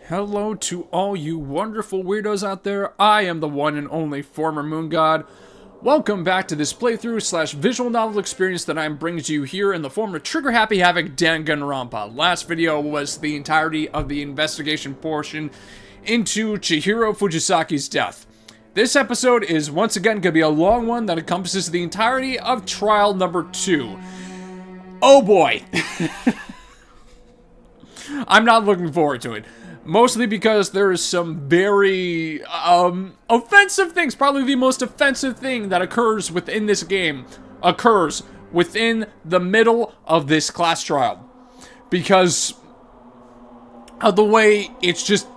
Hello to all you wonderful weirdos out there. I am the one and only former Moon God. Welcome back to this playthrough slash visual novel experience that I'm bringing to you here in the form of Trigger Happy Havoc Danganronpa. Last video was the entirety of the investigation portion into Chihiro Fujisaki's death. This episode is once again going to be a long one that encompasses the entirety of trial number 2. Oh boy! I'm not looking forward to it. Mostly because there is some very, offensive things. Probably the most offensive thing that occurs within this game occurs within the middle of this class trial. Because of the way it's just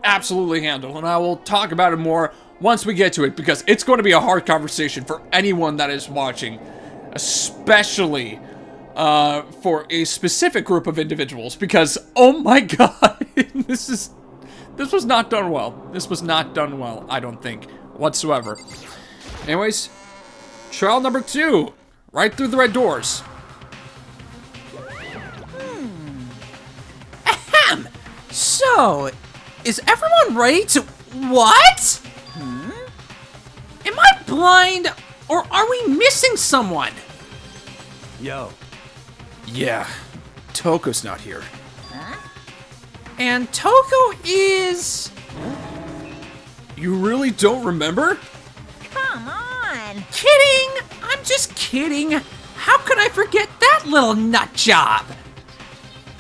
absolutely handled. And I will talk about it more once we get to it. Because it's going to be a hard conversation for anyone that is watching. Especially for a specific group of individuals, because oh my god, this was not done well. This was not done well, I don't think, whatsoever. Anyways, trial number 2, right through the red doors. Ahem! So, is everyone ready to... What? Am I blind, or are we missing someone? Yo. Yeah, Toko's not here. And Toko is... You really don't remember? Come on! Kidding! I'm just kidding. How could I forget that little nut job?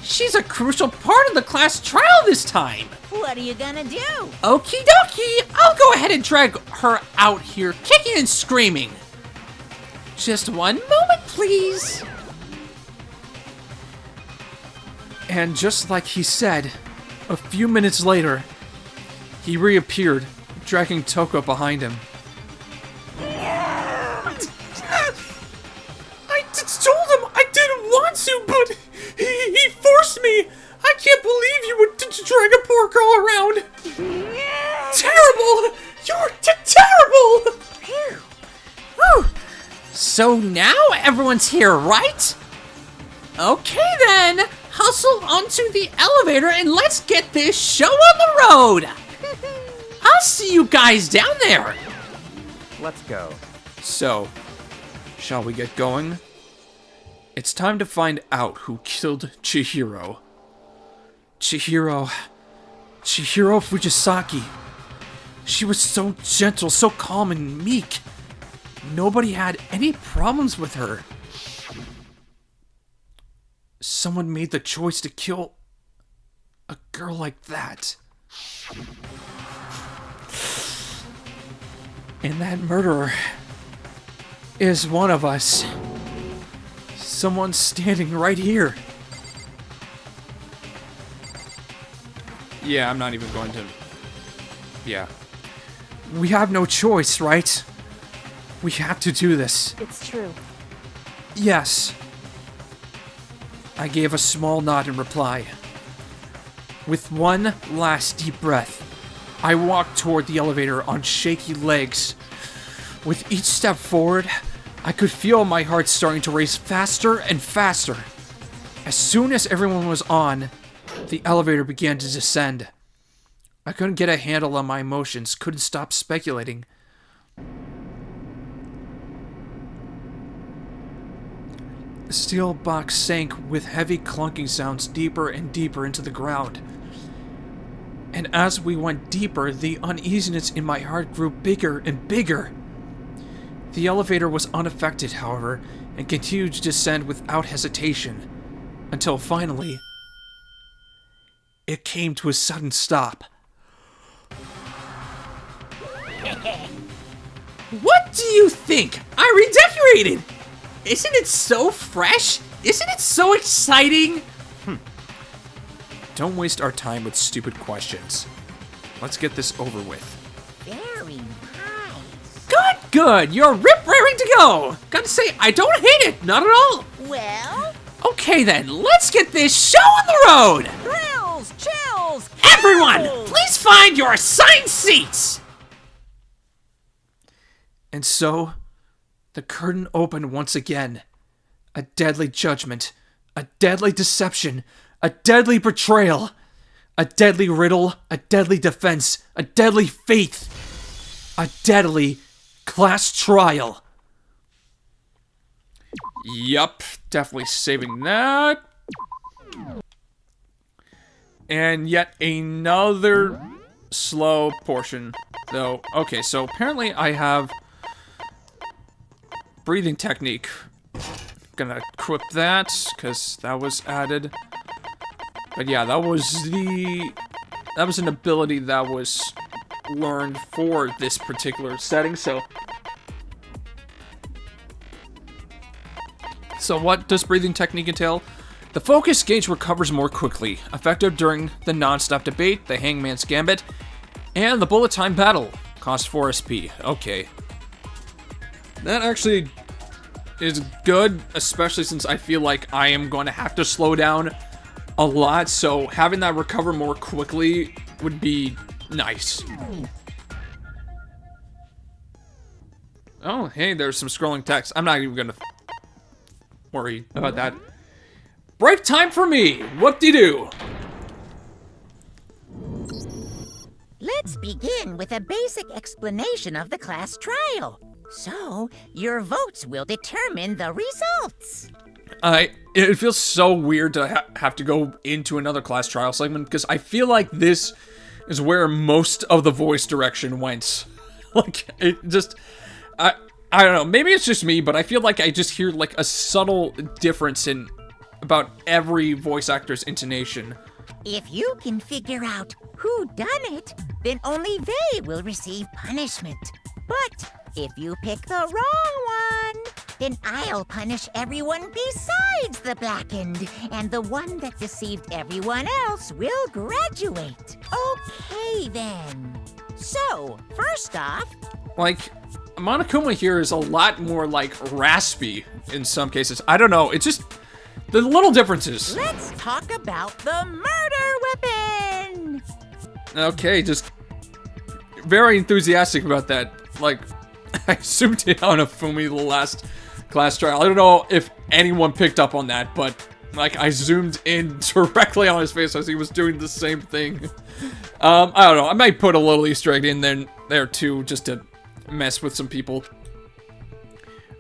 She's a crucial part of the class trial this time. What are you gonna do? Okie dokie, I'll go ahead and drag her out here, kicking and screaming. Just one moment, please. And just like he said, a few minutes later, he reappeared, dragging Toko behind him. I told him I didn't want to, but he forced me. I can't believe you would drag a poor girl around. Terrible! You're terrible! Whew. So now everyone's here, right? Okay then, hustle onto the elevator and let's get this show on the road. I'll see you guys down there. Let's go. So, shall we get going? It's time to find out who killed Chihiro. Chihiro Fujisaki. She was so gentle, so calm and meek. Nobody had any problems with her. Someone made the choice to kill a girl like that. And that murderer is one of us. Someone standing right here. Yeah, I'm not even going to... Yeah. We have no choice, right? We have to do this. It's true. Yes. I gave a small nod in reply. With one last deep breath, I walked toward the elevator on shaky legs. With each step forward, I could feel my heart starting to race faster and faster. As soon as everyone was on, the elevator began to descend. I couldn't get a handle on my emotions, couldn't stop speculating. The steel box sank with heavy clunking sounds deeper and deeper into the ground. And as we went deeper, the uneasiness in my heart grew bigger and bigger. The elevator was unaffected, however, and continued to descend without hesitation, until finally, it came to a sudden stop. What do you think? I redecorated! Isn't it so fresh? Isn't it so exciting? Don't waste our time with stupid questions. Let's get this over with. Very nice. Good. You're rip-raring to go. Gotta say, I don't hate it. Not at all. Well, Okay then, let's get this show on the road. thrills, chills, Everyone, kills. please find your assigned seats. And so, the curtain opened once again. A deadly judgment, a deadly deception, a deadly betrayal. A deadly riddle, a deadly defense, a deadly faith, a deadly class trial. Yup, definitely saving that. And yet another slow portion, though. Okay, so apparently I have breathing technique. Gonna equip that, because that was added. But yeah, that was an ability that was learned for this particular setting, so what does breathing technique entail? The focus gauge recovers more quickly, effective during the non-stop debate, the Hangman's Gambit, and the bullet time battle. Cost 4 SP. Okay. That actually is good, especially since I feel like I am going to have to slow down a lot, so having that recover more quickly would be nice. Oh, hey, there's some scrolling text. I'm not even gonna worry about that. Break time for me! Whoop-de-doo! Let's begin with a basic explanation of the class trial. So, your votes will determine the results. It feels so weird to have to go into another class trial segment, because I feel like this is where most of the voice direction went. Like, it just... I don't know, maybe it's just me, but I feel like I just hear, like, a subtle difference in about every voice actor's intonation. If you can figure out who done it, then only they will receive punishment. But if you pick the wrong one, then I'll punish everyone besides the blackened, and the one that deceived everyone else will graduate. Okay, then. So, first off... Like, Monokuma here is a lot more, like, raspy in some cases. I don't know, it's just... the little differences. Let's talk about the murder weapon! Okay, just... very enthusiastic about that. Like, I zoomed in on Afumi the last class trial. I don't know if anyone picked up on that, but like I zoomed in directly on his face as he was doing the same thing. I don't know. I might put a little Easter egg in there too, just to mess with some people.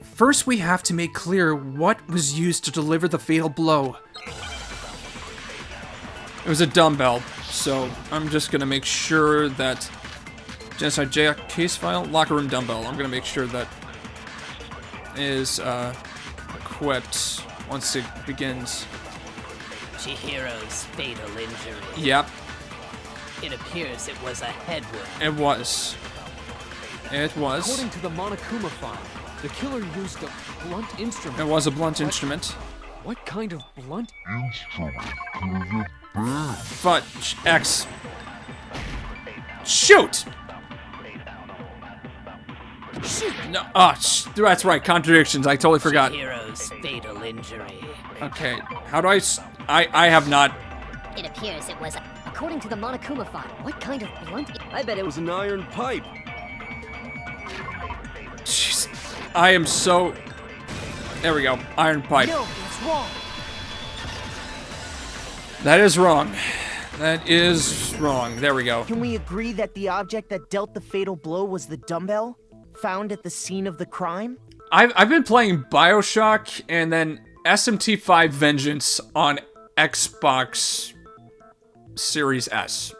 First, we have to make clear what was used to deliver the fatal blow. It was a dumbbell, so I'm just gonna make sure that Genocide Jack case file, locker room dumbbell. I'm gonna make sure that is equipped once it begins. Chihiro's fatal injury. Yep, It appears it was a head wound. it was. It was. According to the Monokuma file, the killer used a blunt instrument. It was a blunt instrument. What kind of blunt? Fudge. X. Shoot! Shoot! No, that's right, contradictions, I totally forgot. Chihiro's fatal injury. Okay, how do I have not... It appears it was, according to the Monokuma file, what kind of blunt... I bet it It was an iron pipe. Jeez, I am so... There we go, iron pipe. No, it's wrong. That is wrong. That is wrong, there we go. Can we agree that the object that dealt the fatal blow was the dumbbell found at the scene of the crime? I've been playing BioShock and then SMT5 Vengeance on Xbox Series S.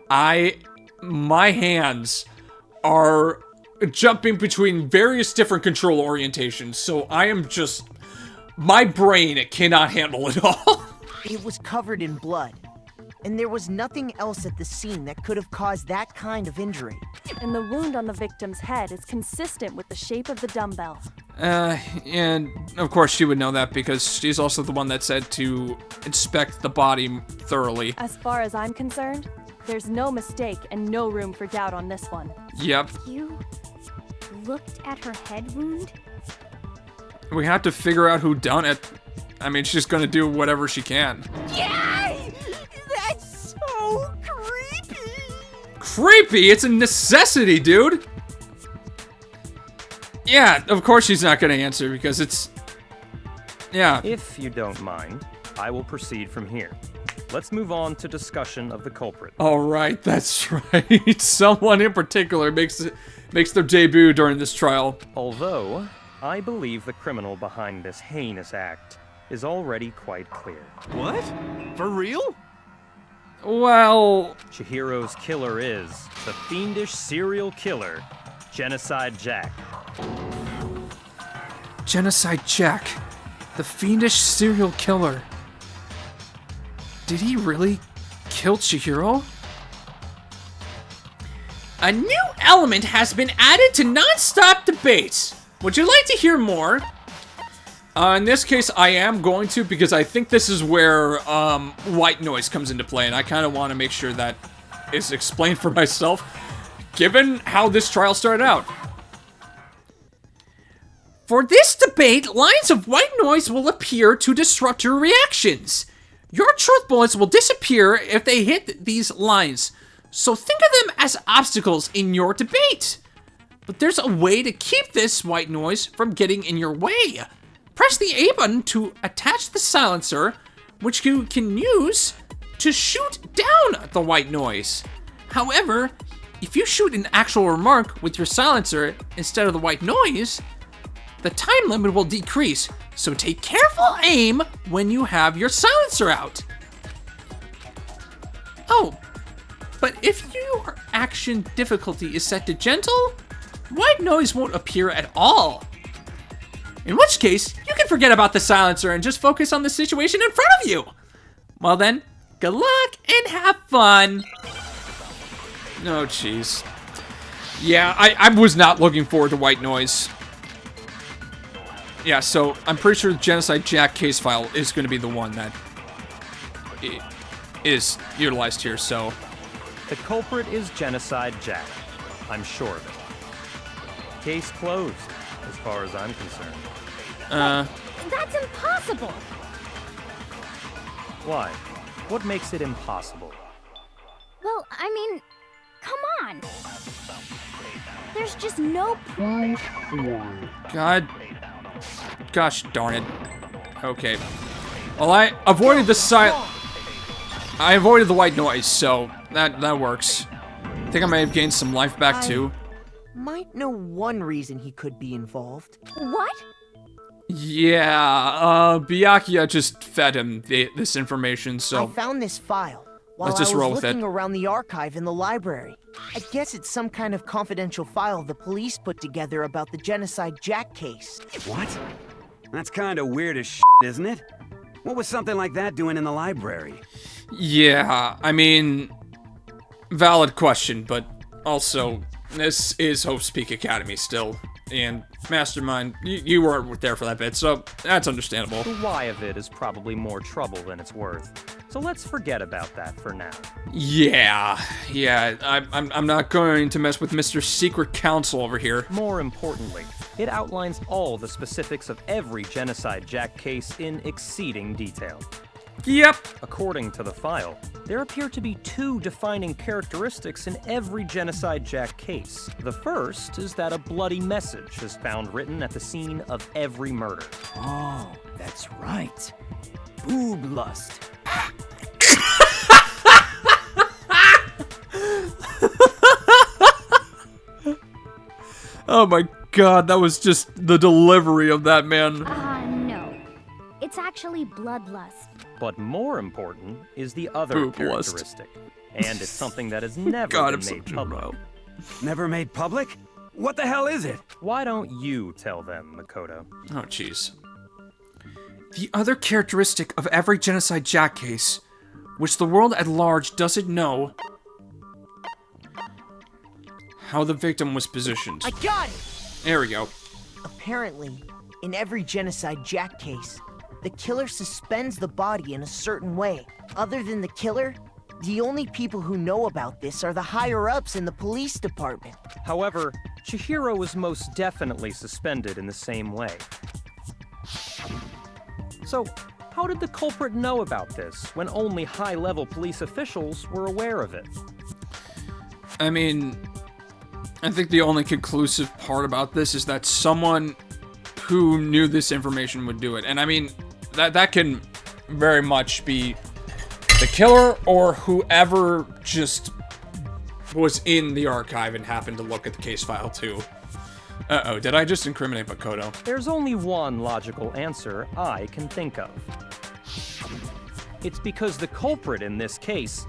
My hands are jumping between various different control orientations, so I am just... my brain cannot handle it all. It was covered in blood, and there was nothing else at the scene that could have caused that kind of injury. And the wound on the victim's head is consistent with the shape of the dumbbell. And of course she would know that because she's also the one that said to inspect the body thoroughly. As far as I'm concerned, there's no mistake and no room for doubt on this one. Yep. You looked at her head wound? We have to figure out who done it. I mean, she's gonna do whatever she can. Yay! That's so creepy! Creepy? It's a necessity, dude! Yeah, of course she's not gonna answer because it's... yeah. If you don't mind, I will proceed from here. let's move on to discussion of the culprit. All right, that's right. Someone in particular makes their debut during this trial. Although, I believe the criminal behind this heinous act is already quite clear. What? For real? Well... Chihiro's killer is the fiendish serial killer, Genocide Jack. Genocide Jack. The fiendish serial killer. Did he really kill Chihiro? A new element has been added to non-stop debates. Would you like to hear more? In this case, I am going to, because I think this is where white noise comes into play, and I kind of want to make sure that is explained for myself, given how this trial started out. For this debate, lines of white noise will appear to disrupt your reactions. Your truth bullets will disappear if they hit these lines, so think of them as obstacles in your debate. But there's a way to keep this white noise from getting in your way. Press the A button to attach the silencer, which you can use to shoot down the white noise. However, if you shoot an actual remark with your silencer instead of the white noise, the time limit will decrease, so take careful aim when you have your silencer out. Oh, but if your action difficulty is set to gentle, white noise won't appear at all. In which case, you can forget about the silencer and just focus on the situation in front of you. Well then, good luck and have fun. Oh, jeez. Yeah, I was not looking forward to white noise. Yeah, so I'm pretty sure the Genocide Jack case file is going to be the one that is utilized here, so... The culprit is Genocide Jack. I'm sure of it. Case closed, as far as I'm concerned. That's impossible! Why? What makes it impossible? Well, I mean, come on! There's just no proof. Gosh darn it. Okay. Well, I avoided the I avoided the white noise, so that works. I think I may have gained some life back too. Might know one reason he could be involved. What? Yeah, Byakua just fed him this information, so... I found this file while let's just I was roll with looking it. around the archive in the library. I guess it's some kind of confidential file the police put together about the Genocide Jack case. What? That's kind of weird as shit, isn't it? What was something like that doing in the library? Yeah, I mean... Valid question, but also, this is Hope's Peak Academy still. And Mastermind, you weren't there for that bit, so that's understandable. The why of it is probably more trouble than it's worth. So let's forget about that for now. Yeah, I'm not going to mess with Mr. Secret Counsel over here. More importantly, it outlines all the specifics of every Genocide Jack case in exceeding detail. Yep. According to the file, there appear to be two defining characteristics in every Genocide Jack case. The first is that a bloody message is found written at the scene of every murder. Oh, that's right. Boob lust. Oh my god, that was just the delivery of that, man. No. It's actually bloodlust. But more important is the other Boob lust. characteristic. And it's something that has never God, I'm been so made public. juvenile. Never made public? What the hell is it? Why don't you tell them, Makoto? Oh, jeez. The other characteristic of every Genocide Jack case, which the world at large doesn't know, how the victim was positioned. I got it! There we go. Apparently, in every Genocide Jack case, the killer suspends the body in a certain way. Other than the killer, the only people who know about this are the higher-ups in the police department. However, Chihiro was most definitely suspended in the same way. So, how did the culprit know about this when only high-level police officials were aware of it? I mean, I think the only conclusive part about this is that someone who knew this information would do it. And I mean, that can very much be The killer or whoever just was in the archive and happened to look at the case file too. Uh-oh, did I just incriminate Makoto? There's only one logical answer I can think of. It's because the culprit in this case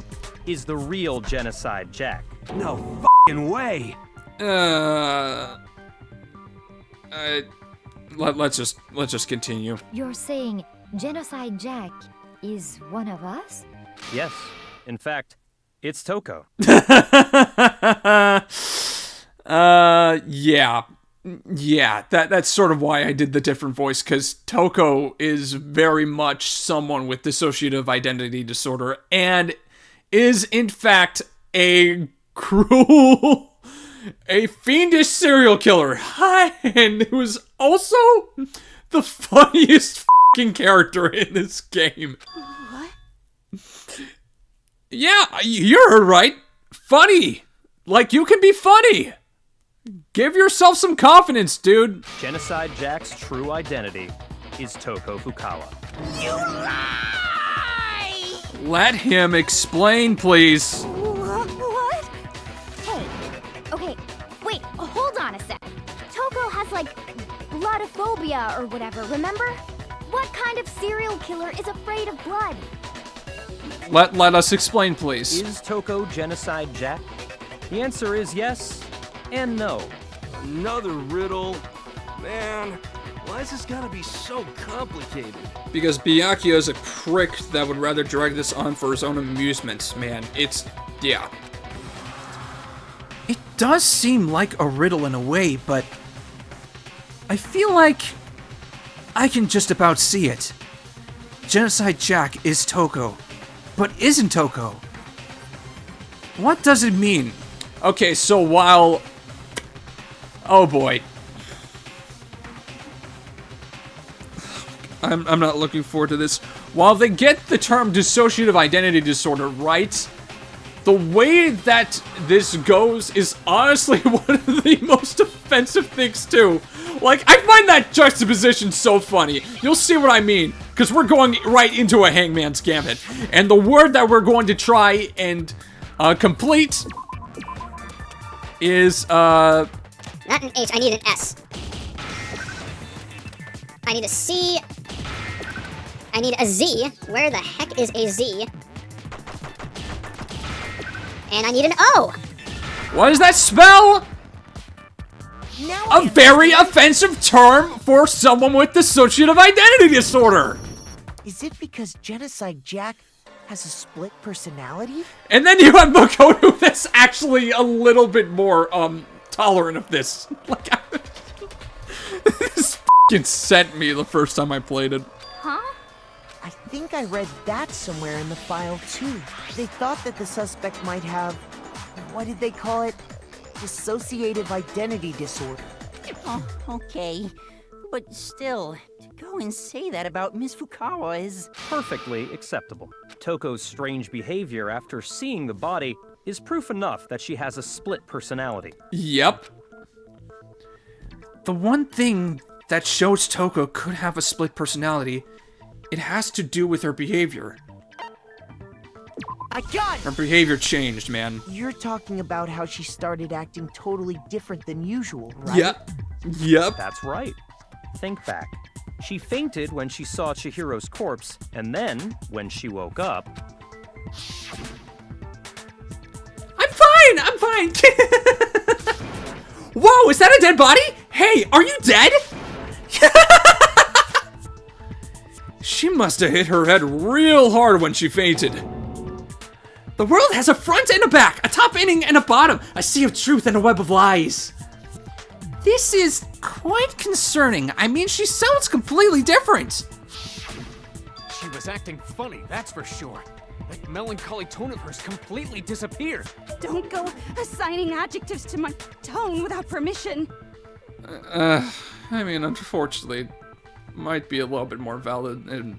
is the real Genocide Jack. No f***ing way. Let's just continue. You're saying Genocide Jack is one of us? Yes, in fact, it's Toko. Yeah, that's sort of why I did the different voice, because Toko is very much someone with dissociative identity disorder, and is, in fact, a cruel, a fiendish serial killer, and who's also the funniest fucking character in this game. What? Yeah, you're right. Funny. Like, you can be funny. Give yourself some confidence, dude. Genocide Jack's true identity is Toko Fukawa. You lie! Let him explain, please. What? Hey, okay, wait, hold on a sec. Toko has, like, bloodophobia or whatever, remember? What kind of serial killer is afraid of blood? Let us explain, please. Is Toko Genocide Jack? The answer is yes and no. Another riddle? Man, why is this gotta be so complicated? Because Byakua is a prick that would rather drag this on for his own amusement, man. Yeah. It does seem like a riddle in a way, but I feel like I can just about see it. Genocide Jack is Toko, but isn't Toko. What does it mean? Okay, so while... Oh boy. I'm not looking forward to this. While they get the term dissociative identity disorder right, the way that this goes is honestly one of the most offensive things too. Like, I find that juxtaposition so funny. You'll see what I mean, because we're going right into a Hangman's Gambit. And the word that we're going to try and complete is, Not an H, I need an S. I need a C. I need a Z. Where the heck is a Z? And I need an O. what does that spell? Now A very offensive term for someone with dissociative identity disorder. Is it because Genocide Jack has a split personality? And then you have Makoto that's actually a little bit more, tolerant of this. Like, this f***ing sent me the first time I played it. Huh? I think I read that somewhere in the file, too. They thought that the suspect might have... what did they call it? Dissociative identity disorder. Oh, okay. But still, to go and say that about Miss Fukawa is... Perfectly acceptable. Toko's strange behavior after seeing the body is proof enough that she has a split personality. Yep. The one thing that shows Toko could have a split personality, it has to do with her behavior. I got it! Her behavior changed, man. You're talking about how she started acting totally different than usual, right? Yep. That's right. Think back. She fainted when she saw Chihiro's corpse, and then, when she woke up... I'm fine! Whoa, is that a dead body? Hey, are you dead? She must have hit her head real hard when she fainted. The world has a front and a back, a top ending and a bottom, a sea of truth and a web of lies. This is quite concerning. I mean, she sounds completely different. She was acting funny, that's for sure. That melancholy tone of hers completely disappeared. Don't go assigning adjectives to my tone without permission. I mean, unfortunately, might be a little bit more valid and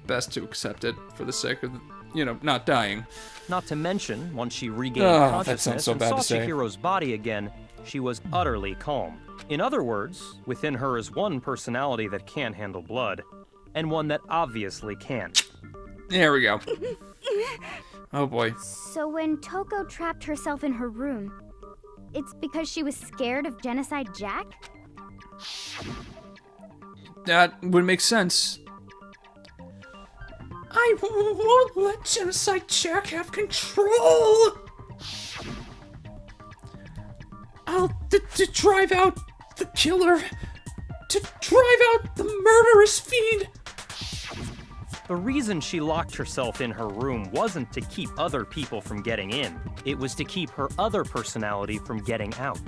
best to accept it for the sake of, you know, not dying. Not to mention, once she regained that sounds consciousness so and bad saw to say. Chihiro's body again, she was utterly calm. In other words, within her is one personality that can handle blood, and one that obviously can't. There we go. Oh boy. So when Toko trapped herself in her room, it's because she was scared of Genocide Jack? That would make sense. I won't let Genocide Jack have control! I'll drive out the killer. To drive out the murderous fiend. The reason she locked herself in her room wasn't to keep other people from getting in. It was to keep her other personality from getting out.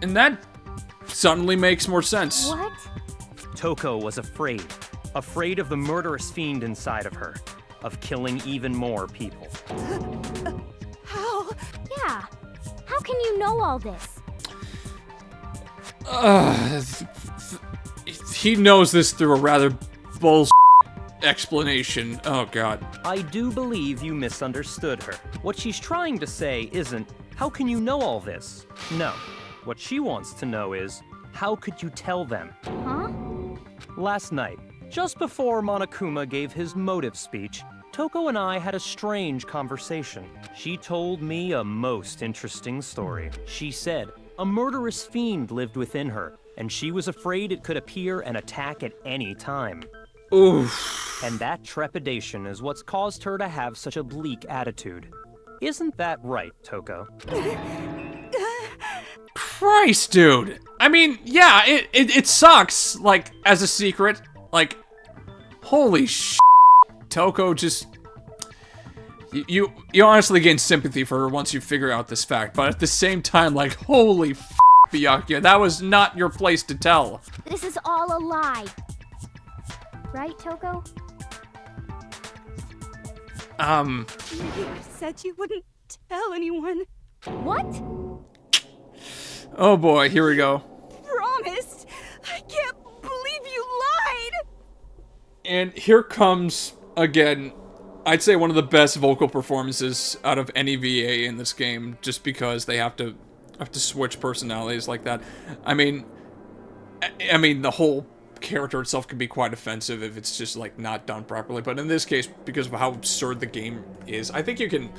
And that suddenly makes more sense. What? Toko was afraid. Afraid of the murderous fiend inside of her. Of killing even more people. How? Yeah. How can you know all this? He knows this through a rather bullshit explanation. Oh god. I do believe you misunderstood her. What she's trying to say isn't, how can you know all this? No. What she wants to know is, how could you tell them? Huh? Last night, just before Monokuma gave his motive speech, Toko and I had a strange conversation. She told me a most interesting story. She said a murderous fiend lived within her, and she was afraid it could appear and attack at any time. Oof. And that trepidation is what's caused her to have such a bleak attitude. Isn't that right, Toko? Christ, dude. I mean, yeah, it sucks, like, as a secret. Like, holy shit. Toko just... You honestly gain sympathy for her once you figure out this fact, but at the same time, like, holy Byakua, that was not your place to tell. This is all a lie. Right, Toko? You said you wouldn't tell anyone. What? Oh boy, here we go. Promised. I can't believe you lied. And here comes, again, I'd say one of the best vocal performances out of any VA in this game, just because they have to switch personalities like that. I mean, the whole character itself can be quite offensive if it's just, like, not done properly, but in this case, because of how absurd the game is, I think you could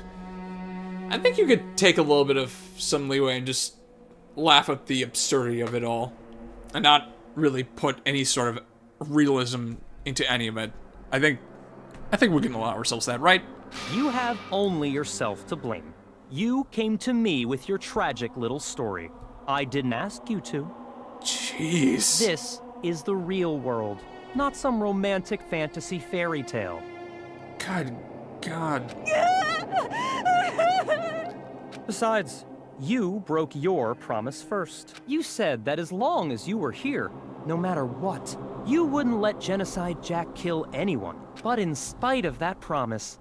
take a little bit of some leeway and just laugh at the absurdity of it all, and not really put any sort of realism into any of it. I think we can allow ourselves that, right? You have only yourself to blame. You came to me with your tragic little story. I didn't ask you to. Jeez. This is the real world, not some romantic fantasy fairy tale. God. Besides, you broke your promise first. You said that as long as you were here, no matter what, you wouldn't let Genocide Jack kill anyone. But in spite of that promise...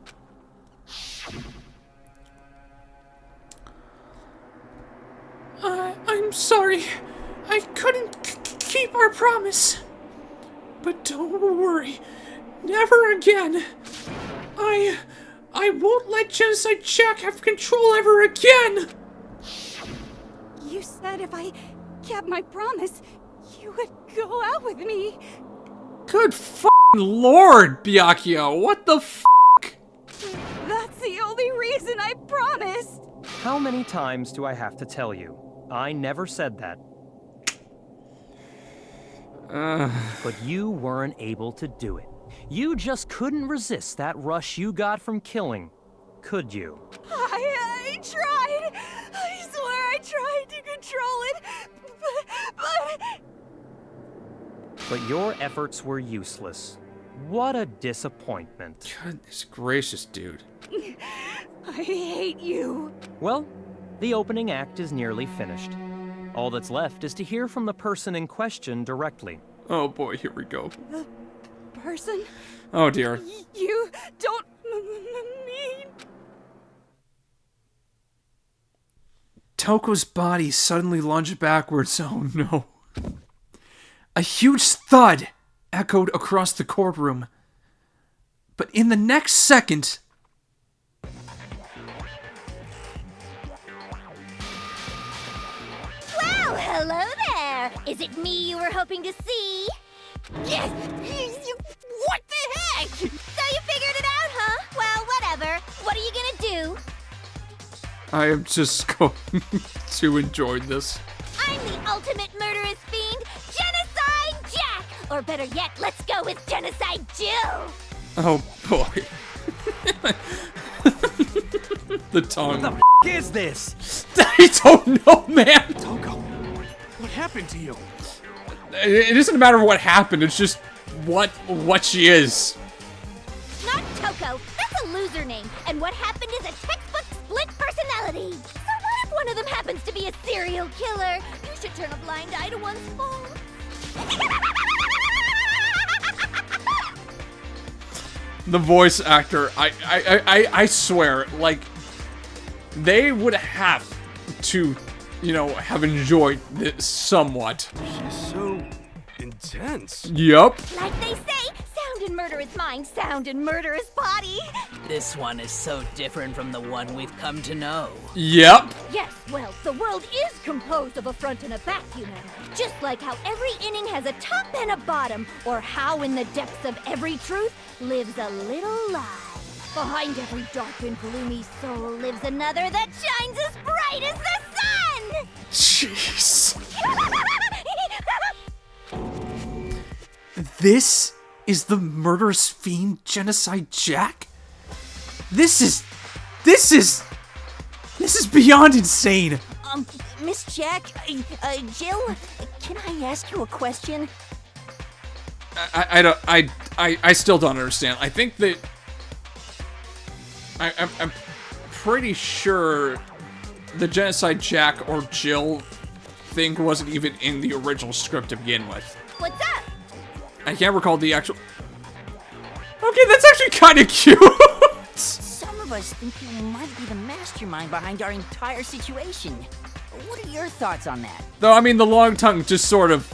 I'm sorry. I couldn't keep our promise. But don't worry. Never again. I won't let Genocide Jack have control ever again. You said if I kept my promise, you would go out with me. Good f***ing lord, Byakua, what the f***? That's the only reason I promised. How many times do I have to tell you? I never said that. But you weren't able to do it. You just couldn't resist that rush you got from killing, could you? I tried. I swear I tried to control it, But your efforts were useless. What a disappointment. Goodness gracious, dude. I hate you. Well, the opening act is nearly finished. All that's left is to hear from the person in question directly. Oh boy, here we go. The person? Oh dear. You don't mean... Toko's body suddenly lunged backwards. Oh no. A huge thud echoed across the courtroom. But in the next second... Well, hello there! Is it me you were hoping to see? Yes! What the heck? So you figured it out, huh? Well, I am just going to enjoy this. I'm the ultimate murderous fiend, Genocide Jack! Or better yet, let's go with Genocide Jill! Oh boy. The tongue. What the is this? I don't know, man. Toko, what happened to you? It isn't a matter of what happened, it's just what she is. Not Toko, that's a loser name, and what happened is a textbook split personality. So what if one of them happens to be a serial killer? You should turn a blind eye to one's faults. The voice actor, I swear, like, they would have to, you know, have enjoyed this somewhat. She's so intense. Yup. Like they say, sound in murderous mind, sound in murderous body. This one is so different from the one we've come to know. Yep. Yes, well, the world is composed of a front and a back, you know. Just like how every inning has a top and a bottom, or how in the depths of every truth lives a little lie. Behind every dark and gloomy soul lives another that shines as bright as the sun! Jeez. This is the murderous fiend Genocide Jack? This is beyond insane. Miss Jack, Jill, can I ask you a question? I still don't understand. I think that I'm pretty sure the Genocide Jack or Jill thing wasn't even in the original script to begin with. What's up? I can't recall the actual... Okay, that's actually kind of cute! Some of us think you might be the mastermind behind our entire situation. What are your thoughts on that? Though, I mean, the long tongue just sort of,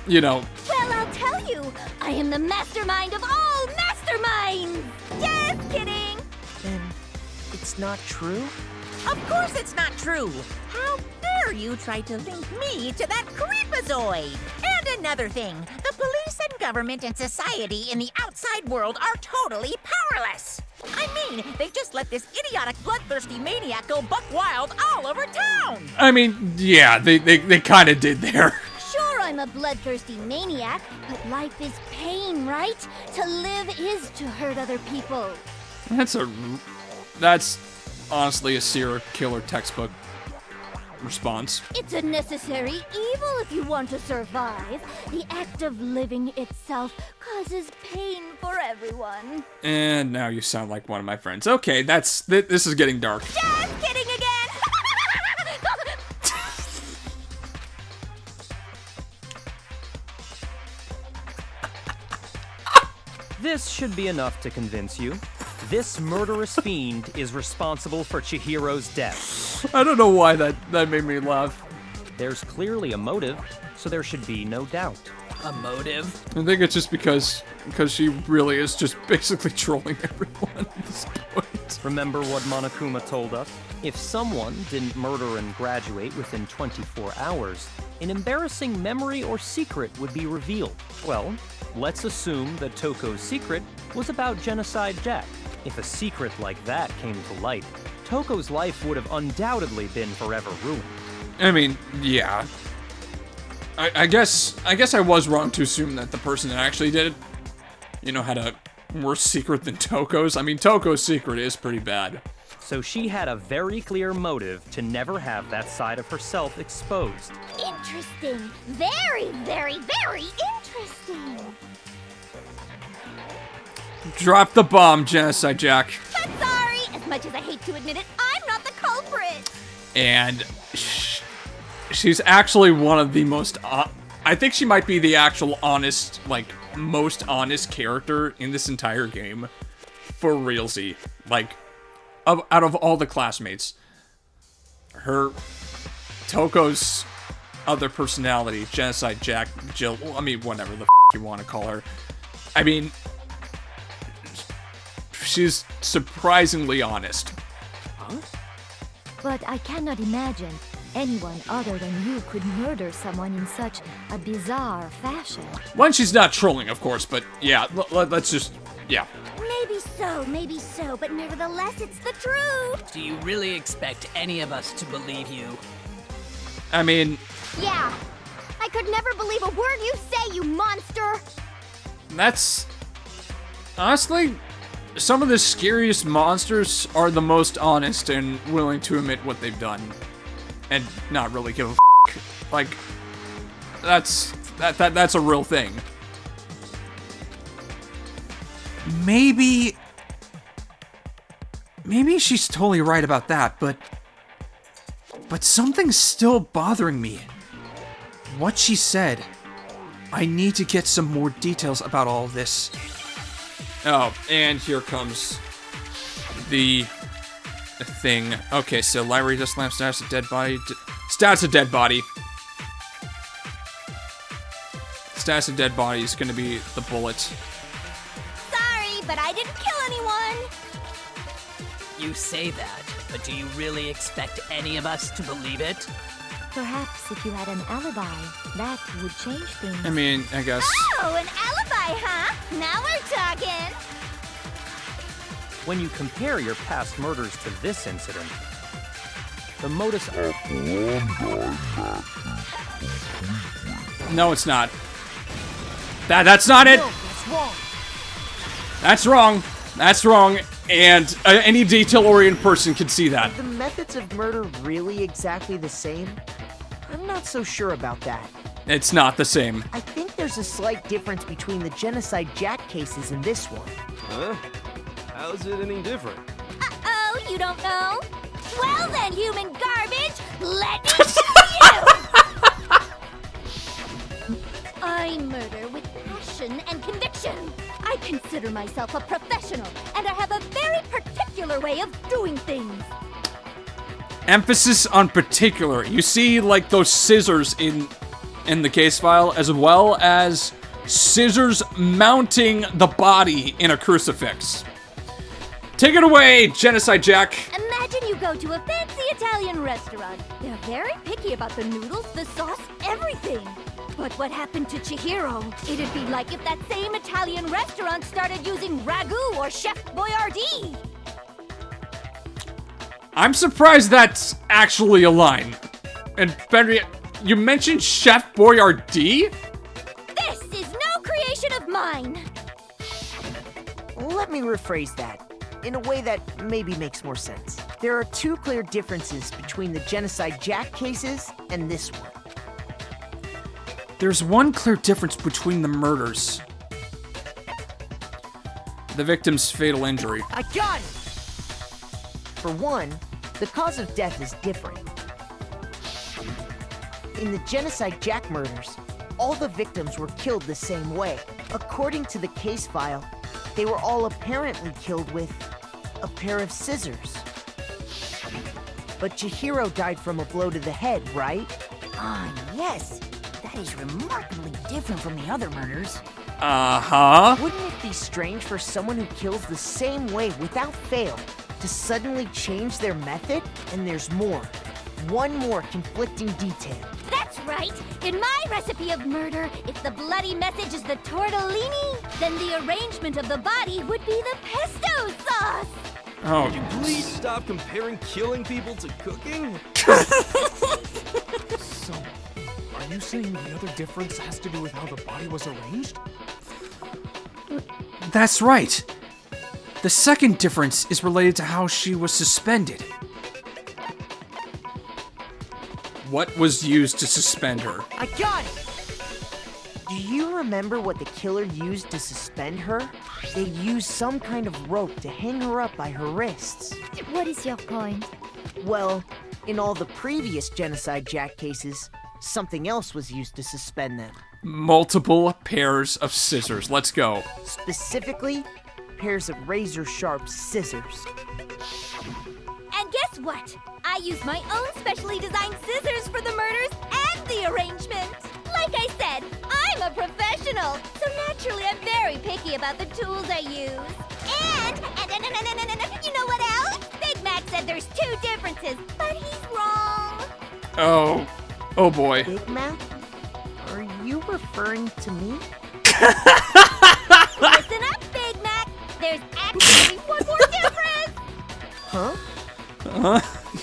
you know... Well, I'll tell you, I am the mastermind of all masterminds! Just kidding! Then it's not true? Of course it's not true. How dare you try to link me to that creepazoid? And another thing, the police and government and society in the outside world are totally powerless. I mean, they just let this idiotic, bloodthirsty maniac go buck wild all over town. I mean, yeah, they kind of did there. Sure, I'm a bloodthirsty maniac, but life is pain, right? To live is to hurt other people. That's honestly a serial killer textbook response. It's a necessary evil if you want to survive. The act of living itself causes pain for everyone. And now you sound like one of my friends. Okay, this is getting dark. Just kidding again! This should be enough to convince you. This murderous fiend is responsible for Chihiro's death. I don't know why that made me laugh. There's clearly a motive, so there should be no doubt. A motive? I think it's just because she really is just basically trolling everyone at this point. Remember what Monokuma told us? If someone didn't murder and graduate within 24 hours, an embarrassing memory or secret would be revealed. Well, let's assume that Toko's secret was about Genocide Jack. If a secret like that came to light, Toko's life would have undoubtedly been forever ruined. I mean, yeah. I guess I was wrong to assume that the person that actually did it, you know, had a worse secret than Toko's. I mean, Toko's secret is pretty bad. So she had a very clear motive to never have that side of herself exposed. Interesting. Very, very, very interesting. Drop the bomb, Genocide Jack. But sorry, as much as I hate to admit it, I'm not the culprit. And she's actually one of the most... I think she might be the actual honest, like, most honest character in this entire game. For realsy. Like, out of all the classmates. Toko's other personality, Genocide Jack, Jill, I mean, whatever the you want to call her. I mean, she's surprisingly honest. Huh? But I cannot imagine anyone other than you could murder someone in such a bizarre fashion. When she's not trolling, of course, but yeah, let's just, yeah. Maybe so, but nevertheless, it's the truth. Do you really expect any of us to believe you? I mean... Yeah. I could never believe a word you say, you monster! That's... Honestly, some of the scariest monsters are the most honest and willing to admit what they've done. And not really give a f***. Like, that's a real thing. Maybe she's totally right about that, but something's still bothering me. What she said. I need to get some more details about all of this. Oh, and here comes the thing. Okay, so library just slam status a dead body. Status a dead body. Status a dead body is gonna be the bullet. Sorry, but I didn't kill anyone. You say that, but do you really expect any of us to believe it? Perhaps if you had an alibi, that would change things. I mean, I guess. Oh, an alibi, huh? Now we're talking. When you compare your past murders to this incident, the modus operandi No, it's not. That's not it. No, that's wrong. That's wrong. That's wrong. And any detail-oriented person can see that. Are the methods of murder really exactly the same? I'm not so sure about that. It's not the same. I think there's a slight difference between the Genocide Jack cases and this one. Huh? How's it any different? Uh-oh, you don't know? Well then, human garbage, let me show you! I murder with passion and conviction. I consider myself a professional, and I have a very particular way of doing things. Emphasis on particular. You see, like, those scissors in the case file, as well as scissors mounting the body in a crucifix. Take it away, Genocide Jack. Imagine you go to a fancy Italian restaurant. They're very picky about the noodles, the sauce, everything. But what happened to Chihiro? It'd be like if that same Italian restaurant started using ragu or Chef Boyardee. I'm surprised that's actually a line. And Benry, you mentioned Chef Boyardee? This is no creation of mine. Let me rephrase that in a way that maybe makes more sense. There are two clear differences between the Genocide Jack cases and this one. There's one clear difference between the murders. The victim's fatal injury. I got it! For one, the cause of death is different. In the Genocide Jack murders, all the victims were killed the same way. According to the case file, they were all apparently killed with a pair of scissors. But Chihiro died from a blow to the head, right? Ah, yes. That is remarkably different from the other murders. Uh-huh. Wouldn't it be strange for someone who kills the same way without fail to suddenly change their method? And there's more. One more conflicting detail. That's right. In my recipe of murder, if the bloody message is the tortellini, then the arrangement of the body would be the pesto sauce. Oh. Could you please stop comparing killing people to cooking? So, are you saying the other difference has to do with how the body was arranged? That's right. The second difference is related to how she was suspended. What was used to suspend her? I got it! Do you remember what the killer used to suspend her? They used some kind of rope to hang her up by her wrists. What is your point? Well, in all the previous Genocide Jack cases, something else was used to suspend them. Multiple pairs of scissors. Let's go. Specifically, pairs of razor-sharp scissors. And guess what? I use my own specially designed scissors for the murders and the arrangement. Like I said, I'm a professional, so naturally I'm very picky about the tools I use. And you know what else? Big Mac said there's two differences, but he's wrong. Oh boy. Big Mac? Are you referring to me? Listen up, Big Mac. There's Only one more difference! Huh?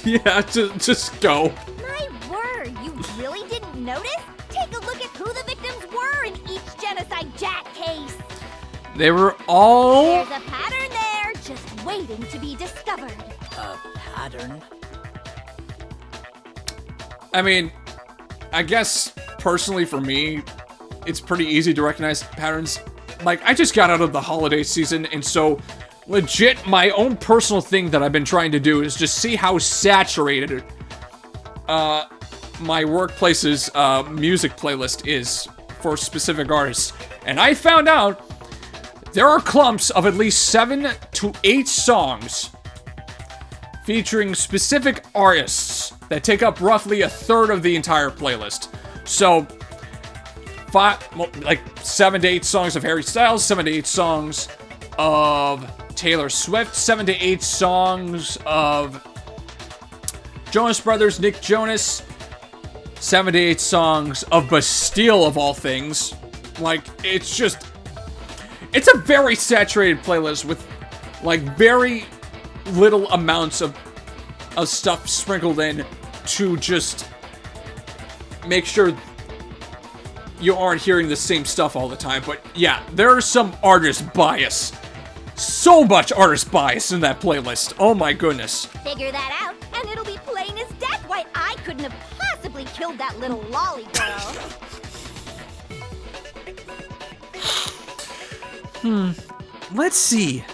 Yeah, just go. My word, you really didn't notice? Take a look at who the victims were in each Genocide Jack case. They were all... There's a pattern there, just waiting to be discovered. A pattern? I mean, I guess personally for me, it's pretty easy to recognize patterns. Like, I just got out of the holiday season, and so legit my own personal thing that I've been trying to do is just see how saturated my workplace's music playlist is for specific artists. And I found out there are clumps of at least 7 to 8 songs featuring specific artists that take up roughly a third of the entire playlist. So, 7 to 8 songs of Harry Styles, 7 to 8 songs of Taylor Swift, 7 to 8 songs of Jonas Brothers, Nick Jonas, 7 to 8 songs of Bastille of all things. Like, it's a very saturated playlist with, like, very little amounts of stuff sprinkled in to just make sure you aren't hearing the same stuff all the time. But yeah, there's some artist bias. So much artist bias in that playlist. Oh my goodness. Figure that out, and it'll be plain as death why I couldn't have possibly killed that little lolly girl. Let's see.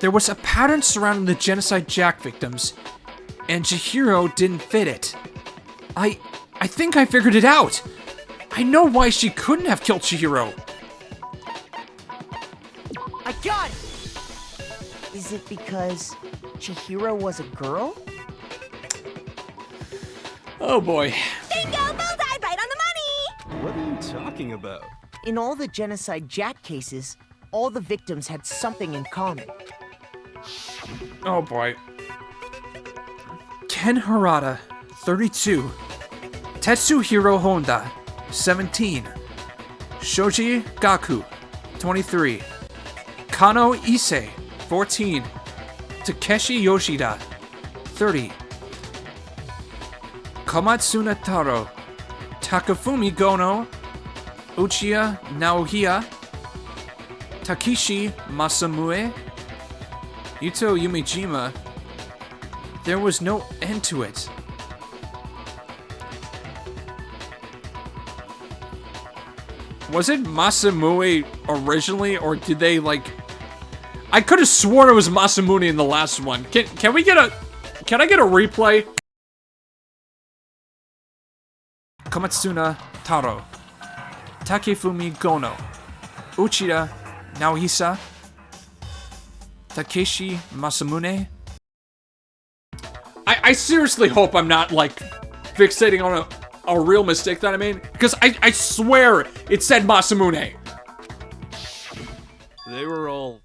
There was a pattern surrounding the Genocide Jack victims, and Chihiro didn't fit it. I think I figured it out. I know why she couldn't have killed Chihiro. I got it! Is it because Chihiro was a girl? Oh boy. Bingo! Bullseye! Right on the money! What are you talking about? In all the Genocide Jack cases, all the victims had something in common. Oh boy. Ken Harada, 32. Tetsuhiro Honda, 17. Shoji Gaku, 23. Kano Issei, 14. Takeshi Yoshida, 30. Komatsuna Taro, Takafumi Gono, Uchiha Naohira, Takeshi Masamue, Yuto Yumijima. There was no end to it. Was it Masamune originally, or did they, like... I could have sworn it was Masamune in the last one. Can we get a... Can I get a replay? Komatsuna Taro, Takefumi Gono, Uchiha Naohisa, Takeshi Masamune. I seriously hope I'm not, like, fixating on a real mistake that I made, because I swear it said Masamune. They were all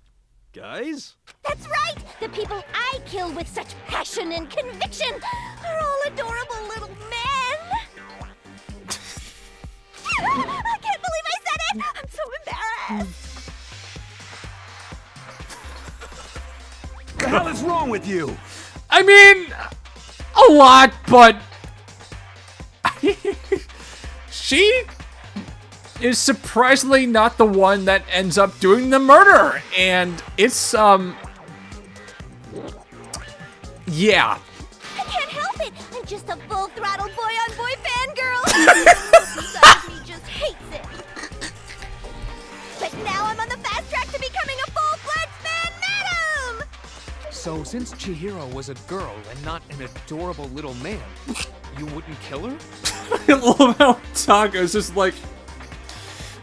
guys? That's right! The people I kill with such passion and conviction are all adorable little men! I can't believe I said it! I'm so embarrassed! What the hell is wrong with you? I mean, a lot, but... she is surprisingly not the one that ends up doing the murder, and it's, yeah. I can't help it! I'm just a full-throttle boy-on-boy fangirl! Inside of me just hates it! But now I'm on the fast track to becoming a full-fledged fan madam! So, since Chihiro was a girl and not an adorable little man, you wouldn't kill her? I love how Taka's just like...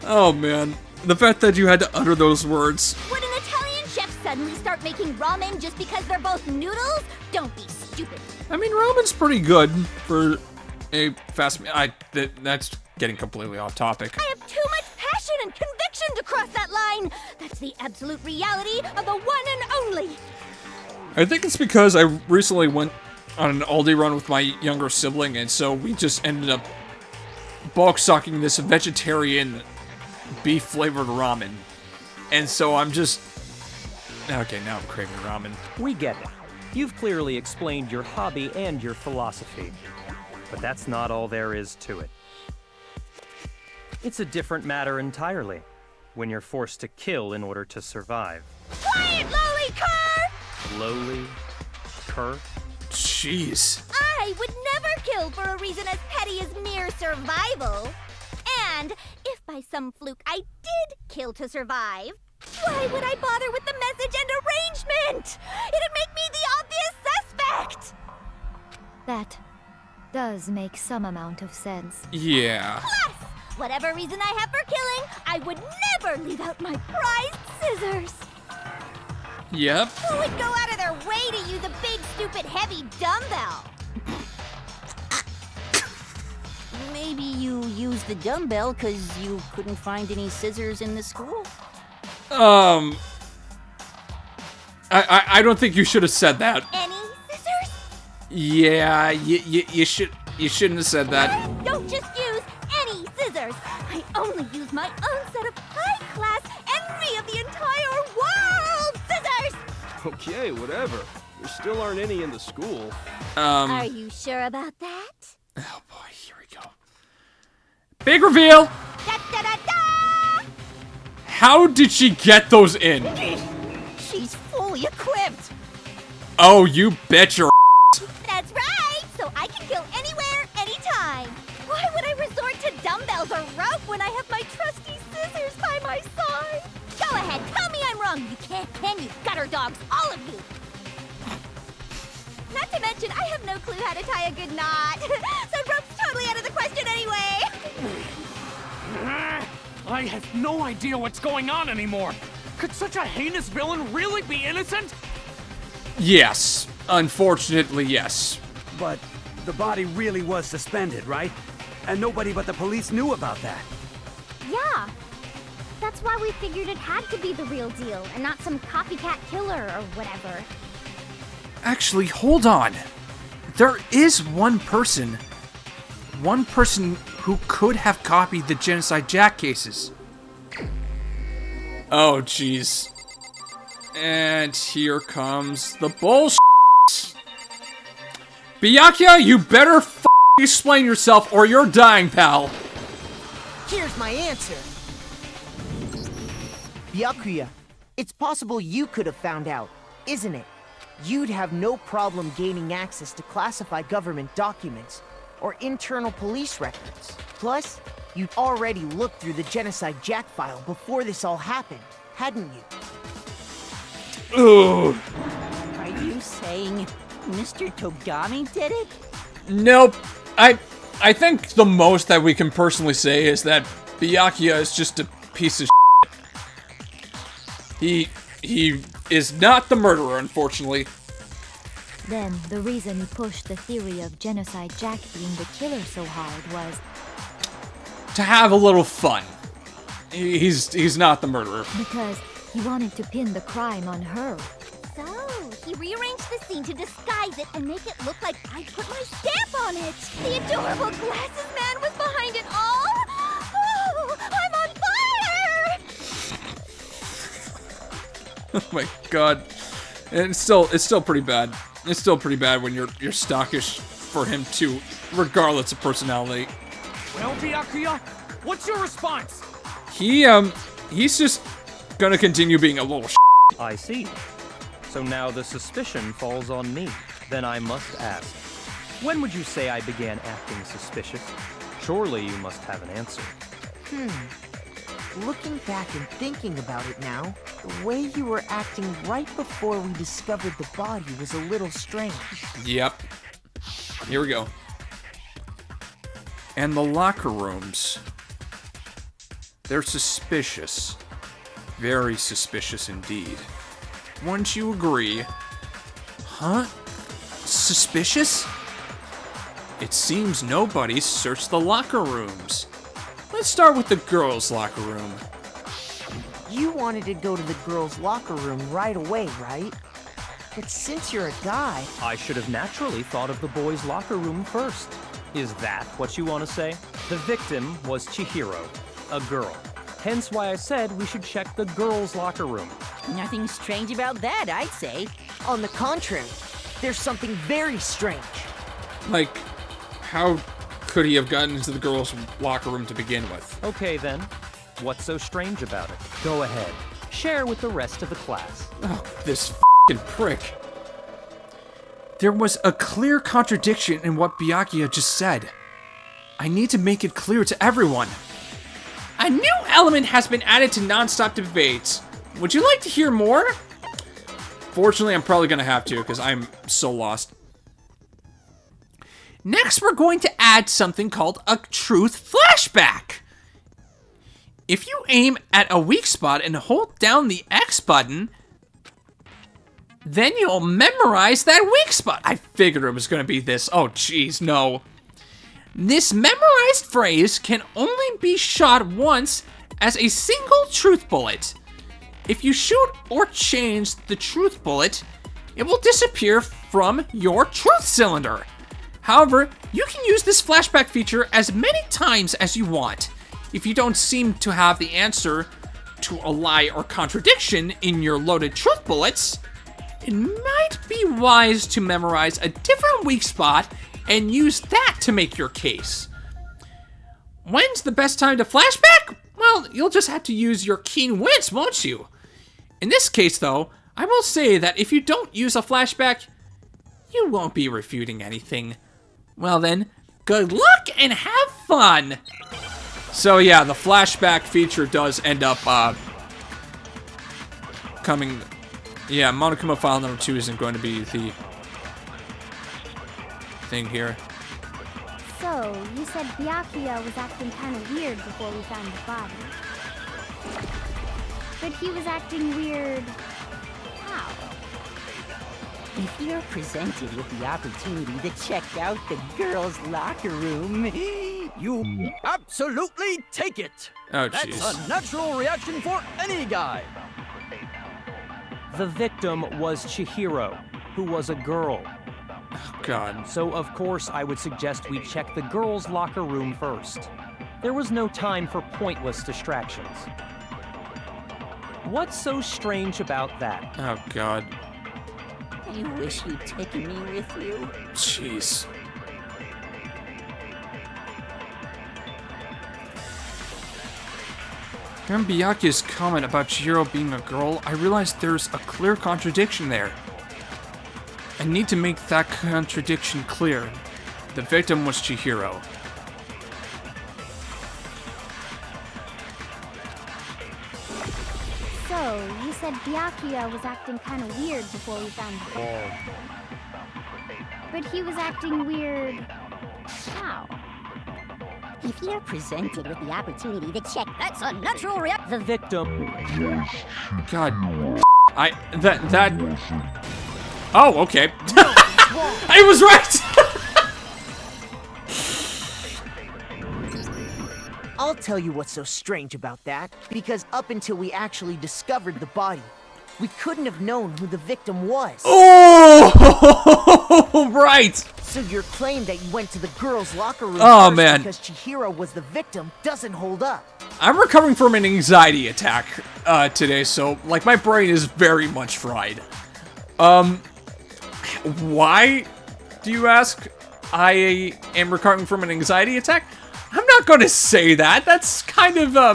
Oh, man. The fact that you had to utter those words. Would an Italian chef suddenly start making ramen just because they're both noodles? Don't be stupid. I mean, ramen's pretty good for a fast... that's getting completely off topic. I have too much passion and conviction to cross that line. That's the absolute reality of the one and only. I think it's because I recently went on an Aldi run with my younger sibling, and so we just ended up bulk stocking this vegetarian beef-flavored ramen. And so I'm just... Okay, now I'm craving ramen. We get it. You've clearly explained your hobby and your philosophy. But that's not all there is to it. It's a different matter entirely, when you're forced to kill in order to survive. Quiet, lowly cur! Lowly cur? Jeez. I would never kill for a reason as petty as mere survival. And if by some fluke I did kill to survive, why would I bother with the message and arrangement? It'd make me the obvious suspect! That does make some amount of sense. Yeah. Plus, whatever reason I have for killing, I would never leave out my prized scissors. Yep. Who would go out of their way to use a big, stupid, heavy dumbbell? Maybe you used the dumbbell because you couldn't find any scissors in the school? I don't think you should have said that. Any scissors? Yeah, you shouldn't have said that. I don't just use any scissors. I only use my own set of high-class envy of the entire world scissors! Okay, whatever. There still aren't any in the school. Are you sure about that? Oh boy, here we go. Big reveal! Da, da, da, da! How did she get those in? She's fully equipped! Oh, you bet your That's right! So I can go anywhere, anytime! Why would I resort to dumbbells or rope when I have my trusty scissors by my side? Go ahead, tell me I'm wrong! You can't, can you? Gutter dogs, all of you! Not to mention, I have no clue how to tie a good knot. So rope's totally out of the question anyway. I have no idea what's going on anymore. Could such a heinous villain really be innocent? Yes. Unfortunately, yes. But the body really was suspended, right? And nobody but the police knew about that. Yeah. That's why we figured it had to be the real deal and not some copycat killer or whatever. Actually, hold on. There is one person who could have copied the Genocide Jack cases. Oh, jeez. And here comes the bullshit. Byakua, you better explain yourself or you're dying, pal. Here's my answer. Byakua, it's possible you could have found out, isn't it? You'd have no problem gaining access to classified government documents or internal police records. Plus, you'd already looked through the Genocide Jack file before this all happened, hadn't you? Ugh. Are you saying Mr. Togami did it? Nope. I think the most that we can personally say is that Byakua is just a piece of shit. He is not the murderer, unfortunately. Then, the reason he pushed the theory of Genocide Jack being the killer so hard was to have a little fun. He's not the murderer. because he wanted to pin the crime on her. So, he rearranged the scene to disguise it and make it look like I put my stamp on it. The adorable glasses man was behind it all. Oh, I'm on fire! Oh my god. And it's still pretty bad. It's still pretty bad when you're stockish for him too, regardless of personality. Well, Byakua, what's your response? He's just gonna continue being a little I see. So now the suspicion falls on me. Then I must ask, when would you say I began acting suspicious? Surely you must have an answer. Looking back and thinking about it now, the way you were acting right before we discovered the body was a little strange. Yep. Here we go. And the locker rooms. They're suspicious. Very suspicious indeed. Wouldn't you agree? Huh? Suspicious? It seems nobody's searched the locker rooms. Let's start with the girls' locker room. You wanted to go to the girls' locker room right away, right? But since you're a guy... I should have naturally thought of the boys' locker room first. Is that what you want to say? The victim was Chihiro, a girl. Hence why I said we should check the girls' locker room. Nothing strange about that, I'd say. On the contrary, there's something very strange. Like, how could he have gotten into the girls' locker room to begin with? Okay then, what's so strange about it? Go ahead, share with the rest of the class. Oh, this f***ing prick. There was a clear contradiction in what Byakua just said. I need to make it clear to everyone. A new element has been added to non-stop debates. Would you like to hear more? Fortunately, I'm probably gonna have to, because I'm so lost. Next, we're going to add something called a truth flashback. If you aim at a weak spot and hold down the X button, then you'll memorize that weak spot. I figured it was going to be this. Oh, jeez, no. This memorized phrase can only be shot once as a single truth bullet. If you shoot or change the truth bullet, it will disappear from your truth cylinder. However, you can use this flashback feature as many times as you want. If you don't seem to have the answer to a lie or contradiction in your loaded truth bullets, it might be wise to memorize a different weak spot and use that to make your case. When's the best time to flashback? Well, you'll just have to use your keen wits, won't you? In this case, though, I will say that if you don't use a flashback, you won't be refuting anything. Well then, good luck and have fun! So yeah, the flashback feature does end up, coming... Yeah, Monokuma file number 2 isn't going to be the thing here. So, you said Byakua was acting kind of weird before we found the body. But he was acting weird... how? If you're presented with the opportunity to check out the girls' locker room, you absolutely take it! Oh, That's jeez. a natural reaction for any guy! The victim was Chihiro, who was a girl. Oh, God. So, of course, I would suggest we check the girls' locker room first. There was no time for pointless distractions. What's so strange about that? Oh, God. I wish you'd taken me with you. Jeez. From Byakua's comment about Chihiro being a girl, I realized there's a clear contradiction there. I need to make that contradiction clear. The victim was Chihiro. So, you said Byakua was acting kind of weird before we found the body. But he was acting weird... how? If you're presented with the opportunity to check, that's a natural reaction. The victim... God... That... Oh, okay. I was right! I'll tell you what's so strange about that, because up until we actually discovered the body, we couldn't have known who the victim was. Oh, right! So your claim that you went to the girls' locker room first man. Because Chihiro was the victim doesn't hold up. I'm recovering from an anxiety attack today, so, like, my brain is very much fried. Why, do you ask? I am recovering from an anxiety attack? I'm not gonna say that. That's kind of, a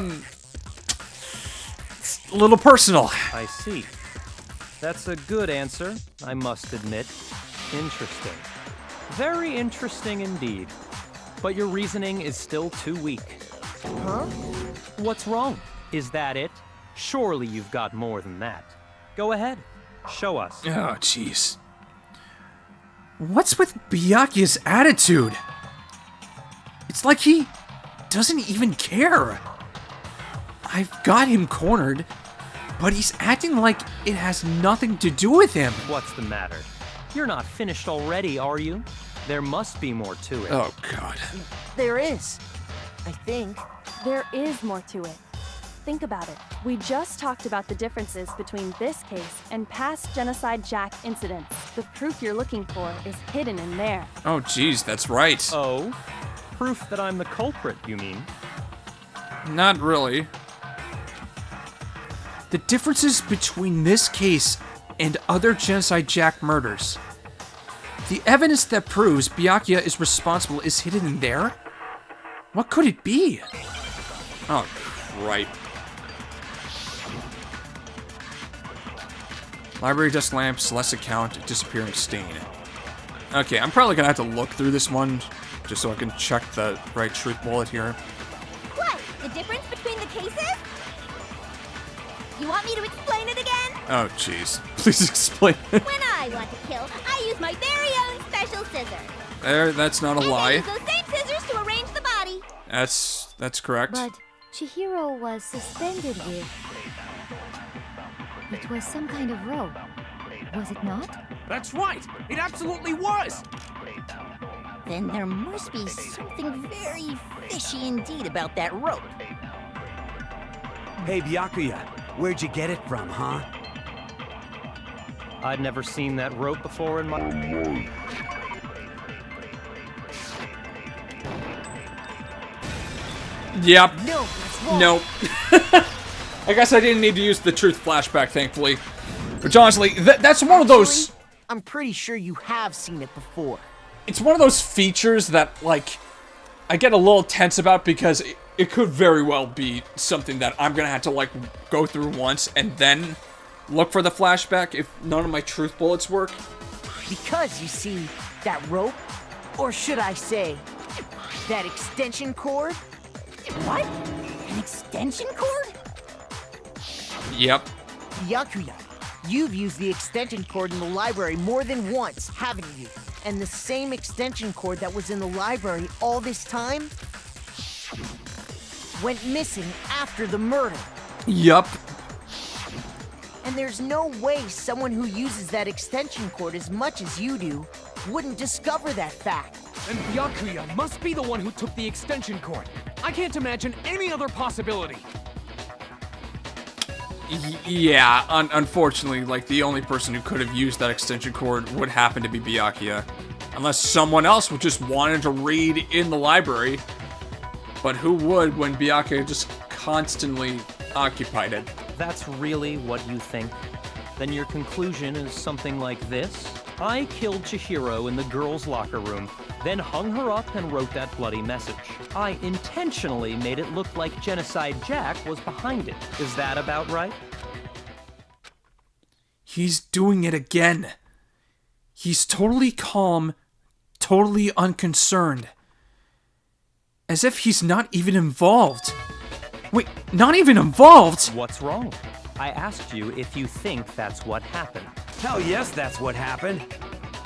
little personal. I see. That's a good answer, I must admit. Interesting. Very interesting indeed. But your reasoning is still too weak. Huh? What's wrong? Is that it? Surely you've got more than that. Go ahead. Show us. Oh, jeez. What's with Byakua's attitude? It's like he doesn't even care. I've got him cornered, but he's acting like it has nothing to do with him. What's the matter? You're not finished already, are you? There must be more to it. Oh, God. There is. I think. There is more to it. Think about it. We just talked about the differences between this case and past Genocide Jack incidents. The proof you're looking for is hidden in there. Oh, jeez, that's right. Oh? Proof that I'm the culprit, you mean? Not really. The differences between this case and other Genocide Jack murders. The evidence that proves Byakua is responsible is hidden in there? What could it be? Oh, right. Library desk lamp, Celeste account, disappearing stain. Okay, I'm probably gonna have to look through this one just so I can check the right truth bullet here. What? The difference between the cases? You want me to explain it again? Oh, jeez. Please explain it. When I want to kill, I use my very own special scissors. There, that's not a lie. I use those same scissors to arrange the body. That's correct. But Chihiro was suspended with... It was some kind of rope, was it not? That's right! It absolutely was! Then there must be something very fishy indeed about that rope. Hey, Byakua, where'd you get it from, huh? I'd never seen that rope before in my... Yep. No, that's wrong. Nope. I guess I didn't need to use the truth flashback, thankfully. But honestly, that's one of those... I'm pretty sure you have seen it before. It's one of those features that, like, I get a little tense about because it could very well be something that I'm gonna have to, like, go through once and then look for the flashback if none of my truth bullets work. Because, you see, that rope, or should I say, that extension cord? What? An extension cord? Yep. Byakua, you've used the extension cord in the library more than once, haven't you? And the same extension cord that was in the library all this time went missing after the murder. Yup. And there's no way someone who uses that extension cord as much as you do wouldn't discover that fact. And Byakua must be the one who took the extension cord. I can't imagine any other possibility. Yeah, unfortunately, like, the only person who could have used that extension cord would happen to be Byakua. Unless someone else would just wanted to read in the library. But who would when Byakua just constantly occupied it? That's really what you think? Then your conclusion is something like this? I killed Chihiro in the girls' locker room, then hung her up and wrote that bloody message. I intentionally made it look like Genocide Jack was behind it. Is that about right? He's doing it again. He's totally calm, totally unconcerned. As if he's not even involved. Wait, not even involved? What's wrong? I asked you if you think that's what happened. Hell yes, that's what happened.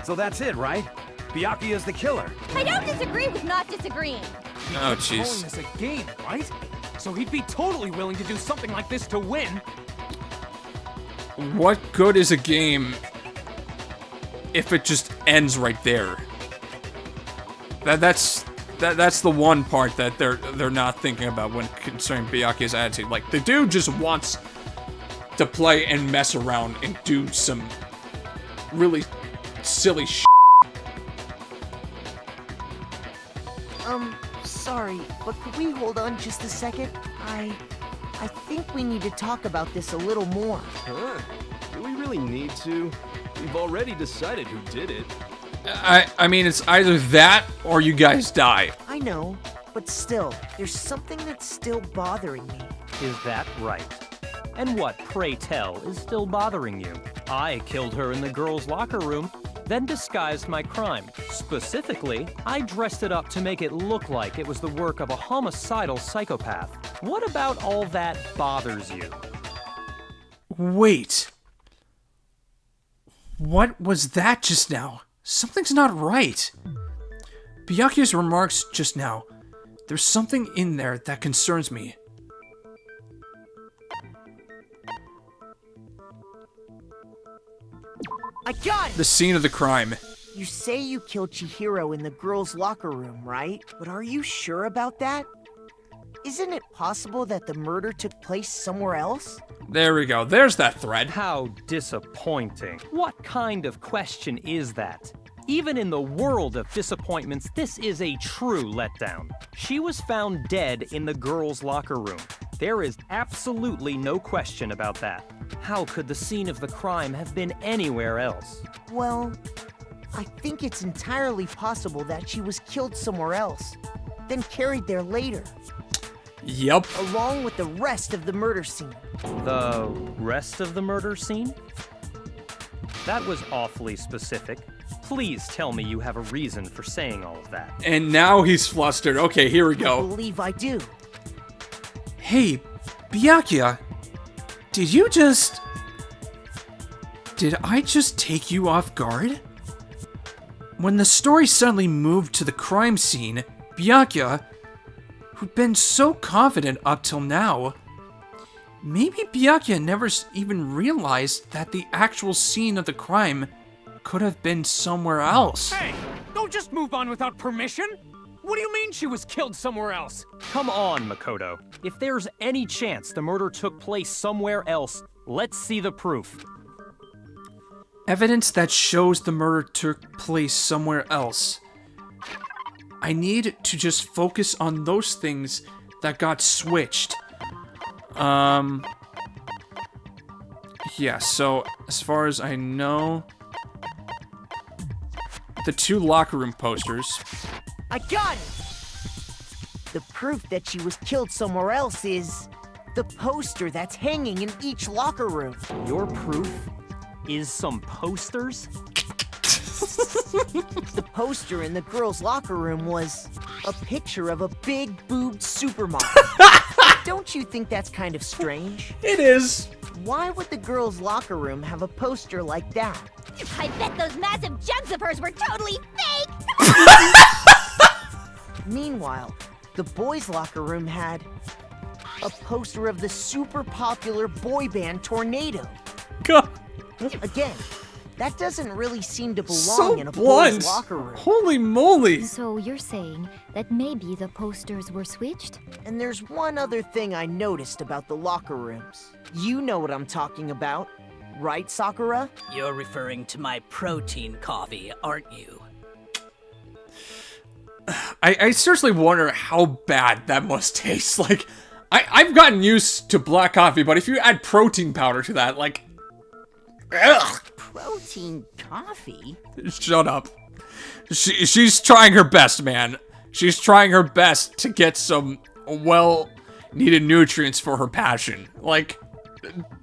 So that's it, right? Byakua's the killer. I don't disagree with not disagreeing. Oh, He's jeez. calling this a game, right? So he'd be totally willing to do something like this to win. What good is a game if it just ends right there? That's the one part that they're not thinking about when concerning Byakua's attitude. Like, the dude just wants to play and mess around and do some really silly shit. Sorry, but could we hold on just a second? I think we need to talk about this a little more. Huh? Do we really need to? We've already decided who did it. I mean, it's either that or you guys die. I know, but still, there's something that's still bothering me. Is that right? And what, pray tell, is still bothering you? I killed her in the girls' locker room, then disguised my crime. Specifically, I dressed it up to make it look like it was the work of a homicidal psychopath. What about all that bothers you? Wait. What was that just now? Something's not right. Byakua's remarks just now. There's something in there that concerns me. I got it! The scene of the crime. You say you killed Chihiro in the girls' locker room, right? But are you sure about that? Isn't it possible that the murder took place somewhere else? There we go. There's that thread. How disappointing. What kind of question is that? Even in the world of disappointments, this is a true letdown. She was found dead in the girls' locker room. There is absolutely no question about that. How could the scene of the crime have been anywhere else? Well, I think it's entirely possible that she was killed somewhere else, then carried there later. Yep. Along with the rest of the murder scene. The rest of the murder scene? That was awfully specific. Please tell me you have a reason for saying all of that. And now he's flustered. Okay, here we go. I believe I do. Hey, Byakua, did I just take you off guard? When the story suddenly moved to the crime scene, Byakua, who'd been so confident up till now, maybe Byakua never even realized that the actual scene of the crime could have been somewhere else. Hey, don't just move on without permission. What do you mean she was killed somewhere else? Come on, Makoto. If there's any chance the murder took place somewhere else, let's see the proof. Evidence that shows the murder took place somewhere else. I need to just focus on those things that got switched. Yeah, so as far as I know, the 2 locker room posters. I got it! The proof that she was killed somewhere else is the poster that's hanging in each locker room. Your proof is some posters? The poster in the girls' locker room was a picture of a big-boobed supermodel. Don't you think that's kind of strange? It is. Why would the girls' locker room have a poster like that? I bet those massive jugs of hers were totally fake! Meanwhile, the boys' locker room had a poster of the super popular boy band Tornado. God. Again, that doesn't really seem to belong in a blunt. boys' locker room. Holy moly! So you're saying that maybe the posters were switched? And there's one other thing I noticed about the locker rooms. You know what I'm talking about, right, Sakura? You're referring to my protein coffee, aren't you? I seriously wonder how bad that must taste. Like, I've gotten used to black coffee, but if you add protein powder to that, like, ugh. Protein coffee? Shut up. She's trying her best, man. She's trying her best to get some well-needed nutrients for her passion. Like,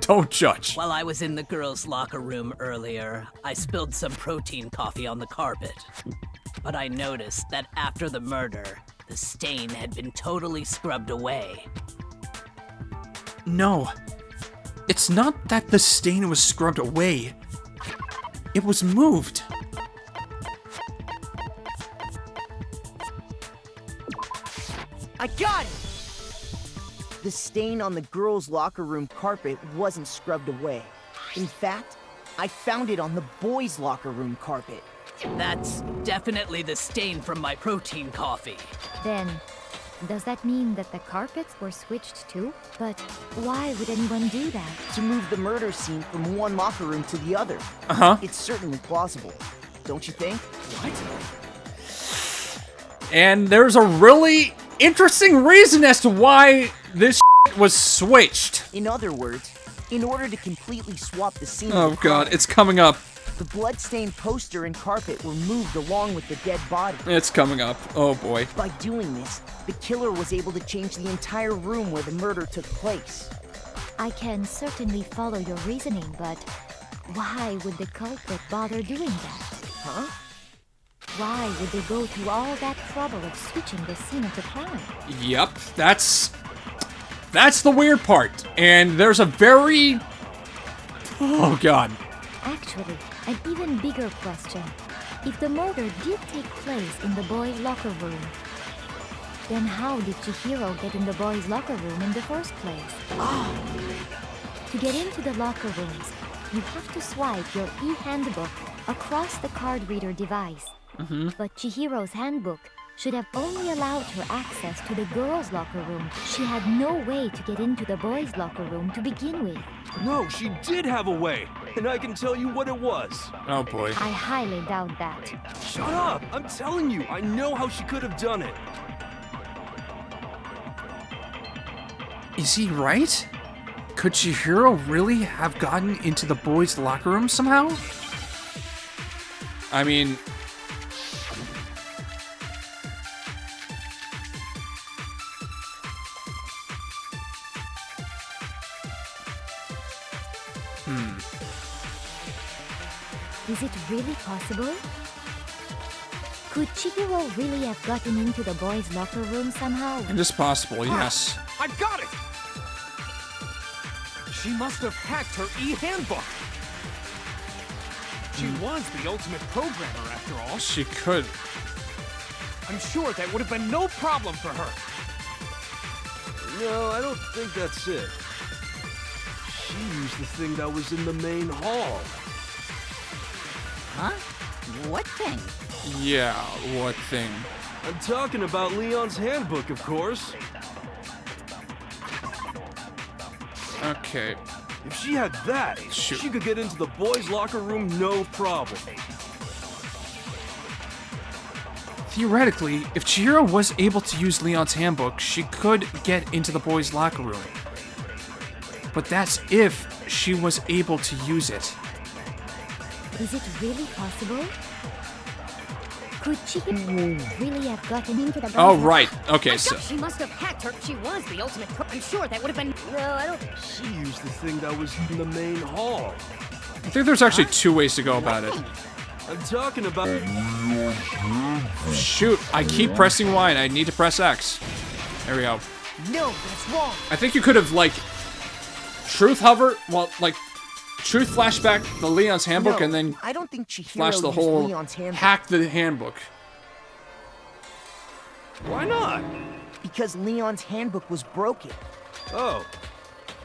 don't judge. While I was in the girls' locker room earlier, I spilled some protein coffee on the carpet. But I noticed that after the murder, the stain had been totally scrubbed away. No. It's not that the stain was scrubbed away. It was moved. I got it! The stain on the girls' locker room carpet wasn't scrubbed away. In fact, I found it on the boys' locker room carpet. That's definitely the stain from my protein coffee. Then, does that mean that the carpets were switched too? But why would anyone do that? To move the murder scene from one locker room to the other. Uh-huh. It's certainly plausible, don't you think? What? And there's a really interesting reason as to why this was switched. In other words, in order to completely swap the scene Oh of the crime, god, it's coming up. the bloodstained poster and carpet were moved along with the dead body. It's coming up. Oh boy. By doing this, the killer was able to change the entire room where the murder took place. I can certainly follow your reasoning, but why would the culprit bother doing that? Huh? Why would they go to all that trouble of switching the scene of the crime? Yep, that's the weird part. And there's a very... Oh god. Actually, an even bigger question. If the murder did take place in the boys' locker room, then how did Chihiro get in the boys' locker room in the first place? To get into the locker rooms, you have to swipe your e-handbook across the card reader device. But Chihiro's handbook should have only allowed her access to the girls' locker room. She had no way to get into the boys' locker room to begin with. No, she did have a way, and I can tell you what it was. Oh boy. I highly doubt that. Shut up! I'm telling you, I know how she could have done it. Is he right? Could Chihiro really have gotten into the boys' locker room somehow? I mean... Is it really possible? Could Chihiro really have gotten into the boys' locker room somehow? It is possible, yes. I've got it! She must have hacked her e-handbook. She was the ultimate programmer, after all. She could. I'm sure that would have been no problem for her. No, I don't think that's it. She used the thing that was in the main hall. Huh? What thing? Yeah, what thing? I'm talking about Leon's handbook, of course. Okay. If she had that, Shoot. she could get into the boys' locker room no problem. Theoretically, if Chihiro was able to use Leon's handbook, she could get into the boys' locker room. But that's if she was able to use it. Is it really possible? Could Chihiro really have gotten into the boys' Oh, right. Okay, so... She must have hacked her. She was the ultimate pro. I'm sure that would have been... No, I don't... She used the thing that was in the main hall. I think there's actually two ways to go about it. I'm talking about... Shoot, I keep pressing Y and I need to press X. There we go. No, that's wrong. I think you could have, like, truth hover, well, like, truth flashback the Leon's handbook No, and then I don't think Chihiro flash the used whole, Leon's handbook. hack the handbook. Why not? Because Leon's handbook was broken. Oh.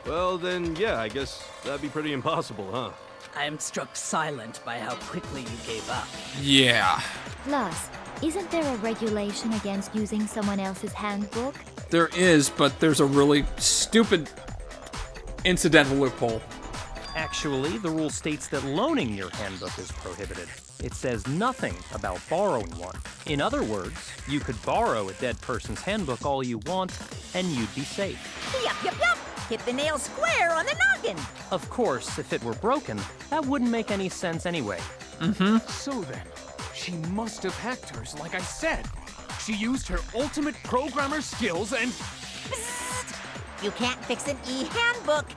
Well, then, yeah, I guess that'd be pretty impossible, huh? I am struck silent by how quickly you gave up. Yeah. Plus, isn't there a regulation against using someone else's handbook? There is, but there's a really stupid incidental loophole. Actually, the rule states that loaning your handbook is prohibited. It says nothing about borrowing one. In other words, you could borrow a dead person's handbook all you want, and you'd be safe. Yup, yup, yup. Hit the nail square on the noggin. Of course, if it were broken, that wouldn't make any sense anyway. So then, she must have hacked hers, like I said. She used her ultimate programmer skills and... You can't fix an e-handbook.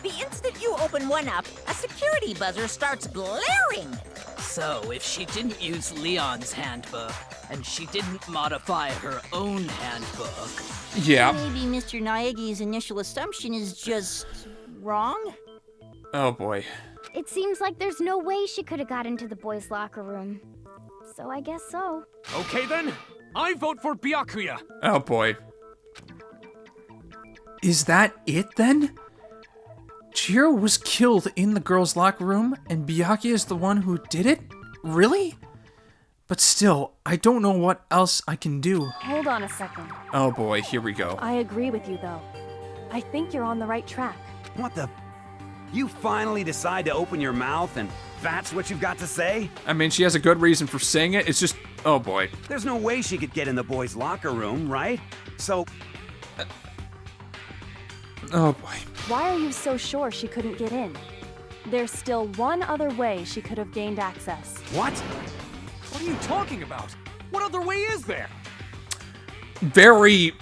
The instant you open one up, a security buzzer starts blaring. So, if she didn't use Leon's handbook, and she didn't modify her own handbook... Yeah. Maybe Mr. Naegi's initial assumption is just... wrong? Oh boy. It seems like there's no way she could have got into the boys' locker room. So I guess so. Okay then, I vote for Byakua. Oh boy. Is that it then? Chihiro was killed in the girls' locker room, and Byakua is the one who did it? Really? But still, I don't know what else I can do. Hold on a second. Oh boy, here we go. I agree with you, though. I think you're on the right track. What the? You finally decide to open your mouth and that's what you've got to say? I mean, she has a good reason for saying it. It's just, oh boy. There's no way she could get in the boys' locker room, right? So... Oh boy. Why are you so sure she couldn't get in? There's still one other way she could have gained access. What? What are you talking about? What other way is there? Very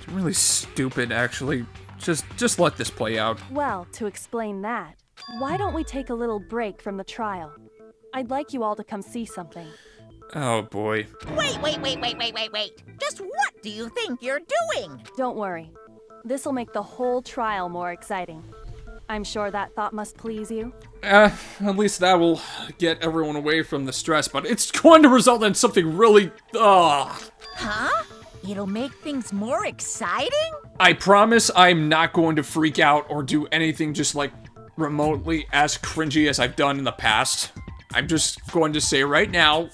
really stupid, actually. Just let this play out. Well, to explain that, why don't we take a little break from the trial? I'd like you all to come see something. Oh boy. Wait. Just what do you think you're doing? Don't worry. This'll make the whole trial more exciting. I'm sure that thought must please you. At least that will get everyone away from the stress, but it's going to result in something really, Huh? It'll make things more exciting? I promise I'm not going to freak out or do anything just like remotely as cringy as I've done in the past. I'm just going to say right now,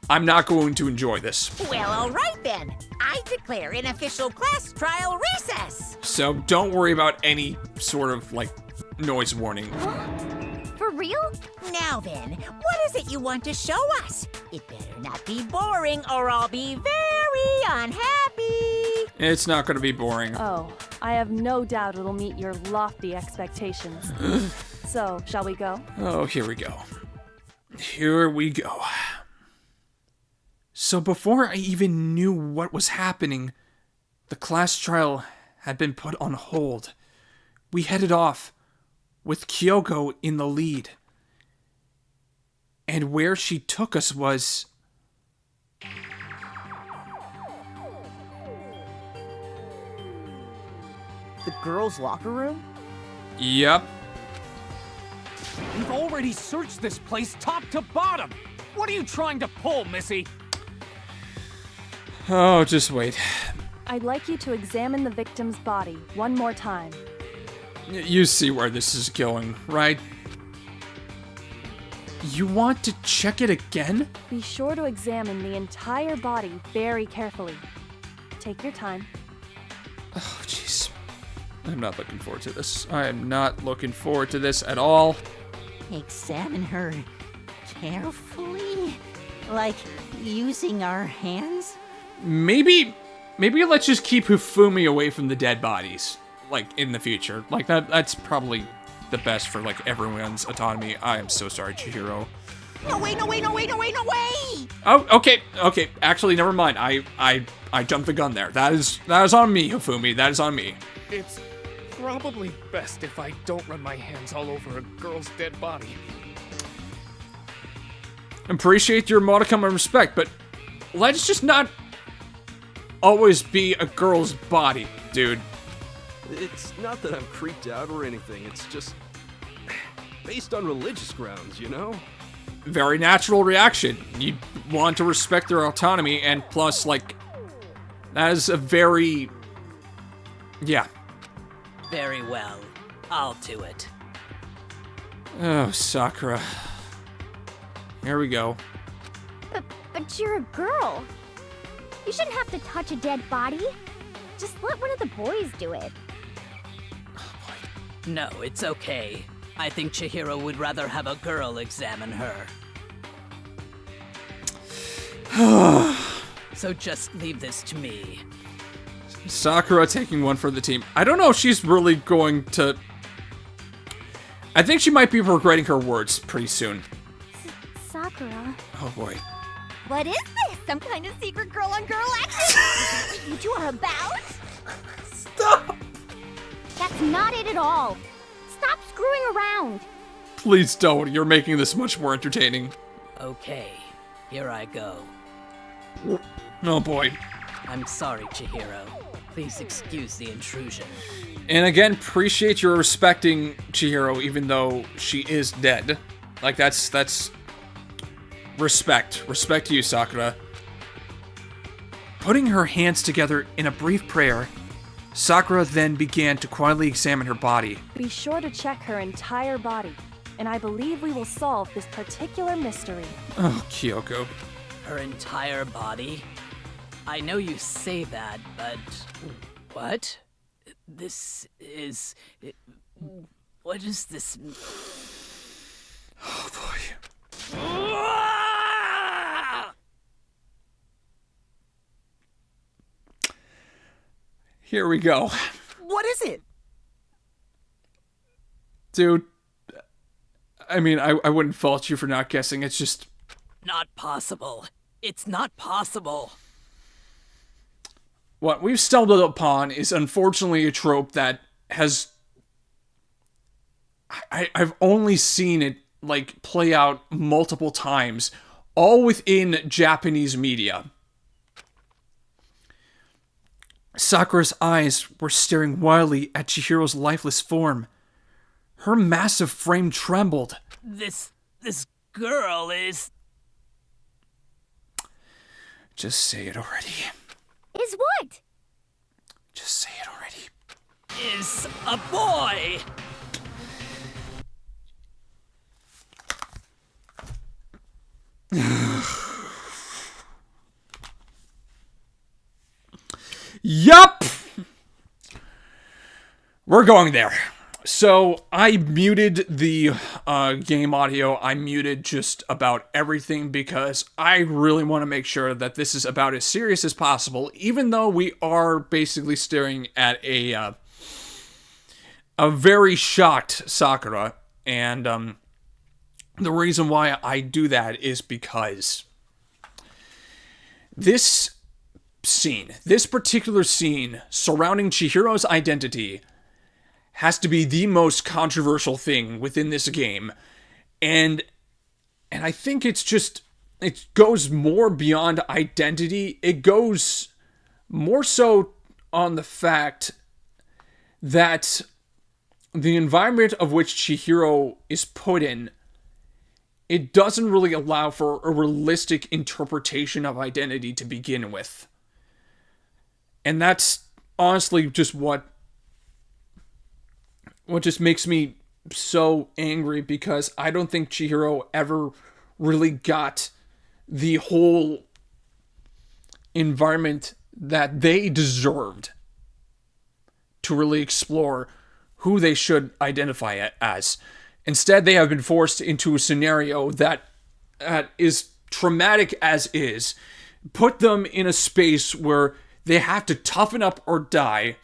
I'm not going to enjoy this. Well, all right then. I declare an official class trial recess. So don't worry about any sort of, like, noise warning. For real? Now then, what is it you want to show us? It better not be boring or I'll be very unhappy. It's not going to be boring. Oh, I have no doubt it'll meet your lofty expectations. So, shall we go? Oh, here we go. Here we go. So before I even knew what was happening, the class trial had been put on hold. We headed off, with Kyoko in the lead. And where she took us was... The girls' locker room? Yep. We've already searched this place top to bottom. What are you trying to pull, Missy? Oh, just wait. I'd like you to examine the victim's body one more time. You see where this is going, right? You want to check it again? Be sure to examine the entire body very carefully. Take your time. Oh, jeez. I'm not looking forward to this. I am not looking forward to this at all. Examine her carefully? Like using our hands? Maybe let's just keep Hifumi away from the dead bodies, like, in the future. Like, that's probably the best for, like, everyone's autonomy. I am so sorry, Chihiro. No way, no way, no way, no way, no way! Oh, okay. Actually, never mind. I jumped the gun there. That is on me, Hifumi. That is on me. It's probably best if I don't run my hands all over a girl's dead body. Appreciate your modicum of respect, but let's just not always be a girl's body, dude. It's not that I'm creeped out or anything, it's just based on religious grounds, you know? Very natural reaction. You want to respect their autonomy, and plus, like, that is a very... yeah. Very well. I'll do it. Oh, Sakura. Here we go. But you're a girl. You shouldn't have to touch a dead body. Just let one of the boys do it. No, it's okay. I think Chihiro would rather have a girl examine her. So just leave this to me. Sakura taking one for the team. I don't know if she's really going to... I think she might be regretting her words pretty soon. Sakura. Oh boy. What is this? Some kind of secret girl-on-girl action? Is this what you two are about? Stop! That's not it at all. Stop screwing around. Please don't. You're making this much more entertaining. Okay, here I go. Oh boy. I'm sorry, Chihiro. Please excuse the intrusion. And again, appreciate your respecting Chihiro even though she is dead. Like, that's... respect. Respect to you, Sakura. Putting her hands together in a brief prayer, Sakura then began to quietly examine her body. Be sure to check her entire body, and I believe we will solve this particular mystery. Oh, Kyoko. Her entire body? I know you say that, but... What? This is... What is this... Oh, boy. Here we go. What is it? Dude, I mean, I wouldn't fault you for not guessing. It's just... Not possible. It's not possible. What we've stumbled upon is unfortunately a trope that has... I've only seen it, like, play out multiple times, all within Japanese media. Sakura's eyes were staring wildly at Chihiro's lifeless form. Her massive frame trembled. This girl is... Just say it already. Is what? Just say it already. Is a boy! Yup! We're going there. So I muted the game audio. I muted just about everything because I really want to make sure that this is about as serious as possible, even though we are basically staring at a very shocked Sakura. And the reason why I do that is because this particular scene surrounding Chihiro's identity has to be the most controversial thing within this game. And I think it goes more beyond identity. It goes more so on the fact that the environment of which Chihiro is put in, it doesn't really allow for a realistic interpretation of identity to begin with. And that's honestly just what just makes me so angry, because I don't think Chihiro ever really got the whole environment that they deserved to really explore who they should identify as. Instead, they have been forced into a scenario that is traumatic as is, put them in a space where they have to toughen up or die.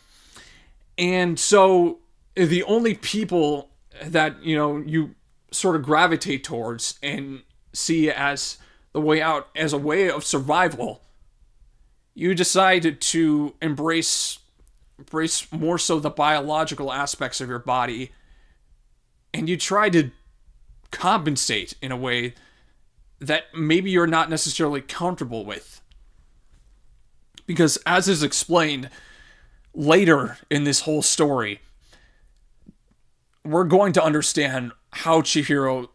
And so the only people that, you sort of gravitate towards and see as the way out, as a way of survival, you decide to embrace more so the biological aspects of your body, and you try to compensate in a way that maybe you're not necessarily comfortable with. Because as is explained later in this whole story, we're going to understand how Chihiro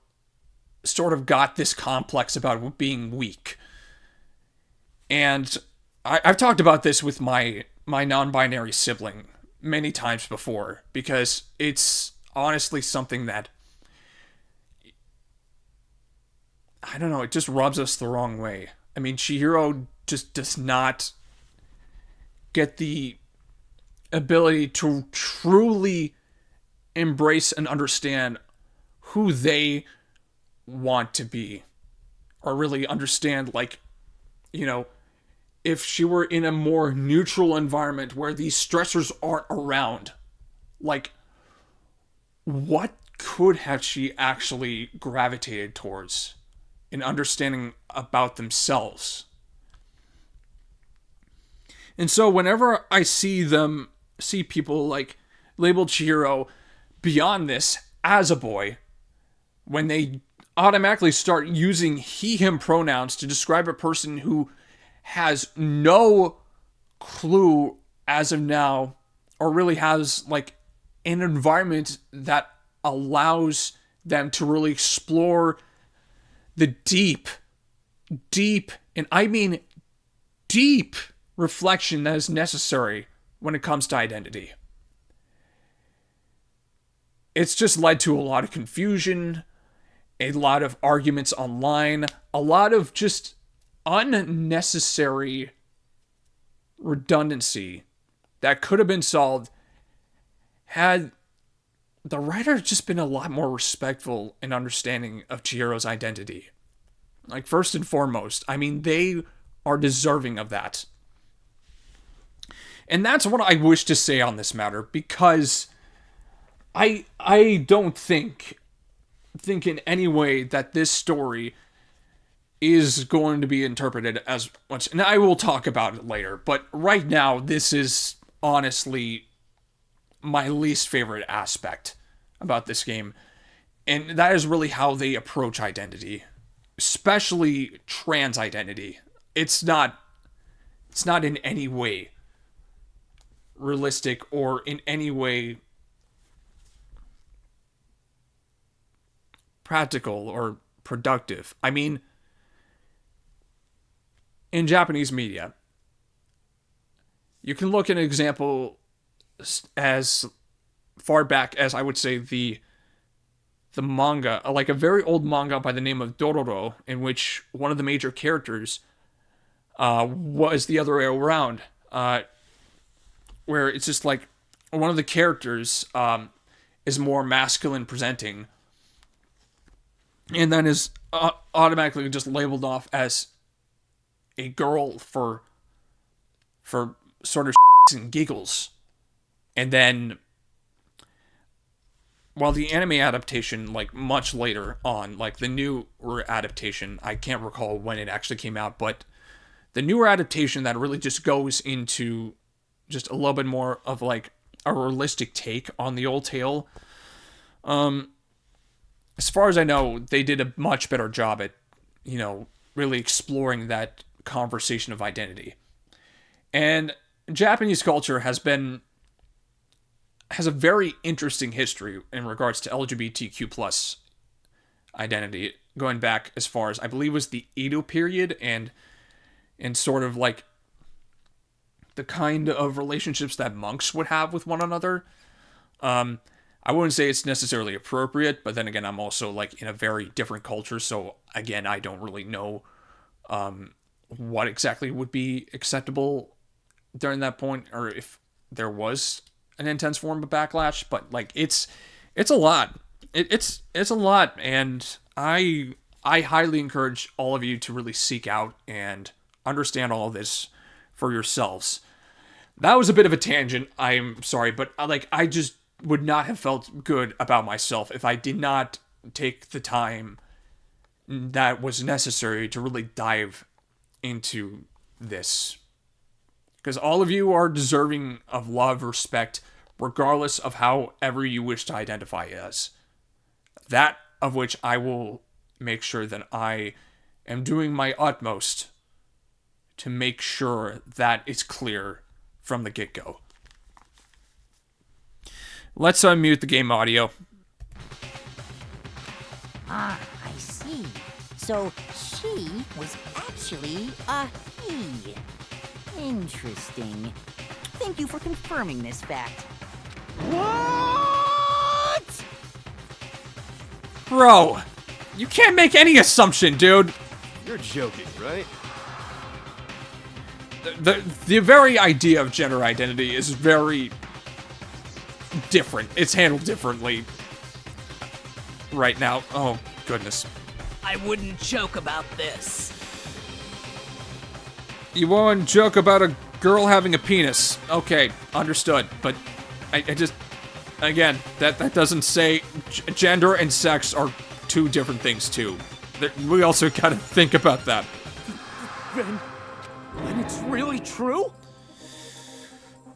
sort of got this complex about being weak. And I've talked about this with my non-binary sibling many times before, because it's honestly something that, I don't know, it just rubs us the wrong way. I mean, Chihiro just does not get the ability to truly embrace and understand who they want to be, or really understand, if she were in a more neutral environment where these stressors aren't around, what could have she actually gravitated towards in understanding about themselves? And so whenever I see people label Chihiro beyond this as a boy, when they automatically start using he, him pronouns to describe a person who has no clue as of now, or really has an environment that allows them to really explore the deep, and I mean deep, reflection that is necessary when it comes to identity. It's just led to a lot of confusion, a lot of arguments online, a lot of just unnecessary redundancy that could have been solved had the writer just been a lot more respectful and understanding of Chihiro's identity. First and foremost, I mean, they are deserving of that. And that's what I wish to say on this matter, because I don't think in any way that this story is going to be interpreted as much, and I will talk about it later, but right now, this is honestly my least favorite aspect about this game, and that is really how they approach identity, especially trans identity. It's not in any way realistic or in any way practical or productive. I mean, in Japanese media, you can look at an example as far back as, I would say, the manga, a very old manga by the name of Dororo, in which one of the major characters was the other way around, where it's just one of the characters is more masculine presenting, and then is automatically just labeled off as a girl for sort of and giggles. And then, while the anime adaptation, like much later on, like the newer adaptation, I can't recall when it actually came out, but the newer adaptation that really just goes into just a little bit more of like a realistic take on the old tale. As far as I know, they did a much better job at, you know, really exploring that conversation of identity. And Japanese culture has a very interesting history in regards to LGBTQ plus identity, going back as far as I believe was the Edo period, and sort of like the kind of relationships that monks would have with one another. I wouldn't say it's necessarily appropriate, but then again, I'm also like in a very different culture, so again, I don't really know what exactly would be acceptable during that point, or if there was an intense form of backlash. But like it's a lot. It's a lot, and I highly encourage all of you to really seek out and understand all of this for yourselves. That was a bit of a tangent. I'm sorry, but I just would not have felt good about myself if I did not take the time that was necessary to really dive into this. Because all of you are deserving of love, respect, regardless of however you wish to identify as. That of which I will make sure that I am doing my utmost to make sure that it's clear from the get-go. Let's unmute the game audio. Ah, I see. So she was actually a he. Interesting. Thank you for confirming this fact. What? Bro, you can't make any assumption, dude. You're joking, right? The very idea of gender identity is very different. It's handled differently right now. Oh, goodness. I wouldn't joke about this. You won't joke about a girl having a penis. Okay, understood. But I just, again, that doesn't say gender and sex are two different things too. We also gotta think about that. Then it's really true?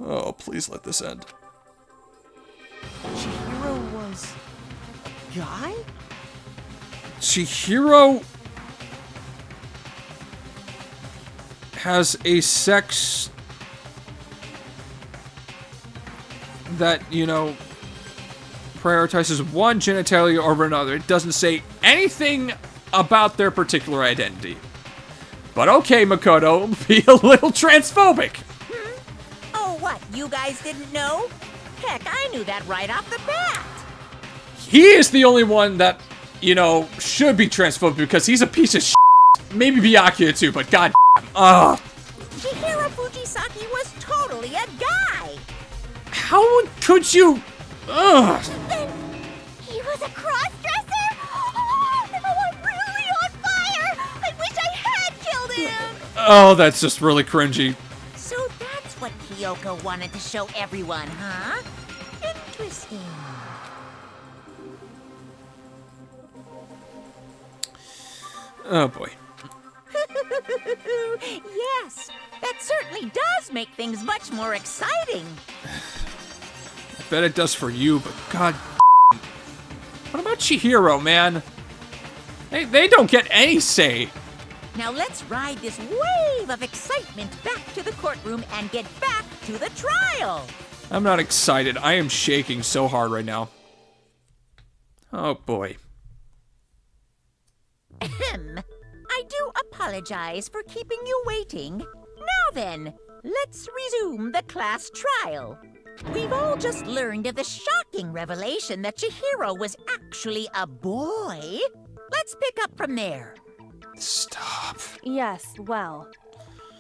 Oh, please let this end. Chihiro was a guy? Chihiro has a sex that, you know, prioritizes one genitalia over another. It doesn't say anything about their particular identity. But okay, Makoto, be a little transphobic. Oh, what? You guys didn't know? Heck, I knew that right off the bat. He is the only one that, you know, should be transphobic because he's a piece of shit. Maybe Byakua too, but god ugh. Chihiro Fujisaki was totally a guy. How could you? Ugh. Then he was a cross-dresser? Oh, now I'm really on fire! I wish I had killed him! Oh, that's just really cringy. So that's what Kyoko wanted to show everyone, huh? Interesting. Oh boy. Yes, that certainly does make things much more exciting. I bet it does for you, but god. What about Chihiro, man? They don't get any say. Now let's ride this wave of excitement back to the courtroom and get back to the trial. I'm not excited. I am shaking so hard right now. Oh boy. Ahem. I do apologize for keeping you waiting. Now then, let's resume the class trial. We've all just learned of the shocking revelation that Chihiro was actually a boy. Let's pick up from there. Stop. Yes, well,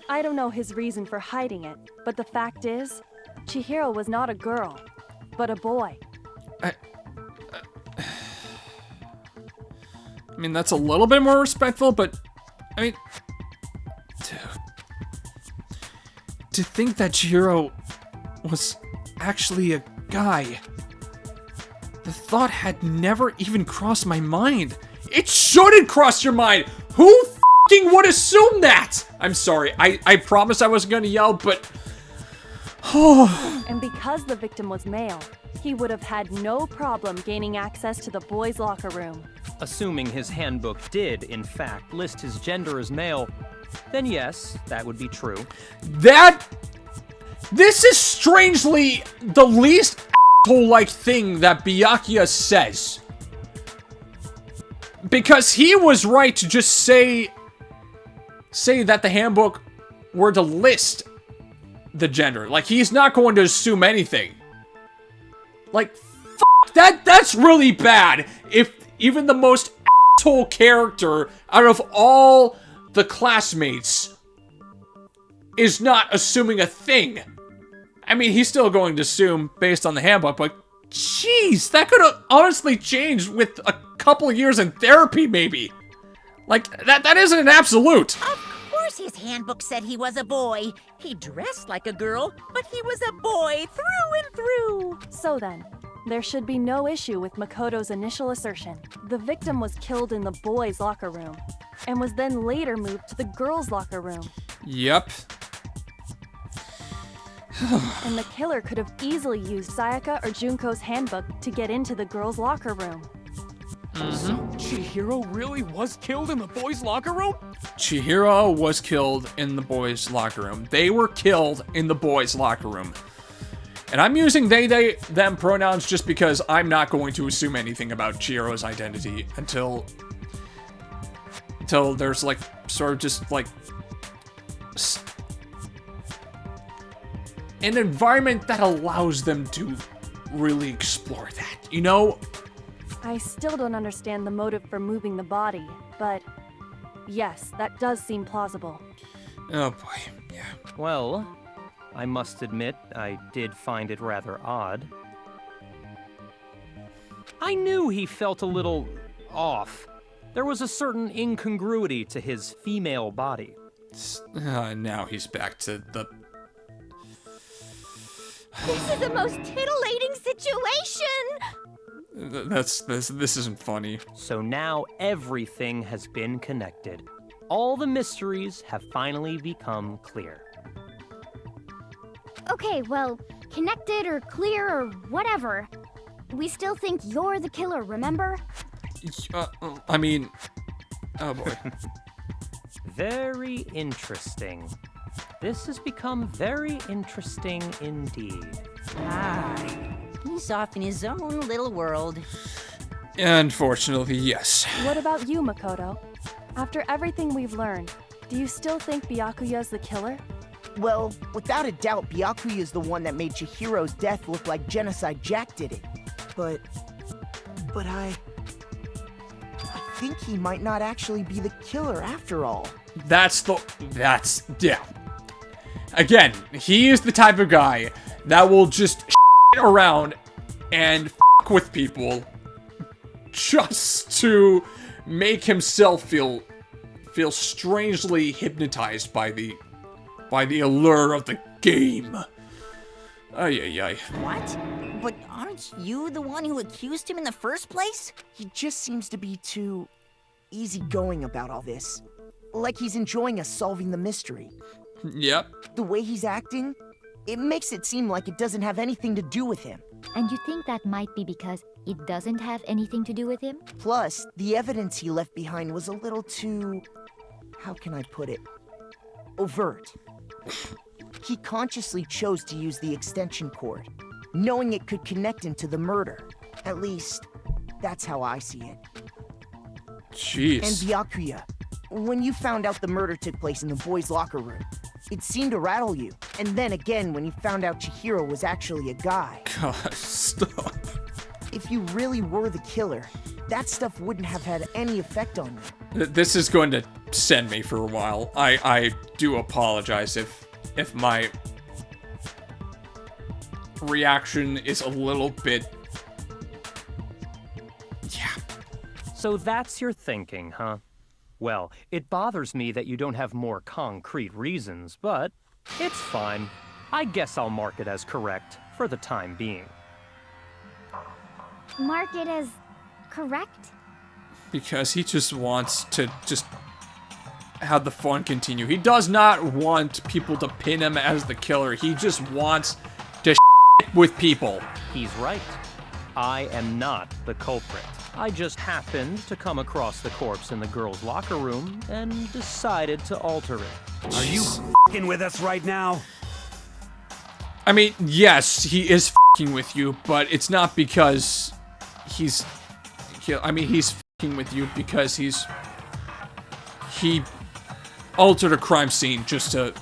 I don't know his reason for hiding it, but the fact is, Chihiro was not a girl, but a boy. mean, that's a little bit more respectful, but, I mean, to think that Chihiro was actually a guy, the thought had never even crossed my mind. It shouldn't cross your mind! Who f***ing would assume that? I'm sorry, I promised I wasn't gonna yell, but... And because the victim was male, he would have had no problem gaining access to the boys' locker room. Assuming his handbook did, in fact, list his gender as male, then yes, that would be true. This is strangely the least asshole-like thing that Byakua says. Because he was right to just say that the handbook were to list the gender. Like, he's not going to assume anything. Like, that's really bad. If even the most asshole character out of all the classmates is not assuming a thing. I mean, he's still going to assume based on the handbook, but jeez, that could have honestly changed with a couple of years in therapy, maybe. Like, that isn't an absolute. Of course his handbook said he was a boy. He dressed like a girl, but he was a boy through and through. So then, there should be no issue with Makoto's initial assertion. The victim was killed in the boys' locker room, and was then later moved to the girls' locker room. Yep. And the killer could have easily used Sayaka or Junko's handbook to get into the girls' locker room. So Chihiro really was killed in the boys' locker room? Chihiro was killed in the boys' locker room. They were killed in the boys' locker room. And I'm using they, them pronouns just because I'm not going to assume anything about Chihiro's identity until there's like, sort of just like, an environment that allows them to really explore that, you know? I still don't understand the motive for moving the body, but yes, that does seem plausible. Oh boy, yeah. Well, I must admit, I did find it rather odd. I knew he felt a little off. There was a certain incongruity to his female body. Now he's back to the... This is the most titillating situation! This isn't funny. So now everything has been connected. All the mysteries have finally become clear. Okay, well, connected or clear or whatever. We still think you're the killer, remember? I mean... Oh boy. Very interesting. This has become very interesting indeed. He's off in his own little world. Unfortunately, yes. What about you, Makoto? After everything we've learned, do you still think Byakuya's the killer? Well, without a doubt, Byakua is the one that made Chihiro's death look like Genocide Jack did it. But I think he might not actually be the killer after all. Yeah. Again, he is the type of guy that will just around and with people just to make himself feel strangely hypnotized by the allure of the game. Ay. What? But aren't you the one who accused him in the first place? He just seems to be too easygoing about all this. Like he's enjoying us solving the mystery. Yep. The way he's acting, it makes it seem like it doesn't have anything to do with him. And you think that might be because it doesn't have anything to do with him? Plus, the evidence he left behind was a little too... how can I put it? Overt. He consciously chose to use the extension cord, knowing it could connect him to the murder. At least, that's how I see it. Jeez. And Byakuya, when you found out the murder took place in the boys' locker room, it seemed to rattle you. And then again when you found out Chihiro was actually a guy. God, stop. If you really were the killer, that stuff wouldn't have had any effect on you. This is going to send me for a while. I do apologize if my reaction is a little bit... Yeah. So that's your thinking, huh? Well, it bothers me that you don't have more concrete reasons, but it's fine. I guess I'll mark it as correct for the time being. Mark it as correct? Because he just wants to just have the fun continue. He does not want people to pin him as the killer. He just wants to with people. He's right. I am not the culprit. I just happened to come across the corpse in the girls' locker room and decided to alter it. Are you f***ing with us right now? I mean, yes, he is f***ing with you, but it's not because he's... I mean, he's f***ing with you because he altered a crime scene just to...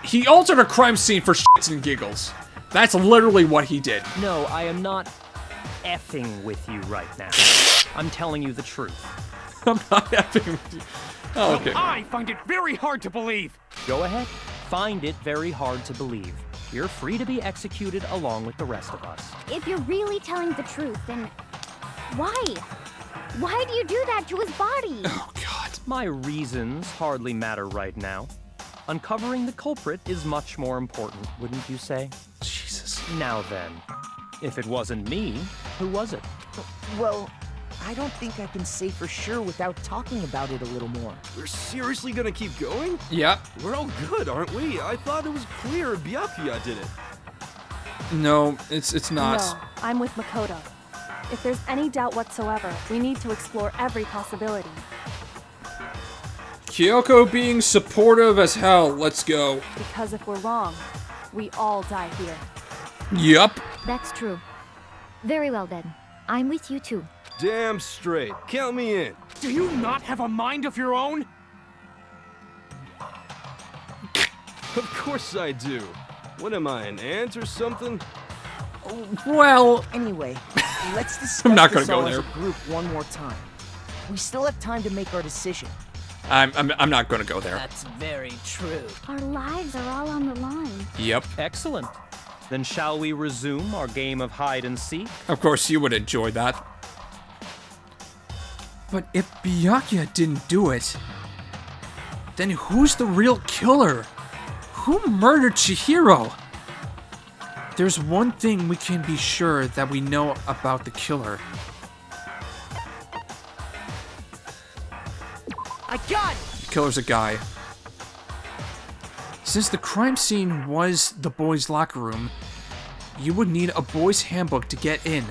He altered a crime scene for shits and giggles. That's literally what he did. No, I am not effing with you right now. I'm telling you the truth. I'm not effing with you. Oh, okay. Well, I find it very hard to believe. Go ahead. Find it very hard to believe. You're free to be executed along with the rest of us. If you're really telling the truth, then why? Why do you do that to his body? Oh, God. My reasons hardly matter right now. Uncovering the culprit is much more important, wouldn't you say? Jesus. Now then, if it wasn't me, who was it? Well, I don't think I can say for sure without talking about it a little more. We're seriously gonna keep going? Yep. We're all good, aren't we? I thought it was clear Byakua did it. No, it's not. No, I'm with Makoto. If there's any doubt whatsoever, we need to explore every possibility. Kyoko being supportive as hell. Let's go. Because if we're wrong, we all die here. Yup. That's true. Very well then. I'm with you too. Damn straight. Count me in. Do you not have a mind of your own? Of course I do. What am I, an ant or something? Well... Anyway, let's discuss I'm not gonna this go all there. as a group one more time. We still have time to make our decision. I'm not gonna go there. That's very true. Our lives are all on the line. Yep. Excellent. Then shall we resume our game of hide and seek? Of course you would enjoy that. But if Byakua didn't do it, then who's the real killer? Who murdered Chihiro? There's one thing we can be sure that we know about the killer. I got it! The killer's a guy. Since the crime scene was the boys' locker room, you would need a boys' handbook to get in.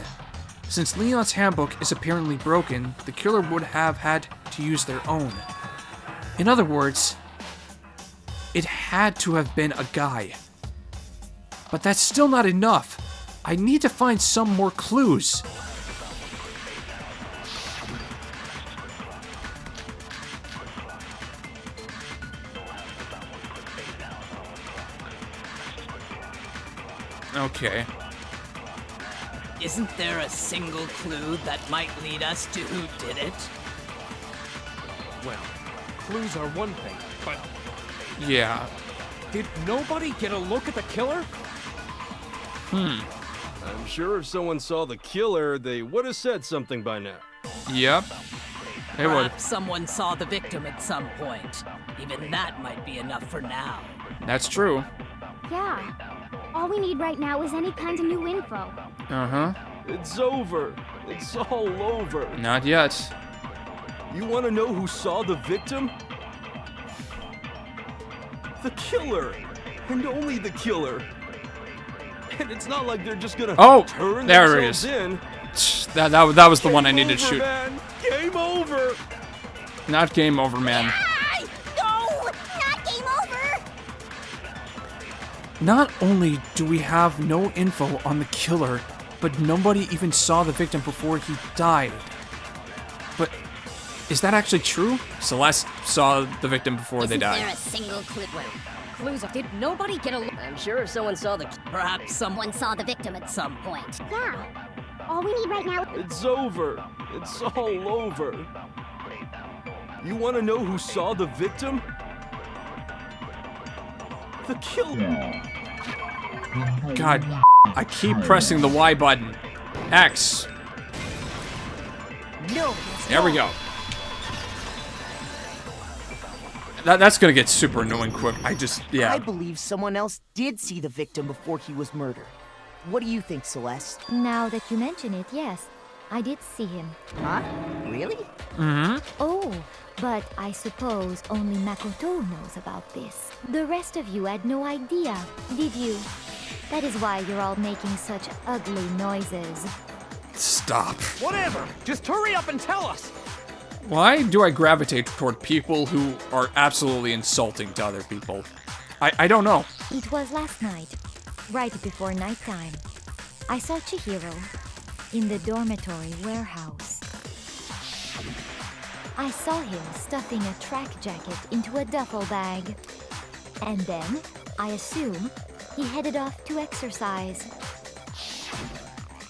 Since Leon's handbook is apparently broken, the killer would have had to use their own. In other words, it had to have been a guy. But that's still not enough. I need to find some more clues. Okay. Isn't there a single clue that might lead us to who did it? Well, clues are one thing, but Yeah. did nobody get a look at the killer? I'm sure if someone saw the killer, they would have said something by now. Yep. It would. Perhaps someone saw the victim at some point. Even that might be enough for now. That's true. Yeah. All we need right now is any kind of new info. Uh-huh. It's over. It's all over. Not yet. You want to know who saw the victim? The killer. And only the killer. And it's not like they're just gonna turn there it themselves is. in. That was the one I needed to Over, shoot. Man. Game over. Not game over, man. No! Not game over! Not only do we have no info on the killer, but nobody even saw the victim before he died. But is that actually true? Celeste saw the victim before they died. Isn't there a single clue? Clues of did nobody get a look? I'm sure if someone saw the... Perhaps Someone saw the victim at some point. Yeah. All we need right now... It's over. It's all over. You want to know who saw the victim? The killer. God, I keep pressing the Y button. X. No, There we go. That's gonna get super annoying quick. Yeah. I believe someone else did see the victim before he was murdered. What do you think, Celeste? Now that you mention it, yes, I did see him. Huh? Really? Mm-hmm. Oh, but I suppose only Makoto knows about this. The rest of you had no idea, did you? That is why you're all making such ugly noises. Stop. Whatever! Just hurry up and tell us! Why do I gravitate toward people who are absolutely insulting to other people? I don't know. It was last night, right before nighttime. I saw Chihiro in the dormitory warehouse. I saw him stuffing a track jacket into a duffel bag. And then, I assume, he headed off to exercise.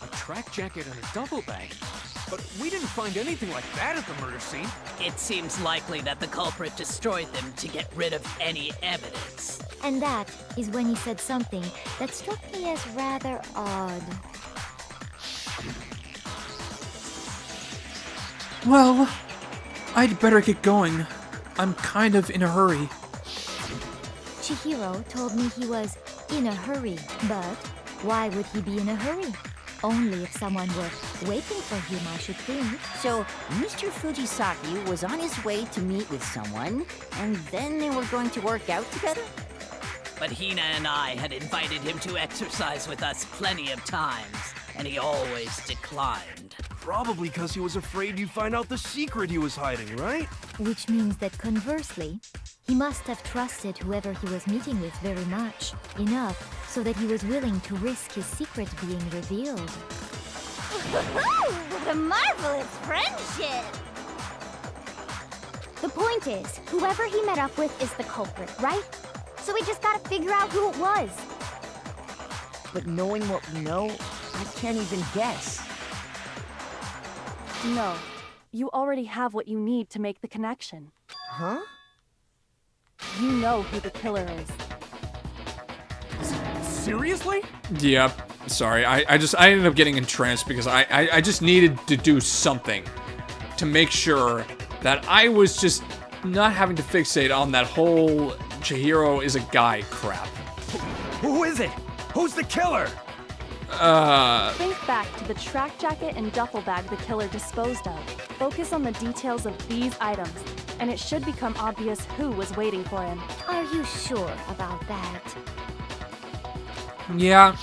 A track jacket and a duffel bag? But we didn't find anything like that at the murder scene. It seems likely that the culprit destroyed them to get rid of any evidence. And that is when he said something that struck me as rather odd. Well, I'd better get going. I'm kind of in a hurry. Chihiro told me he was in a hurry, but why would he be in a hurry? Only if someone were waiting for him, I should think. So, Mr. Fujisaki was on his way to meet with someone, and then they were going to work out together? But Hina and I had invited him to exercise with us plenty of times, and he always declined. Probably because he was afraid you'd find out the secret he was hiding, right? Which means that conversely, he must have trusted whoever he was meeting with very much, enough so that he was willing to risk his secret being revealed. What a marvelous friendship! The point is, whoever he met up with is the culprit, right? So we just gotta figure out who it was. But knowing what we know, I can't even guess. No. You already have what you need to make the connection. Huh? You know who the killer is. Seriously? Yep. Sorry, I ended up getting entranced because I just needed to do something to make sure that I was just not having to fixate on that whole Chihiro is a guy crap. Who is it? Who's the killer? Think back to the track jacket and duffel bag the killer disposed of. Focus on the details of these items, and it should become obvious who was waiting for him. Are you sure about that? Yeah.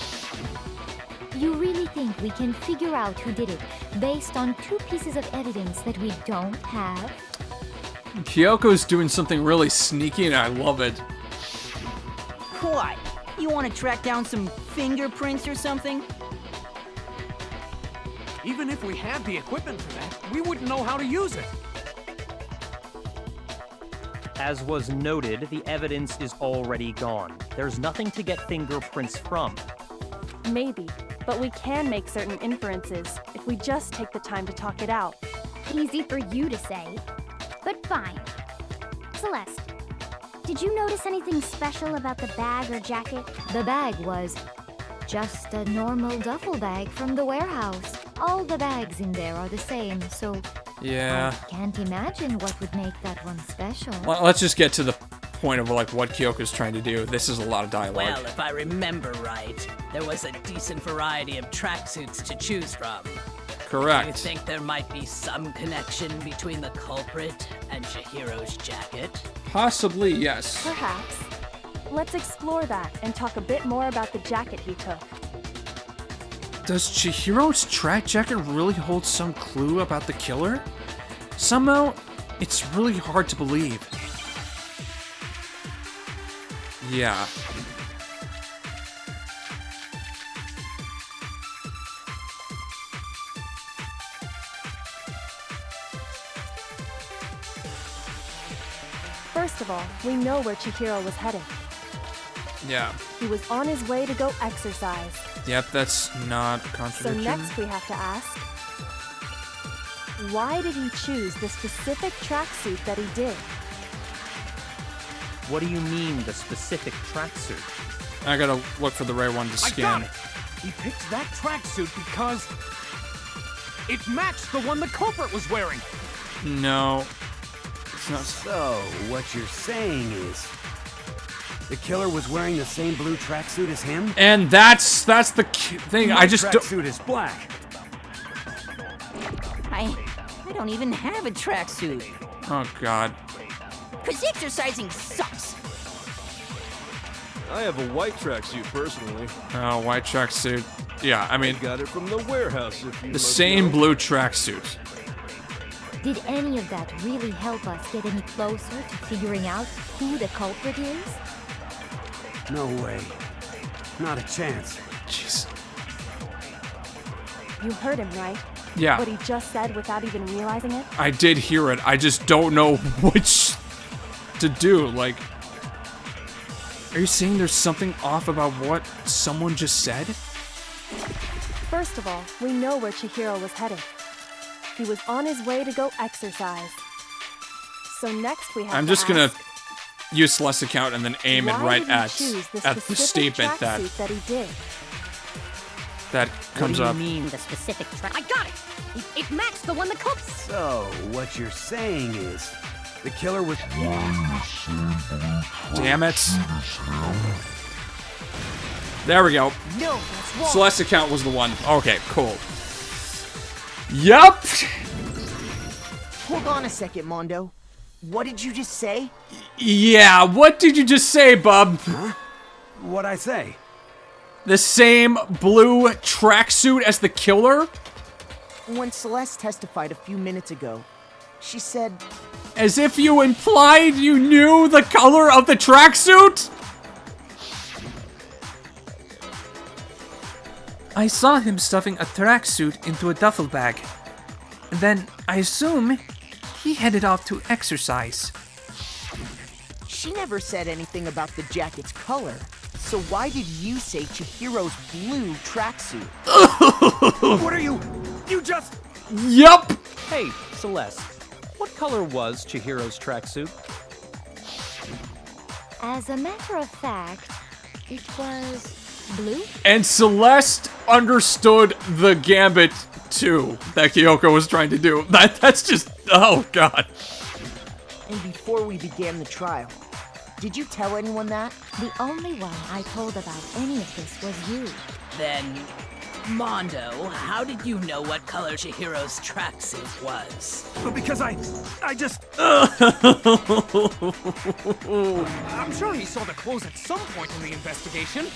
You really think we can figure out who did it based on two pieces of evidence that we don't have? Kyoko's doing something really sneaky and I love it. What? You want to track down some fingerprints or something? Even if we had the equipment for that, we wouldn't know how to use it. As was noted, the evidence is already gone. There's nothing to get fingerprints from. Maybe, but we can make certain inferences if we just take the time to talk it out. Easy for you to say, but fine. Celeste, did you notice anything special about the bag or jacket? The bag was just a normal duffel bag from the warehouse. All the bags in there are the same, so yeah. I can't imagine what would make that one special. Let's just get to the point of like what Kyoko's trying to do. This is a lot of dialogue. Well, if I remember right, there was a decent variety of tracksuits to choose from. Correct. Do you think there might be some connection between the culprit and Chihiro's jacket? Possibly, yes. Perhaps. Let's explore that and talk a bit more about the jacket he took. Does Chihiro's track jacket really hold some clue about the killer? Somehow, it's really hard to believe. Yeah. First of all, we know where Chihiro was headed. Yeah. He was on his way to go exercise. Yep, that's not a contradiction. So next we have to ask, why did he choose the specific tracksuit that he did? What do you mean, the specific tracksuit? I gotta look for the right one to scan. I got it! He picked that tracksuit because... It matched the one the culprit was wearing. No. It's not. So, what you're saying is... the killer was wearing the same blue tracksuit as him? And that's the thing. I just don't... tracksuit is black. I don't even have a tracksuit. Oh, God. Cause exercising sucks. I have a white tracksuit personally. Oh, white tracksuit. Yeah, I mean... got it from the warehouse if you the same blue tracksuit. Did any of that really help us get any closer to figuring out who the culprit is? No way. Not a chance. Jeez. You heard him, right? Yeah. What he just said without even realizing it? I did hear it. I just don't know which to do. Like, are you saying there's something off about what someone just said? First of all, we know where Chihiro was headed. He was on his way to go exercise. So next we have I'm to just gonna ask, use Celeste's account and then aim it why right did he at choose the the specific statement that tracksuit that he did? comes up. What do you mean, the specific track? I got it! It matched the one the culprit... So, what you're saying is... the killer was... Damn it. There we go. No, that's wrong. Celeste's account was the one. Okay, cool. Yup! Hold on a second, Mondo. What did you just say? Yeah, what did you just say, bub? Huh? What'd I say? The same blue tracksuit as the killer? When Celeste testified a few minutes ago, she said... As if you implied you knew the color of the tracksuit? I saw him stuffing a tracksuit into a duffel bag. Then, I assume, he headed off to exercise. She never said anything about the jacket's color. So why did you say Chihiro's blue tracksuit? What are you... you just... Yup! Hey, Celeste, what color was Chihiro's tracksuit? As a matter of fact, it was blue. And Celeste understood the gambit, too, that Kyoko was trying to do. That's just... oh, God. And before we began the trial, did you tell anyone that? The only one I told about any of this was you. Then, Mondo, how did you know what color Chihiro's tracksuit was? Because I just... I'm sure he saw the clothes at some point in the investigation.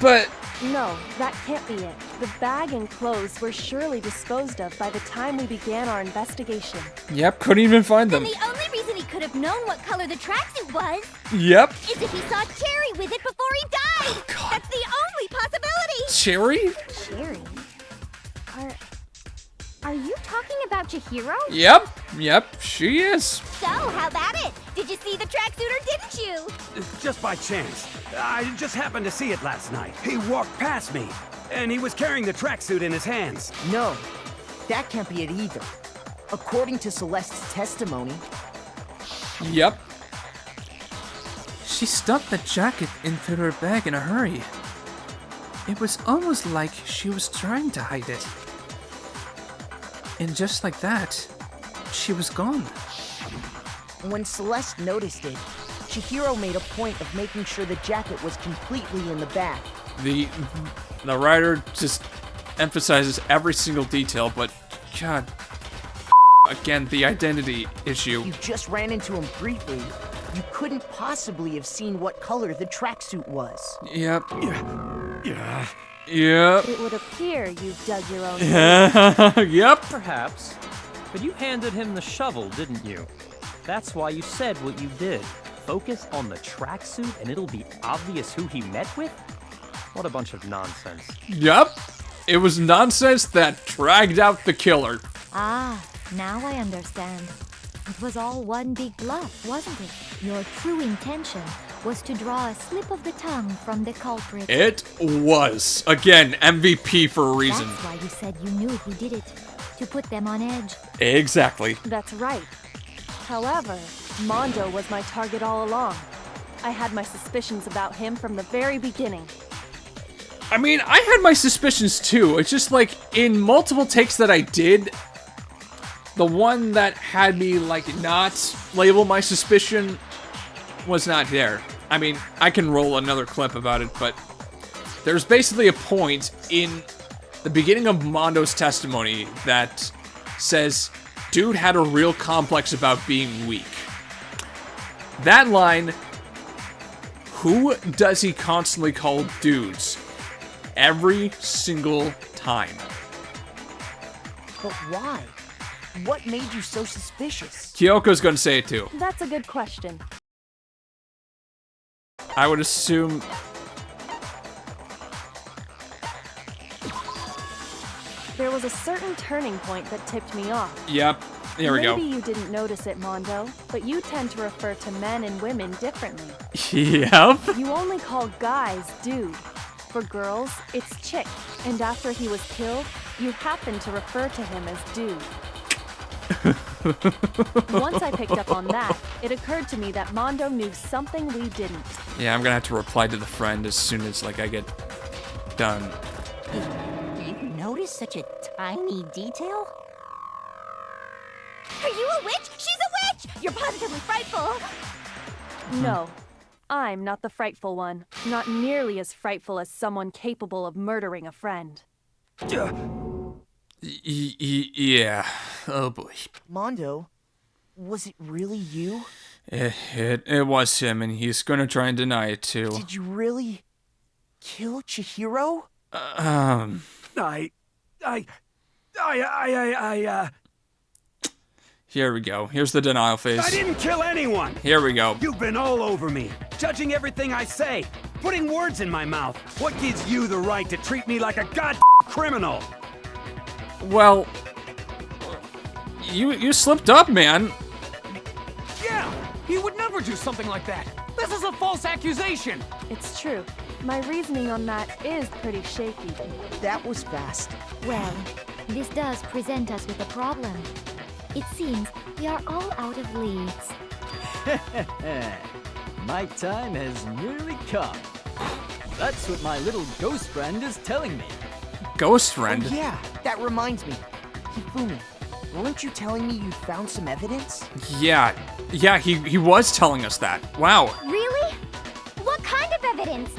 But... No, that can't be it. The bag and clothes were surely disposed of by the time we began our investigation. Yep, couldn't even find them. And the only reason he could have known what color the tracksuit was... Yep. ...is if he saw Cherry with it before he died! God. That's the only possibility! Cherry? Cherry? Are you talking about Chihiro? Yep, she is. So, how about it? Did you see the tracksuit or didn't you? Just by chance. I just happened to see it last night. He walked past me, and he was carrying the tracksuit in his hands. No, that can't be it either. According to Celeste's testimony... Yep. She stuffed the jacket into her bag in a hurry. It was almost like she was trying to hide it. And just like that, she was gone. When Celeste noticed it, Chihiro made a point of making sure the jacket was completely in the bag. The writer just emphasizes every single detail, but God, again, the identity issue. You just ran into him briefly. You couldn't possibly have seen what color the tracksuit was. Yep. Yeah. Yep. It would appear you've dug your own Yep. Perhaps. But you handed him the shovel, didn't you? That's why you said what you did. Focus on the tracksuit and it'll be obvious who he met with? What a bunch of nonsense. Yep. It was nonsense that dragged out the killer. Ah, now I understand. It was all one big bluff, wasn't it? Your true intention was to draw a slip of the tongue from the culprit. It was. Again, MVP for a reason. That's why you said you knew who did it. To put them on edge. Exactly. That's right. However, Mondo was my target all along. I had my suspicions about him from the very beginning. I mean, I had my suspicions too. It's just like in multiple takes that I did, the one that had me like not label my suspicion was not there. I mean, I can roll another clip about it, but there's basically a point in the beginning of Mondo's testimony that says, dude had a real complex about being weak. That line, who does he constantly call dudes? Every single time. But why? What made you so suspicious? Kyoko's gonna say it too. That's a good question. I would assume... There was a certain turning point that tipped me off. Yep, here we go. Maybe you didn't notice it, Mondo, but you tend to refer to men and women differently. Yep. You only call guys dude. For girls, it's chick. And after he was killed, you happen to refer to him as dude. Once I picked up on that, it occurred to me that Mondo knew something we didn't. Yeah, I'm gonna have to reply to the friend as soon as, like, I get done. You notice such a tiny detail? Are you a witch? She's a witch! You're positively frightful! No, I'm not the frightful one. Not nearly as frightful as someone capable of murdering a friend. Yeah. Oh boy. Mondo, was it really you? It was him, and he's gonna try and deny it too. Did you really kill Chihiro? Here we go. Here's the denial phase. I didn't kill anyone! Here we go. You've been all over me, judging everything I say, putting words in my mouth. What gives you the right to treat me like a goddamn criminal? Well, you slipped up, man. Yeah, he would never do something like that. This is a false accusation. It's true. My reasoning on that is pretty shaky. That was fast. Well, this does present us with a problem. It seems we are all out of leads. My time has nearly come. That's what my little ghost friend is telling me. Ghost friend? Oh, yeah, that reminds me. Hifumi, weren't you telling me you found some evidence? Yeah, he was telling us that. Wow. Really? What kind of evidence?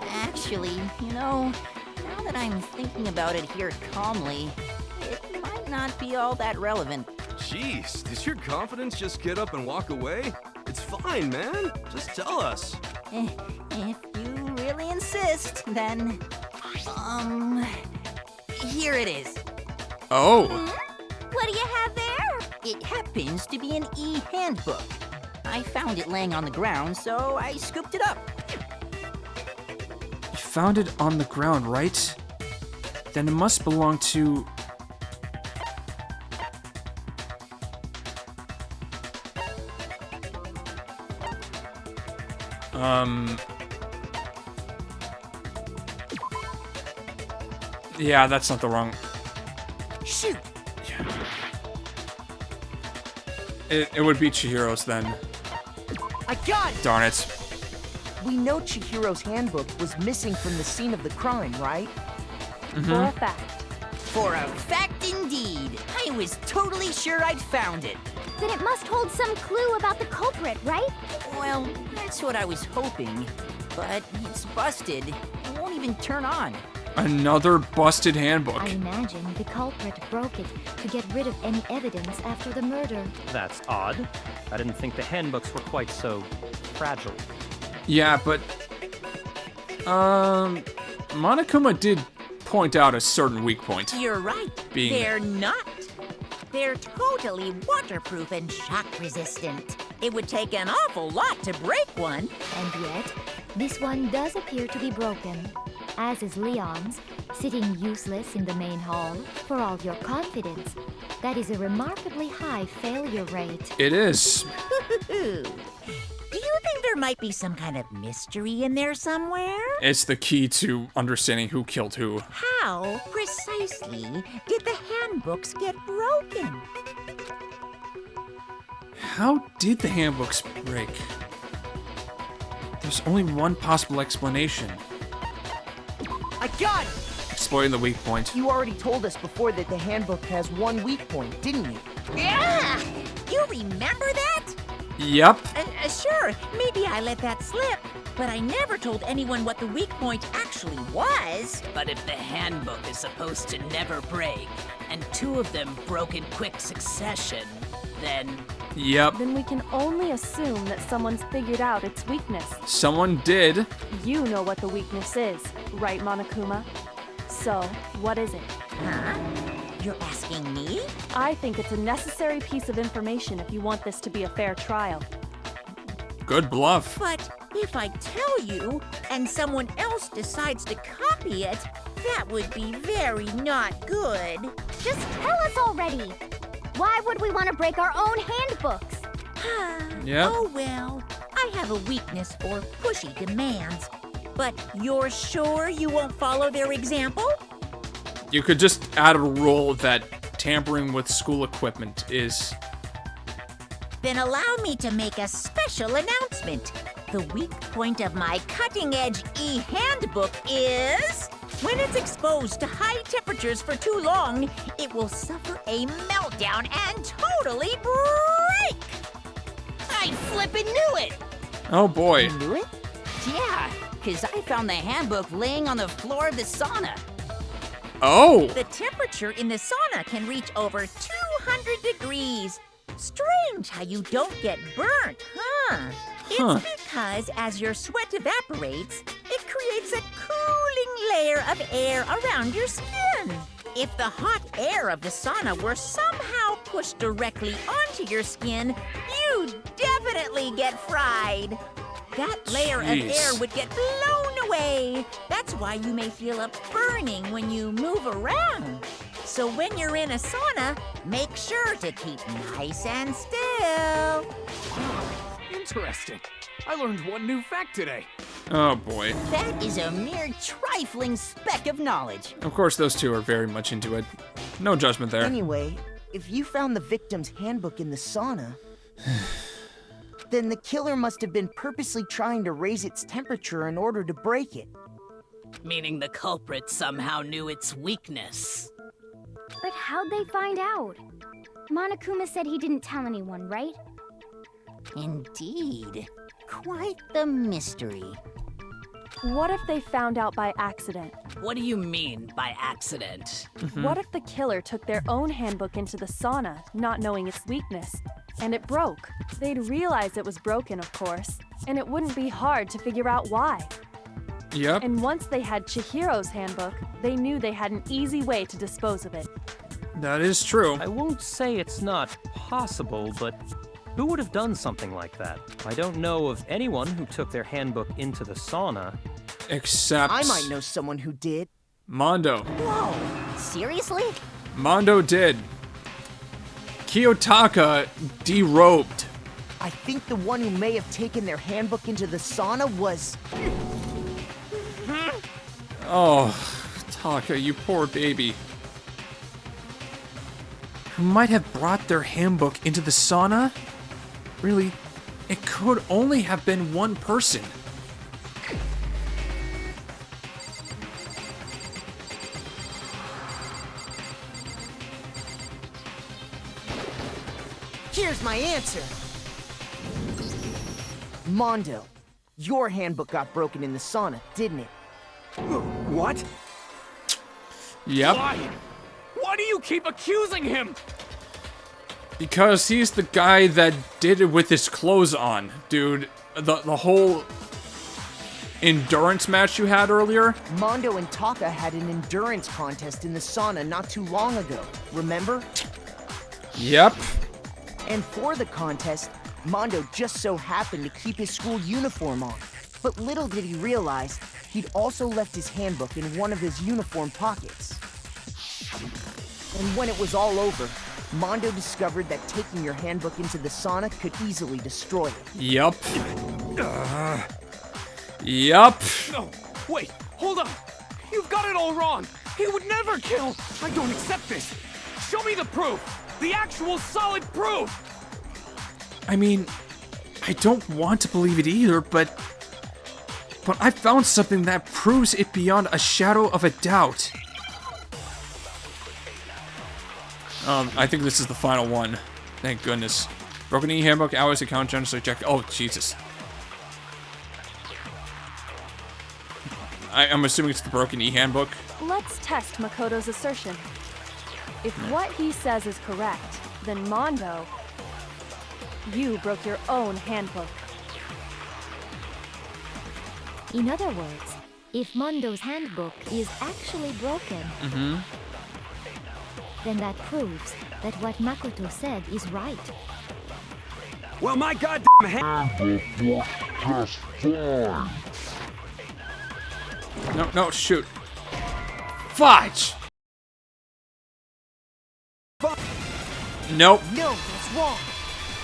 Actually, now that I'm thinking about it here calmly, it might not be all that relevant. Jeez, does your confidence just get up and walk away? It's fine, man. Just tell us. If you really insist, then... here it is. Oh. What do you have there? It happens to be an e-handbook. I found it laying on the ground, so I scooped it up. You found it on the ground, right? Then it must belong to... Yeah, that's not the wrong... Shoot! It would be Chihiro's then. I got it! Darn it. We know Chihiro's handbook was missing from the scene of the crime, right? For a fact. For a fact indeed. I was totally sure I'd found it. Then it must hold some clue about the culprit, right? Well, that's what I was hoping. But it's busted. It won't even turn on. Another busted handbook. I imagine the culprit broke it to get rid of any evidence after the murder. That's odd. I didn't think the handbooks were quite so fragile. Yeah, but... Monokuma did point out a certain weak point. You're right. Being... They're not. They're totally waterproof and shock resistant. It would take an awful lot to break one. And yet, this one does appear to be broken. As is Leon's, sitting useless in the main hall. For all your confidence, that is a remarkably high failure rate. It is. Do you think there might be some kind of mystery in there somewhere? It's the key to understanding who killed who. How precisely did the handbooks get broken? How did the handbooks break? There's only one possible explanation. I got it! Exploiting the weak point. You already told us before that the handbook has one weak point, didn't you? Yeah! You remember that? Yep. Sure, maybe I let that slip, but I never told anyone what the weak point actually was. But if the handbook is supposed to never break, and 2 of them broke in quick succession, then... Yep. Then we can only assume that someone's figured out its weakness. Someone did. You know what the weakness is, right, Monokuma? So, what is it? Huh? You're asking me? I think it's a necessary piece of information if you want this to be a fair trial. Good bluff. But if I tell you, and someone else decides to copy it, that would be very not good. Just tell us already. Why would we want to break our own handbooks? Yep. Oh well, I have a weakness for pushy demands. But you're sure you won't follow their example? You could just add a rule that tampering with school equipment is... Then allow me to make a special announcement. The weak point of my cutting-edge e-handbook is... when it's exposed to high temperatures for too long, it will suffer a meltdown and totally break! I flippin' knew it! Oh boy. Knew it? Yeah, because I found the handbook laying on the floor of the sauna. Oh! The temperature in the sauna can reach over 200 degrees. Strange how you don't get burnt, huh? It's because as your sweat evaporates, it creates a cooling layer of air around your skin. If the hot air of the sauna were somehow pushed directly onto your skin, you'd definitely get fried. That layer of air would get blown away. That's why you may feel a burning when you move around. So when you're in a sauna, make sure to keep nice and still. Interesting. I learned one new fact today. Oh boy. That is a mere trifling speck of knowledge. Of course, those 2 are very much into it. No judgment there. Anyway, if you found the victim's handbook in the sauna, then the killer must have been purposely trying to raise its temperature in order to break it. Meaning the culprit somehow knew its weakness. But how'd they find out? Monokuma said he didn't tell anyone, right? Indeed. Quite the mystery. What if they found out by accident? What do you mean by accident? What if the killer took their own handbook into the sauna, not knowing its weakness, and it broke? They'd realize it was broken, of course, and it wouldn't be hard to figure out why. Yep. And once they had Chihiro's handbook, they knew they had an easy way to dispose of it. That is true. I won't say it's not possible, but who would have done something like that? I don't know of anyone who took their handbook into the sauna. Except... I might know someone who did. Mondo. Whoa, seriously? Mondo did. Kiyotaka derobed. I think the one who may have taken their handbook into the sauna was... Oh, Taka, you poor baby. Who might have brought their handbook into the sauna? Really, it could only have been one person. Here's my answer. Mondo, your handbook got broken in the sauna, didn't it? What? Yep. Why do you keep accusing him? Because he's the guy that did it with his clothes on, dude. The whole endurance match you had earlier? Mondo and Taka had an endurance contest in the sauna not too long ago, remember? Yep. And for the contest, Mondo just so happened to keep his school uniform on. But little did he realize, he'd also left his handbook in one of his uniform pockets. And when it was all over, Mondo discovered that taking your handbook into the sauna could easily destroy it. Yup. Yup. No, wait, hold on. You've got it all wrong. He would never kill. I don't accept this. Show me the proof. The actual solid proof. I mean, I don't want to believe it either, but But I found something that proves it beyond a shadow of a doubt. I think this is the final one. Thank goodness. Broken E handbook, hours account, genocide check. Oh, Jesus. I'm assuming it's the Broken E handbook. Let's test Makoto's assertion. If what he says is correct, then Mondo, you broke your own handbook. In other words, if Mondo's handbook is actually broken, then that proves that what Makoto said is right. Well, my goddamn handbook was just fine. No, shoot. Fudge! Nope. No, that's wrong.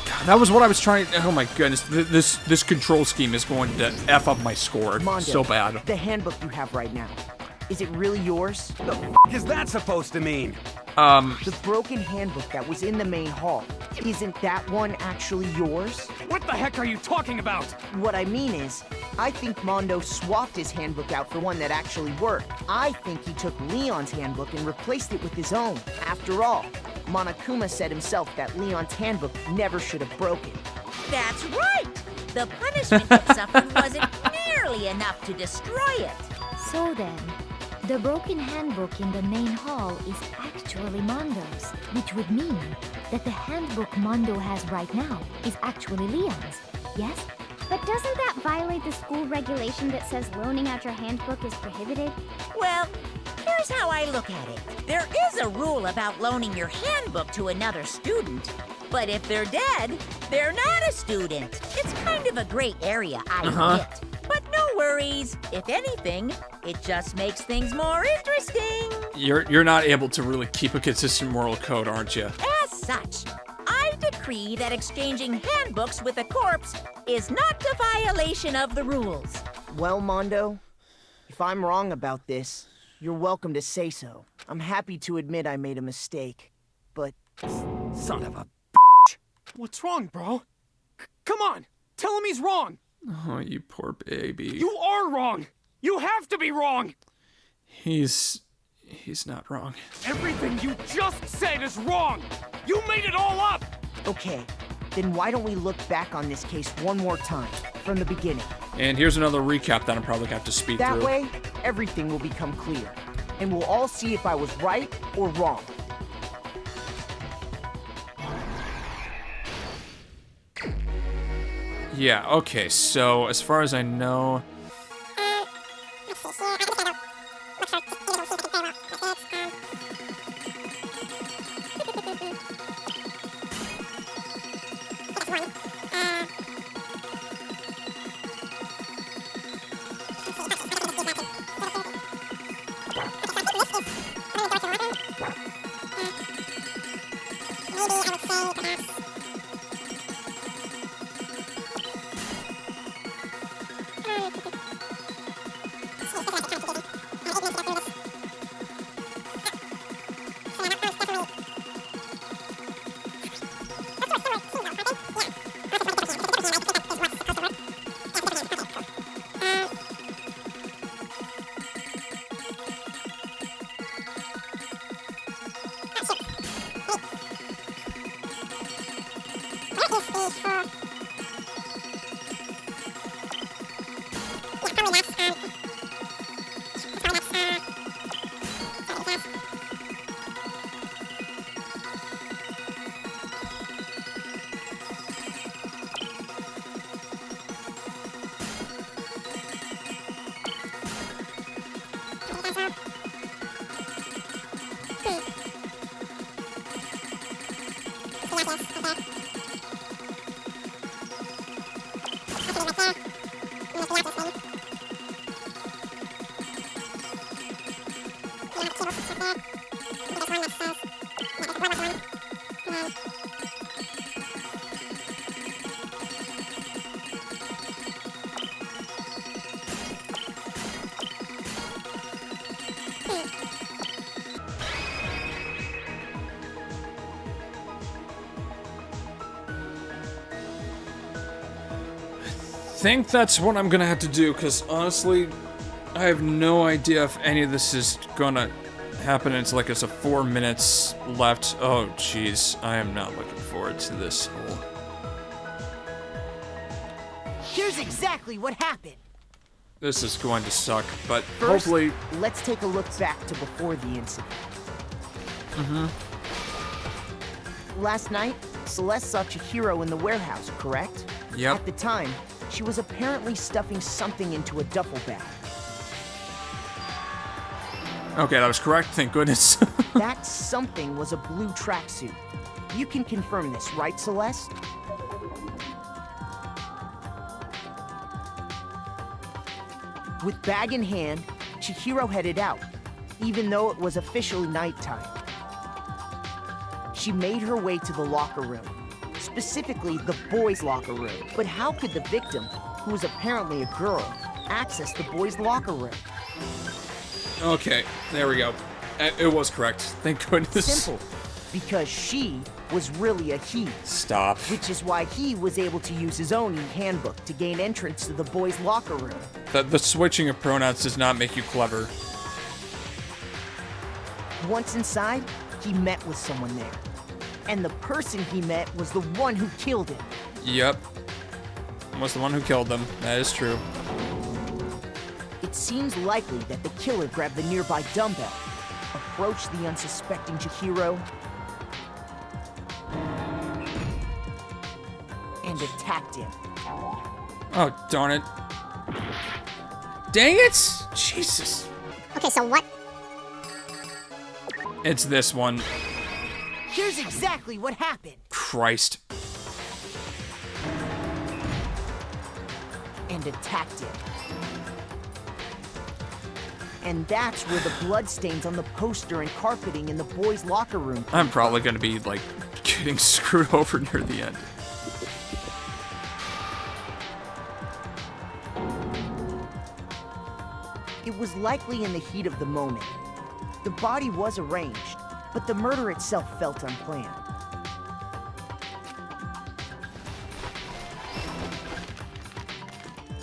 God, that was what I was trying. Oh my goodness, this control scheme is going to F up my score Mondo, so bad. The handbook you have right now, is it really yours? The f is that supposed to mean? The broken handbook that was in the main hall, isn't that one actually yours? What the heck are you talking about? What I mean is, I think Mondo swapped his handbook out for one that actually worked. I think he took Leon's handbook and replaced it with his own. After all, Monokuma said himself that Leon's handbook never should have broken. That's right! The punishment it suffered wasn't nearly enough to destroy it. So then, the broken handbook in the main hall is actually Mondo's, which would mean that the handbook Mondo has right now is actually Leon's, yes? But doesn't that violate the school regulation that says loaning out your handbook is prohibited? Well, here's how I look at it. There is a rule about loaning your handbook to another student, but if they're dead, they're not a student. It's kind of a gray area, I admit. But no worries. If anything, it just makes things more interesting. You're not able to really keep a consistent moral code, aren't you? As such, I decree that exchanging handbooks with a corpse is not a violation of the rules. Well, Mondo, if I'm wrong about this, you're welcome to say so. I'm happy to admit I made a mistake, but... Son of a What's wrong, bro? Come on, tell him he's wrong. Oh, you poor baby. You are wrong. You have to be wrong. He's not wrong. Everything you just said is wrong. You made it all up. Okay, then why don't we look back on this case one more time, from the beginning? And here's another recap that I'm probably going to have to speed That through. way, everything will become clear, and we'll all see if I was right or wrong. Yeah, okay, so as far as I know... think that's what I'm gonna have to do, because honestly, I have no idea if any of this is gonna happen. It's like it's a 4 minutes left. Oh, jeez. I am not looking forward to this whole... Here's exactly what happened. This is going to suck, but First, hopefully... let's take a look back to before the incident. Last night, Celeste saw Chihiro in the warehouse, correct? Yep. At the time, she was apparently stuffing something into a duffel bag. Okay, that was correct, thank goodness. That something was a blue tracksuit. You can confirm this, right, Celeste? With bag in hand, Chihiro headed out, even though it was officially nighttime. She made her way to the locker room, specifically the boys' locker room. But how could the victim, who was apparently a girl, access the boys' locker room? Okay, there we go. It was correct, thank goodness. Simple, because she was really a he. Stop. Which is why he was able to use his own e-handbook to gain entrance to the boys' locker room. The switching of pronouns does not make you clever. Once inside, he met with someone there. And the person he met was the one who killed him. Yep. Was the one who killed them. That is true. It seems likely that the killer grabbed the nearby dumbbell, approached the unsuspecting Chihiro, and attacked him. Oh, darn it. Dang it! Jesus. Okay, so what? It's this one. Here's exactly what happened. Christ. And attacked him. And that's where the bloodstains on the poster and carpeting in the boys' locker room. I'm probably gonna be, like, getting screwed over near the end. It was likely in the heat of the moment. The body was arranged, but the murder itself felt unplanned.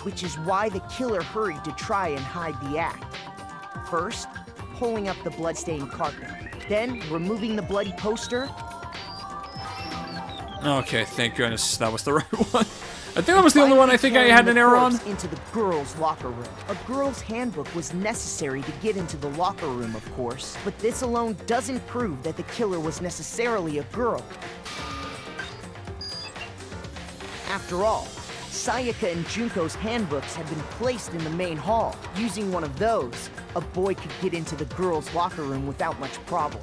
Which is why the killer hurried to try and hide the act. First, pulling up the bloodstained carpet, then removing the bloody poster. Okay, thank goodness that was the right one. I think that was the only one I think I had an error on. Into the girls' locker room. A girl's handbook was necessary to get into the locker room, of course, but this alone doesn't prove that the killer was necessarily a girl. After all, Sayaka and Junko's handbooks had been placed in the main hall. Using one of those, a boy could get into the girls' locker room without much problem.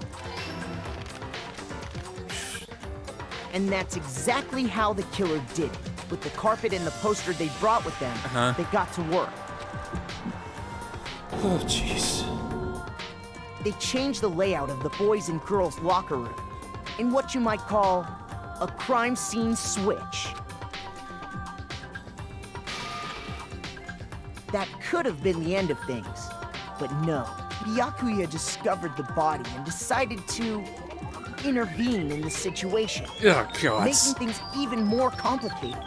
And that's exactly how the killer did it. With the carpet and the poster they brought with them, they got to work. Oh, jeez. They changed the layout of the boys' and girls' locker room in what you might call a crime scene switch. That could have been the end of things, but no. Byakua discovered the body and decided to intervene in the situation, Oh, God. making things even more complicated.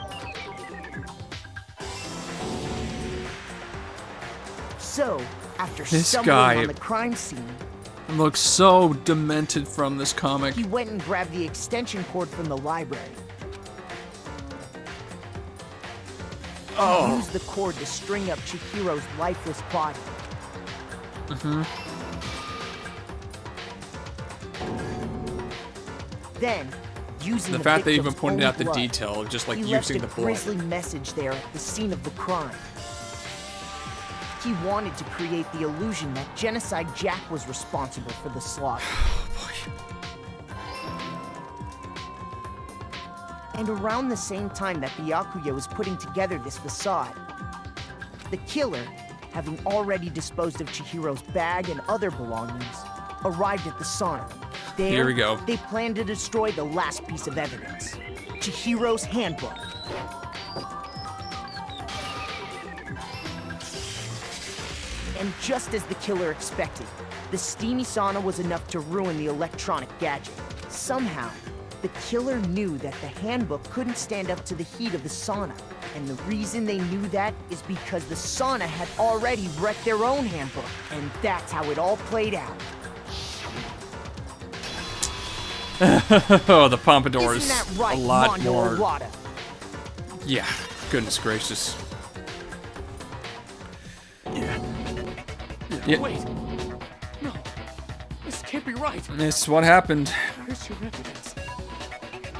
So, after This stumbling guy on the crime scene, looks so demented from this comic. he went and grabbed the extension cord from the library. He used the cord to string up Chihiro's lifeless body. Then, using The fact they even victim's pointed own out the blood, detail, just like he using the left a blood. grisly message there at the scene of the crime. He wanted to create the illusion that Genocide Jack was responsible for the slaughter. And around the same time that Byakua was putting together this facade, the killer, having already disposed of Chihiro's bag and other belongings, arrived at the sauna. There, Here we go. they planned to destroy the last piece of evidence, Chihiro's handbook. And just as the killer expected, the steamy sauna was enough to ruin the electronic gadget. Somehow, the killer knew that the handbook couldn't stand up to the heat of the sauna, And the reason they knew that is because the sauna had already wrecked their own handbook. And that's how it all played out. Oh, the pompadours. Isn't that right, a lot Mondo more. Arata? Yeah, goodness gracious. Yeah. Wait. No. This can't be right. This is what happened. Where's your evidence?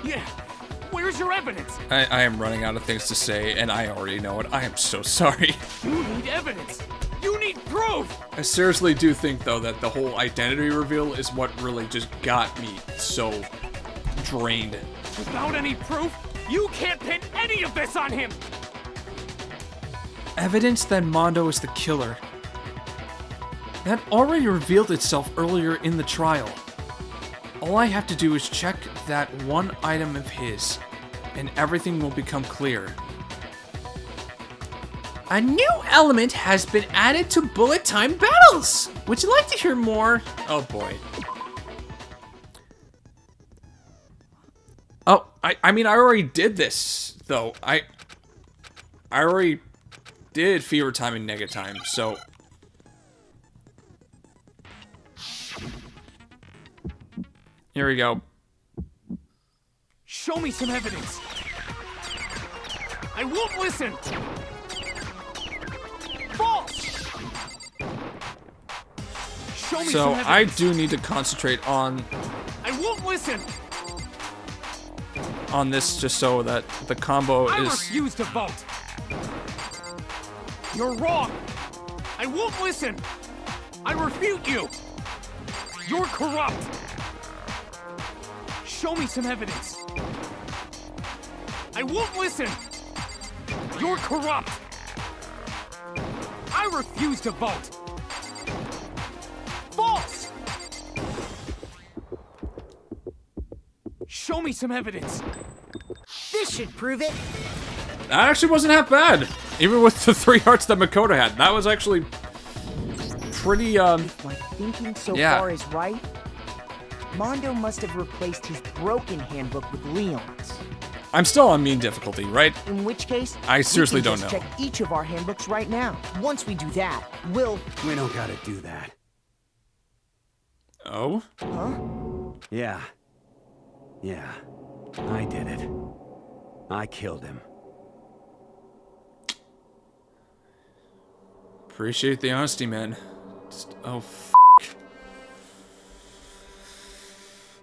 Yeah. Where's your evidence? I am running out of things to say, and I already know it. I am so sorry. You need evidence. You need proof. I seriously do think, though, that the whole identity reveal is what really just got me so drained. Without any proof, you can't pin any of this on him. Evidence that Mondo is the killer. That already revealed itself earlier in the trial. All I have to do is check that one item of his, and everything will become clear. A new element has been added to bullet time battles. Would you like to hear more? Oh boy. Oh, I mean, I already did this, though. I already did fever time and nega time, so... Here we go. Show me some evidence. I won't listen. False. Show me So some I evidence. do need to concentrate on I won't listen. this just so that the combo I is... refuse to vote. You're wrong. I won't listen. I refute you. You're corrupt. Show me some evidence. I won't listen. You're corrupt. I refuse to vote. False. Show me some evidence. This should prove it. That actually wasn't half bad. Even with the 3 hearts that Makoto had. That was actually pretty, If my thinking so yeah. far is right, Mondo must have replaced his broken handbook with Leon's. I'm still on mean difficulty, right? In which case, I seriously we can don't just know. check each of our handbooks right now. Once we do that, we'll... We don't gotta do that. Oh? Huh? Yeah. Yeah. I did it. I killed him. Appreciate the honesty, man. Just, oh,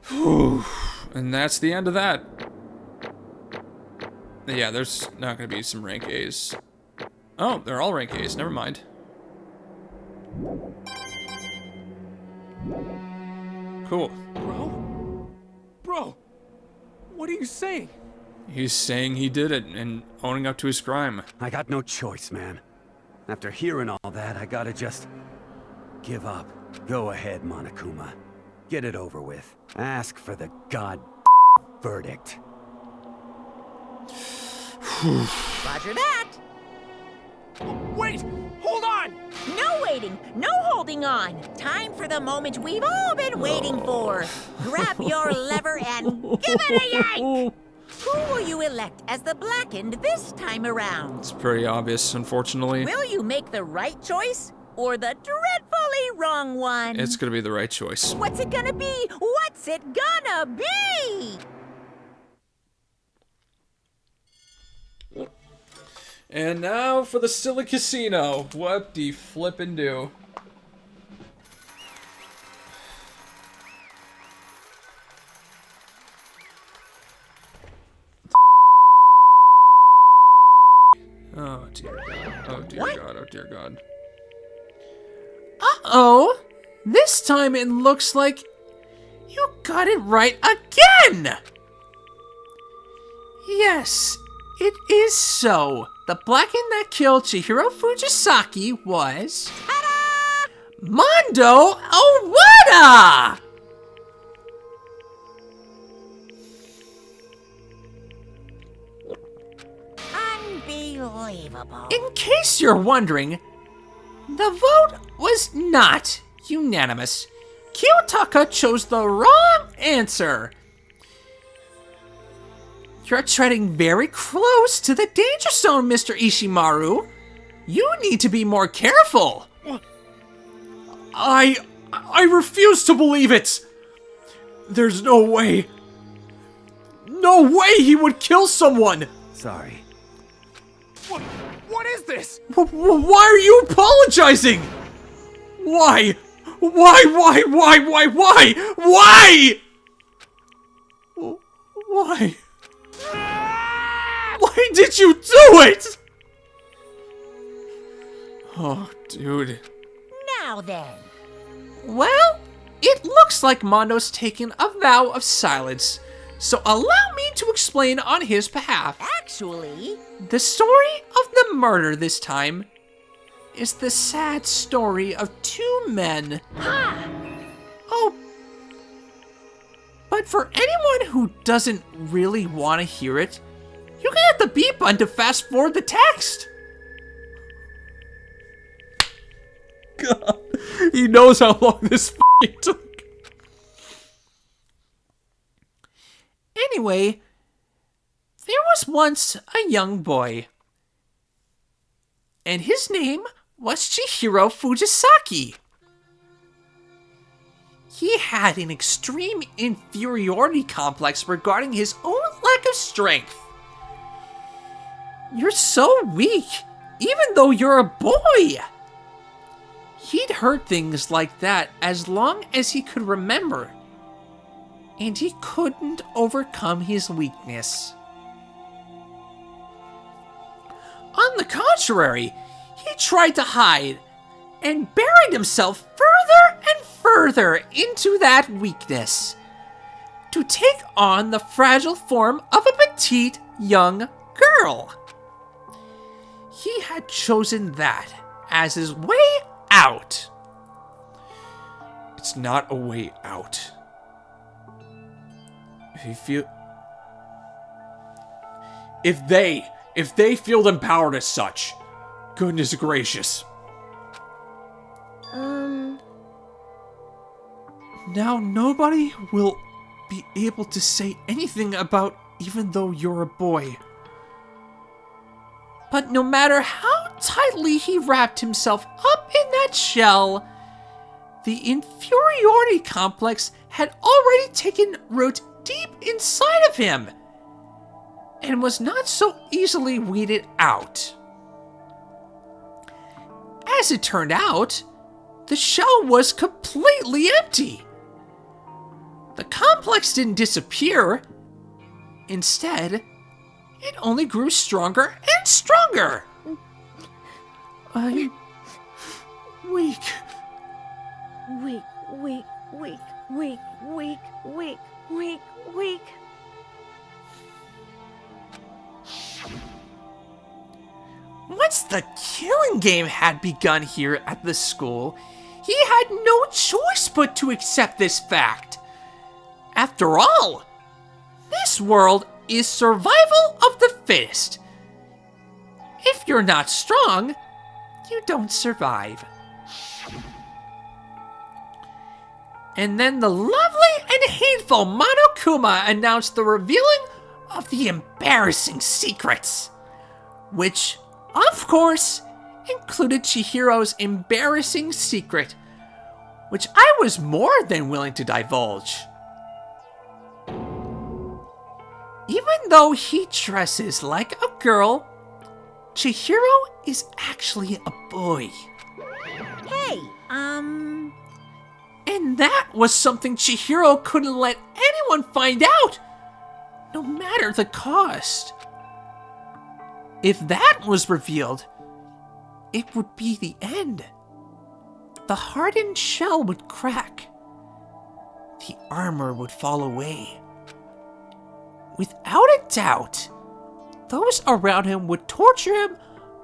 Whew. And that's the end of that. Yeah, there's not gonna be some rank A's. Oh, they're all rank A's. Never mind. Cool. Bro, what are you saying? He's saying he did it and owning up to his crime. I got no choice, man. After hearing all that, I gotta just give up. Go ahead, Monokuma. Get it over with. Ask for the god verdict. Roger that. Wait! Hold on! No waiting, no holding on. Time for the moment we've all been waiting for. Grab your lever and give it a yank! Who will you elect as the Blackened this time around? It's pretty obvious, unfortunately. Will you make the right choice or the dreadfully wrong one? It's gonna be the right choice. What's it gonna be? What's it gonna be? And now for the Silly Casino. What the flippin' do? Oh dear God. Oh dear God. Oh dear God. Uh-oh. This time it looks like you got it right again. Yes, it is so. The Blackened that killed Chihiro Fujisaki was... Ta-da! Mondo Owada! Unbelievable. In case you're wondering, the vote was not unanimous. Kiyotaka chose the wrong answer. You're treading very close to the danger zone, Mr. Ishimaru. You need to be more careful. I refuse to believe it. There's no way. No way he would kill someone. Sorry. What is this? Why are you apologizing? Why? Why? Why? Why did you do it? Oh, dude. Now then. Well, it looks like Mondo's taken a vow of silence, so allow me to explain on his behalf. Actually, the story of the murder this time is the sad story of two men. Oh, but for anyone who doesn't really want to hear it, you can hit the beep button to fast forward the text. God, he knows how long this took. Anyway, there was once a young boy, and his name was Chihiro Fujisaki. He had an extreme inferiority complex regarding his own lack of strength. You're so weak, even though you're a boy. He'd heard things like that as long as he could remember, and he couldn't overcome his weakness. On the contrary, he tried to hide and buried himself further and further into that weakness to take on the fragile form of a petite young girl. He had chosen that as his way out. It's not a way out. If they feel empowered as such, goodness gracious. Now nobody will be able to say anything about even though you're a boy. But no matter how tightly he wrapped himself up in that shell, the inferiority complex had already taken root deep inside of him and was not so easily weeded out. As it turned out, the shell was completely empty. The complex didn't disappear. Instead, it only grew stronger and stronger. I'm weak. Weak, weak, weak, weak, weak, weak, weak, weak. Once the killing game had begun here at the school, he had no choice but to accept this fact. After all, this world is survival of the fittest. If you're not strong, you don't survive. And then the lovely and hateful Monokuma announced the revealing of the embarrassing secrets, which, of course, included Chihiro's embarrassing secret, which I was more than willing to divulge. Even though he dresses like a girl, Chihiro is actually a boy. Hey, And that was something Chihiro couldn't let anyone find out, no matter the cost. If that was revealed, it would be the end. The hardened shell would crack. The armor would fall away. Without a doubt, those around him would torture him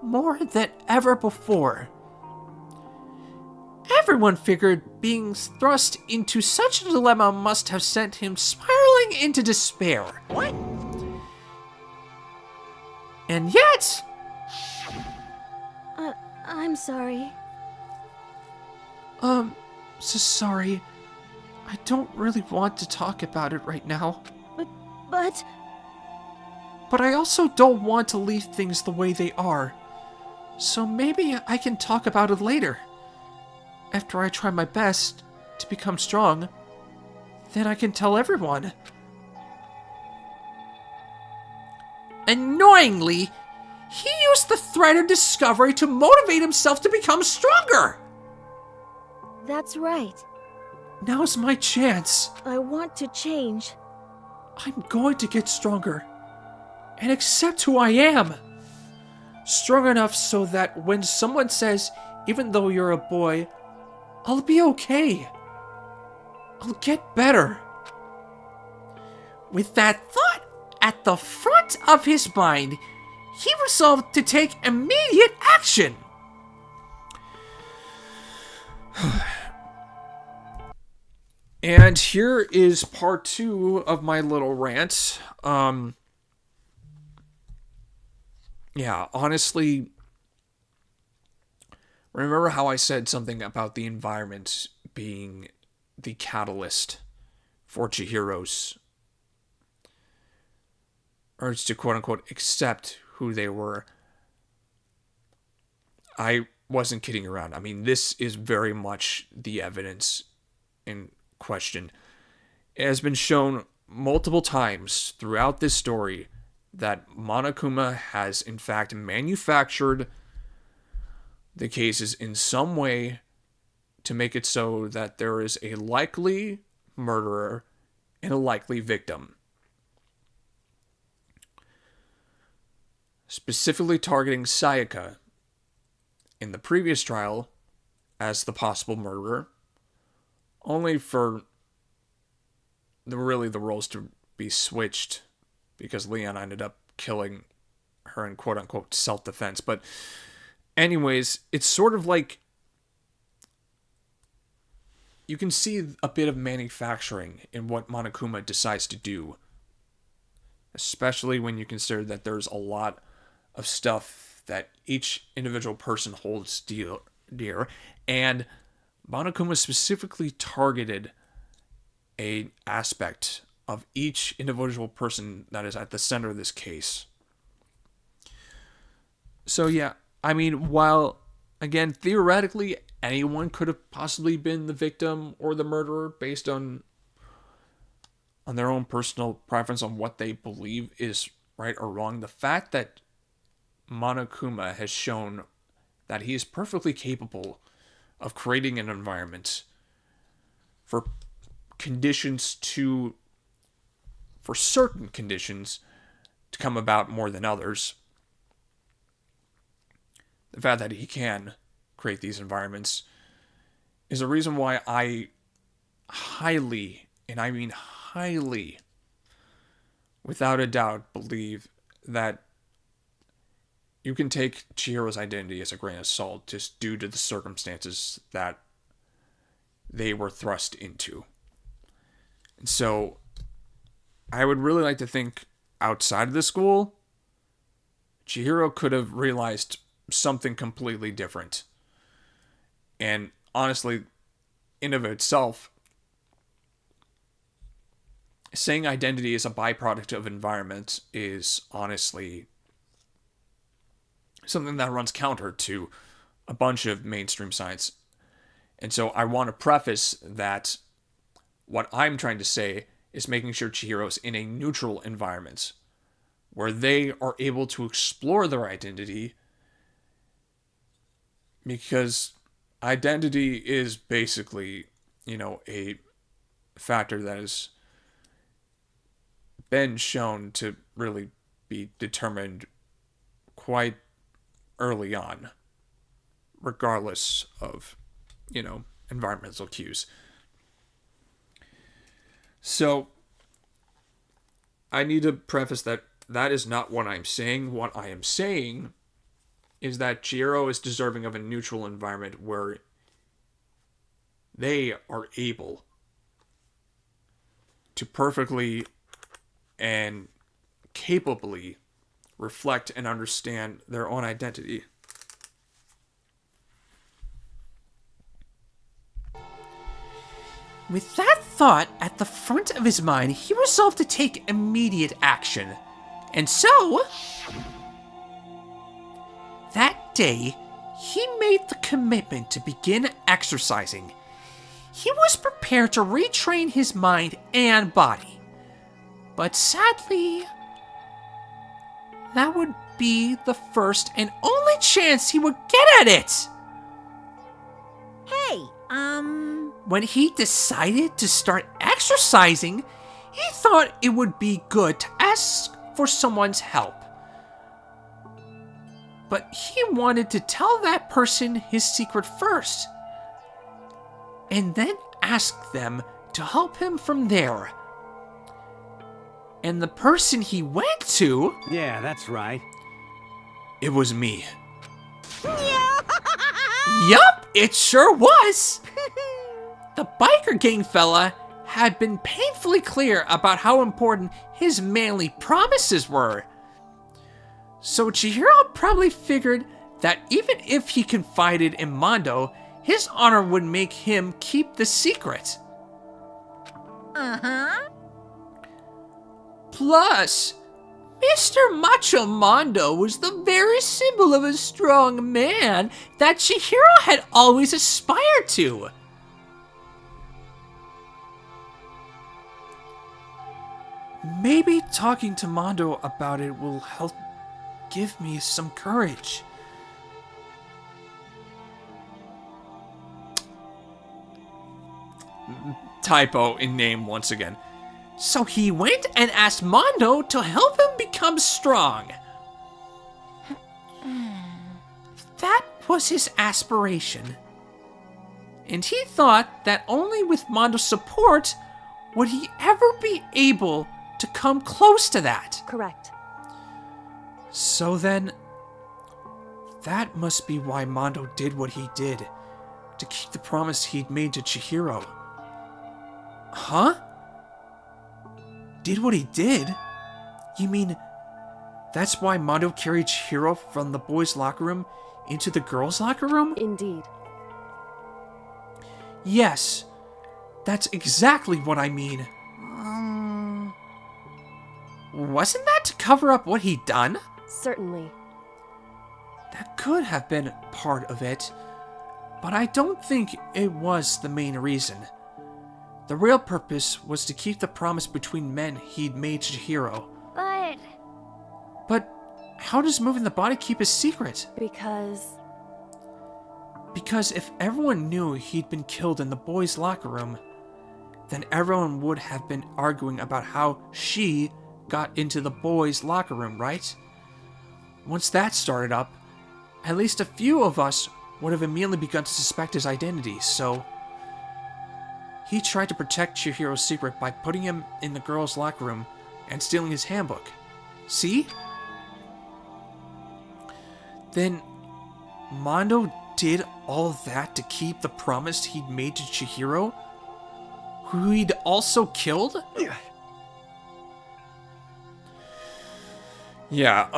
more than ever before. Everyone figured being thrust into such a dilemma must have sent him spiraling into despair. What? And yet... I'm sorry. Sorry. I don't really want to talk about it right now. But... But I also don't want to leave things the way they are. So maybe I can talk about it later. After I try my best to become strong, then I can tell everyone. Annoyingly, he used the threat of discovery to motivate himself to become stronger. That's right. Now's my chance. I want to change. I'm going to get stronger and accept who I am. Strong enough so that when someone says, even though you're a boy, I'll be okay. I'll get better. With that thought at the front of his mind, he resolved to take immediate action. And here is part 2 of my little rant. Yeah, honestly, remember how I said something about the environment being the catalyst for Chihiro's urge to quote-unquote accept who they were? I wasn't kidding around. I mean, this is very much the evidence in question. It has been shown multiple times throughout this story that Monokuma has in fact manufactured the cases in some way to make it so that there is a likely murderer and a likely victim. Specifically targeting Sayaka in the previous trial as the possible murderer, only for the roles to be switched because Leon ended up killing her in quote-unquote self-defense. But anyways, it's sort of like you can see a bit of manufacturing in what Monokuma decides to do, especially when you consider that there's a lot of stuff that each individual person holds dear, and Monokuma specifically targeted an aspect of each individual person that is at the center of this case. So yeah, I mean, while, again, theoretically, anyone could have possibly been the victim or the murderer based on their own personal preference on what they believe is right or wrong, the fact that Monokuma has shown that he is perfectly capable of creating an environment for certain conditions to come about more than others. The fact that he can create these environments is a reason why I highly, and I mean highly, without a doubt, believe that you can take Chihiro's identity as a grain of salt just due to the circumstances that they were thrust into. And so I would really like to think outside of the school, Chihiro could have realized something completely different. And honestly, in of itself, saying identity is a byproduct of environment is honestly something that runs counter to a bunch of mainstream science. And so I want to preface that what I'm trying to say is making sure Chihiro's in a neutral environment where they are able to explore their identity, because identity is basically, a factor that has been shown to really be determined quite early on, regardless of, environmental cues. So, I need to preface that is not what I'm saying. What I am saying is that Chihiro is deserving of a neutral environment where they are able to perfectly and capably reflect and understand their own identity. With that thought at the front of his mind, he resolved to take immediate action. And so, that day, he made the commitment to begin exercising. He was prepared to retrain his mind and body. But sadly, that would be the first and only chance he would get at it. Hey, When he decided to start exercising, he thought it would be good to ask for someone's help. But he wanted to tell that person his secret first, and then ask them to help him from there. And the person he went to... Yeah, that's right. It was me. Yup, it sure was! The biker gang fella had been painfully clear about how important his manly promises were. So Chihiro probably figured that even if he confided in Mondo, his honor would make him keep the secret. Plus, Mr. Macho Mondo was the very symbol of a strong man that Chihiro had always aspired to. Maybe talking to Mondo about it will help give me some courage. Typo in name once again. So he went and asked Mondo to help him become strong. That was his aspiration. And he thought that only with Mondo's support would he ever be able to come close to that. Correct. So then, that must be why Mondo did what he did, to keep the promise he'd made to Chihiro. Huh? Did what he did? You mean, that's why Mondo carried Chihiro from the boys' locker room into the girls' locker room? Indeed. Yes, that's exactly what I mean. Wasn't that to cover up what he'd done? Certainly. That could have been part of it, but I don't think it was the main reason. The real purpose was to keep the promise between men he'd made to Chihiro. But how does moving the body keep his secret? Because if everyone knew he'd been killed in the boys' locker room, then everyone would have been arguing about how she got into the boys' locker room, right? Once that started up, at least a few of us would have immediately begun to suspect his identity, so he tried to protect Chihiro's secret by putting him in the girls' locker room and stealing his handbook. See? Then Mondo did all that to keep the promise he'd made to Chihiro, who he'd also killed? Yeah,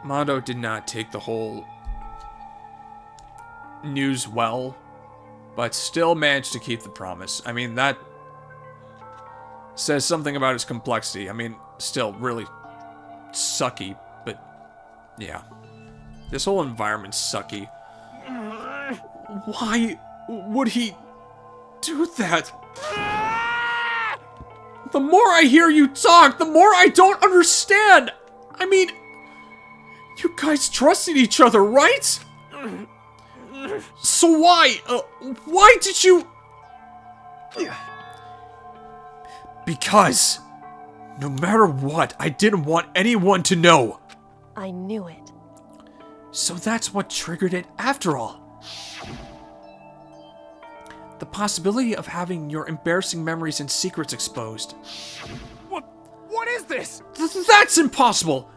Mondo did not take the whole news well, but still managed to keep the promise. I mean, that says something about his complexity. I mean, still really sucky, but yeah. This whole environment's sucky. Why would he do that? The more I hear you talk, the more I don't understand. I mean, you guys trusted each other, right? So why did you... Because, no matter what, I didn't want anyone to know. I knew it. So that's what triggered it after all. The possibility of having your embarrassing memories and secrets exposed. What is this? That's impossible!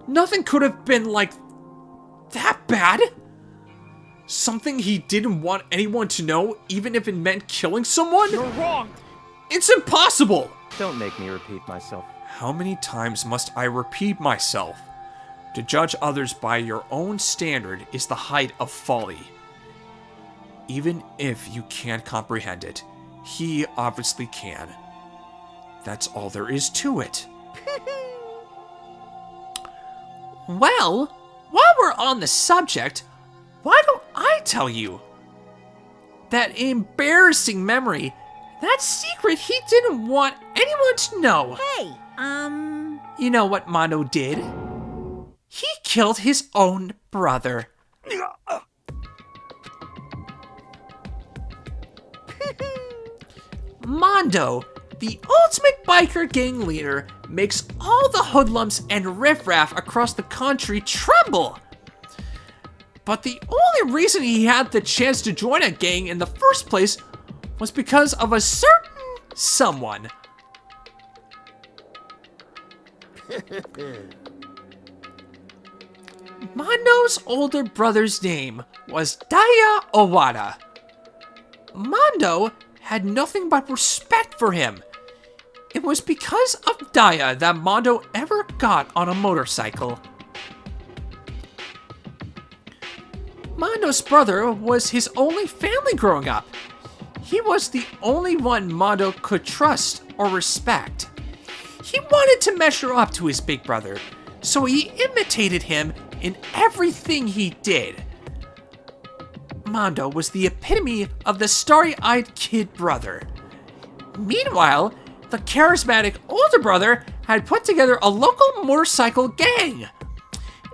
Nothing could have been like that bad. Something he didn't want anyone to know, even if it meant killing someone? You're wrong! It's impossible! Don't make me repeat myself. How many times must I repeat myself? To judge others by your own standard is the height of folly. Even if you can't comprehend it, He obviously can. That's all there is to it. Well, while we're on the subject, why don't I tell you? That embarrassing memory, that secret he didn't want anyone to know. Hey, You know what Mondo did? He killed his own brother. Mondo, the ultimate biker gang leader, makes all the hoodlums and riffraff across the country tremble. But the only reason he had the chance to join a gang in the first place was because of a certain someone. Mondo's older brother's name was Daya Owada. Mondo had nothing but respect for him. It was because of Daya that Mondo ever got on a motorcycle. Mondo's brother was his only family growing up. He was the only one Mondo could trust or respect. He wanted to measure up to his big brother, so he imitated him in everything he did. Mondo was the epitome of the starry-eyed kid brother. Meanwhile, the charismatic older brother had put together a local motorcycle gang.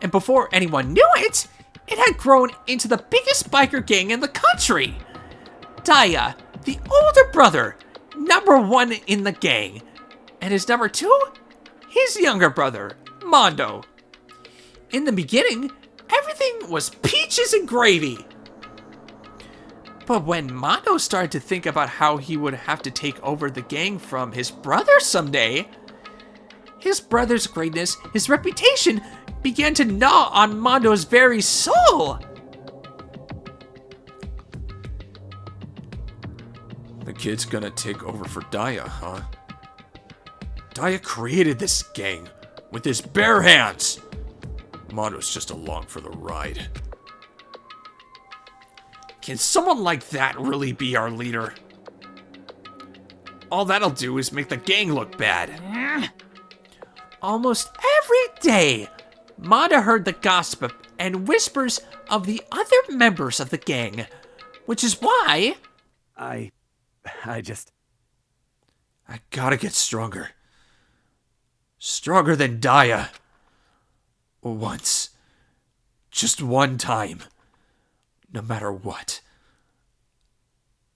And before anyone knew it, it had grown into the biggest biker gang in the country. Daya, the older brother, #1 in the gang. And his #2? His younger brother, Mondo. In the beginning, everything was peaches and gravy. But when Mondo started to think about how he would have to take over the gang from his brother someday, his brother's greatness, his reputation, began to gnaw on Mondo's very soul. The kid's gonna take over for Daya, huh? Daya created this gang with his bare hands. Mondo's just along for the ride. Can someone like that really be our leader? All that'll do is make the gang look bad. Almost every day, Mondo heard the gossip and whispers of the other members of the gang, which is why... I gotta get stronger. Stronger than Daya. Once. Just one time. No matter what.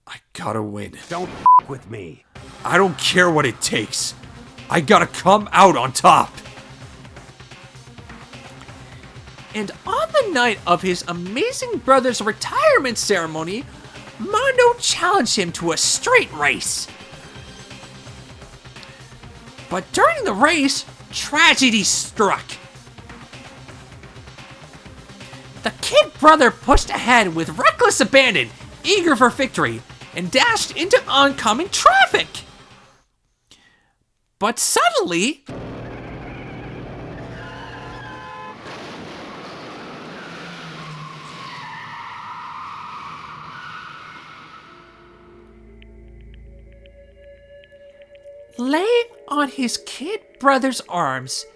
I gotta win. Don't with me. I don't care what it takes. I gotta come out on top. And on the night of his amazing brother's retirement ceremony, Mondo challenged him to a straight race. But during the race, tragedy struck. The kid brother pushed ahead with reckless abandon, eager for victory, and dashed into oncoming traffic. But suddenly... laying on his kid brother's arms,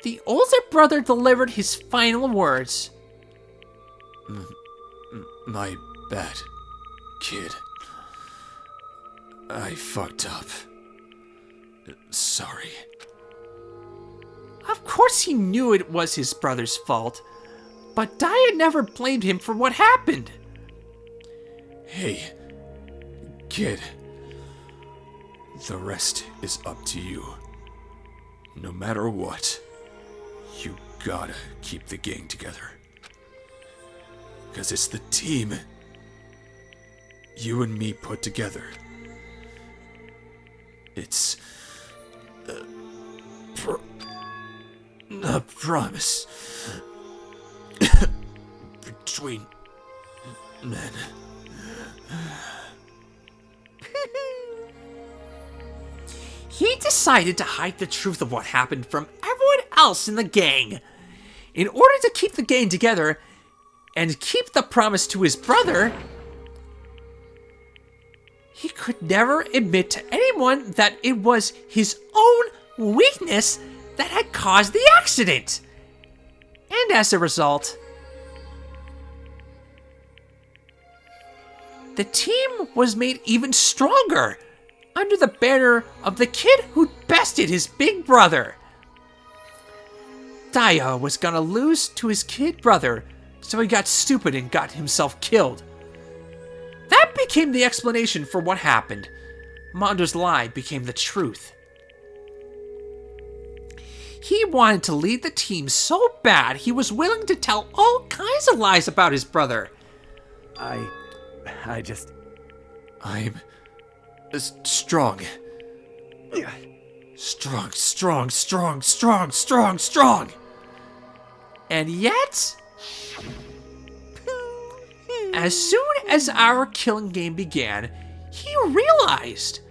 the older brother delivered his final words. My bad, kid. I fucked up. Sorry. Of course he knew it was his brother's fault, but Daya never blamed him for what happened. Hey, kid. The rest is up to you. No matter what, you gotta keep the gang together. 'Cause it's the team you and me put together. It's a promise between men. He decided to hide the truth of what happened from everyone else in the gang. In order to keep the gang together and keep the promise to his brother, he could never admit to anyone that it was his own weakness that had caused the accident. And as a result, the team was made even stronger under the banner of the kid who bested his big brother. Daya was gonna lose to his kid brother, so he got stupid and got himself killed. That became the explanation for what happened. Mondo's lie became the truth. He wanted to lead the team so bad he was willing to tell all kinds of lies about his brother. I'm strong. Strong. And yet, as soon as our killing game began, he realized,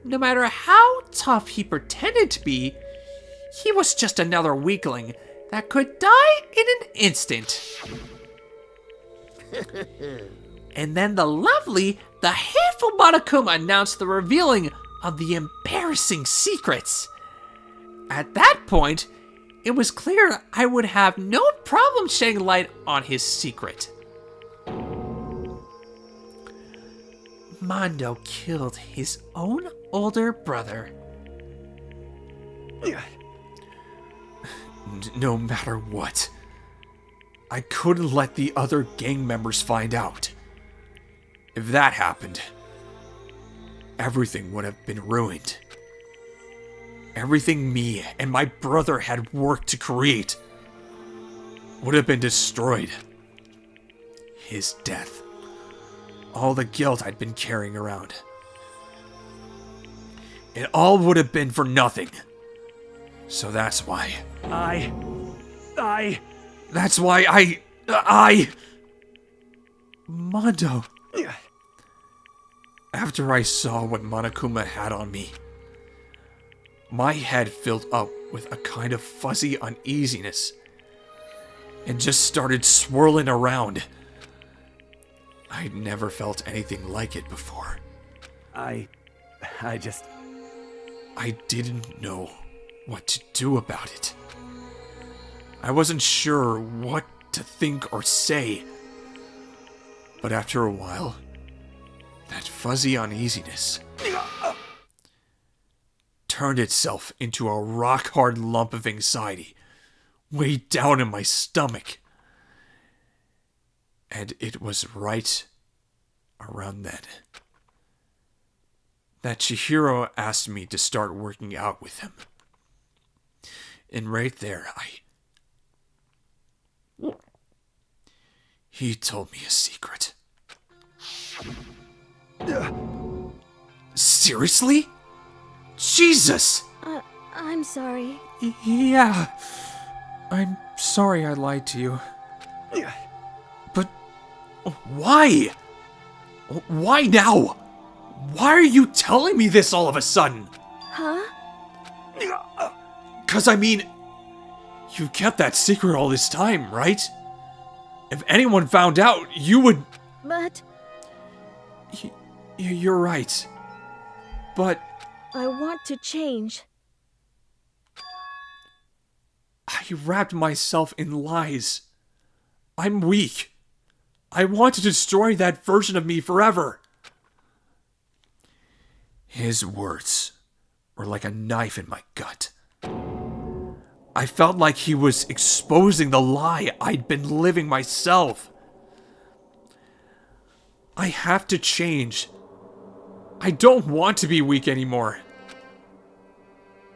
no matter how tough he pretended to be, he was just another weakling that could die in an instant. And then the hateful Monokuma announced the revealing of the embarrassing secrets. At that point, it was clear I would have no problem shedding light on his secret. Mondo killed his own older brother. No matter what, I couldn't let the other gang members find out. If that happened, everything would have been ruined. Everything me and my brother had worked to create would have been destroyed. His death, all the guilt I'd been carrying around, it all would have been for nothing. So that's why Mondo. After I saw what Monokuma had on me, my head filled up with a kind of fuzzy uneasiness and just started swirling around. I'd never felt anything like it before. I didn't know what to do about it. I wasn't sure what to think or say. But after a while, that fuzzy uneasiness turned itself into a rock-hard lump of anxiety way down in my stomach. And it was right around then that Chihiro asked me to start working out with him. And right there, he told me a secret. Seriously? Jesus! I'm sorry. Yeah. I'm sorry I lied to you. But why? Why now? Why are you telling me this all of a sudden? Huh? 'Cause I mean, you kept that secret all this time, right? If anyone found out, you would... But... You're right. But... I want to change. I wrapped myself in lies. I'm weak. I want to destroy that version of me forever. His words were like a knife in my gut. I felt like he was exposing the lie I'd been living myself. I have to change. I don't want to be weak anymore.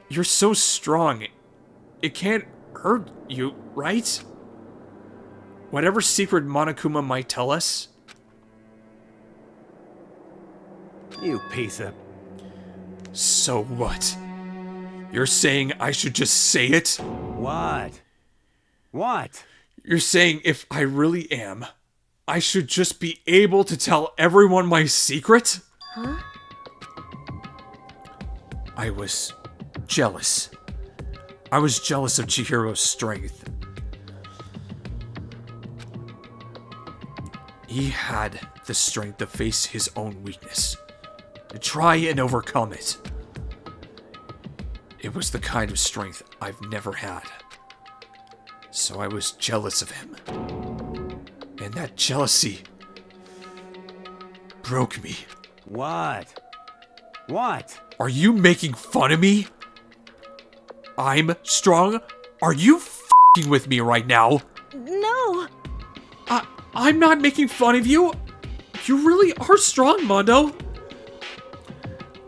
You're so strong. It can't hurt you, right? Whatever secret Monokuma might tell us. You piece of... So what? You're saying I should just say it? What? What? You're saying if I really am, I should just be able to tell everyone my secret? Huh? I was jealous. I was jealous of Chihiro's strength. He had the strength to face his own weakness, and try and overcome it. It was the kind of strength I've never had. So I was jealous of him. And that jealousy broke me. What? What? Are you making fun of me? I'm strong? Are you f***ing with me right now? No! I'm not making fun of you. You really are strong, Mondo.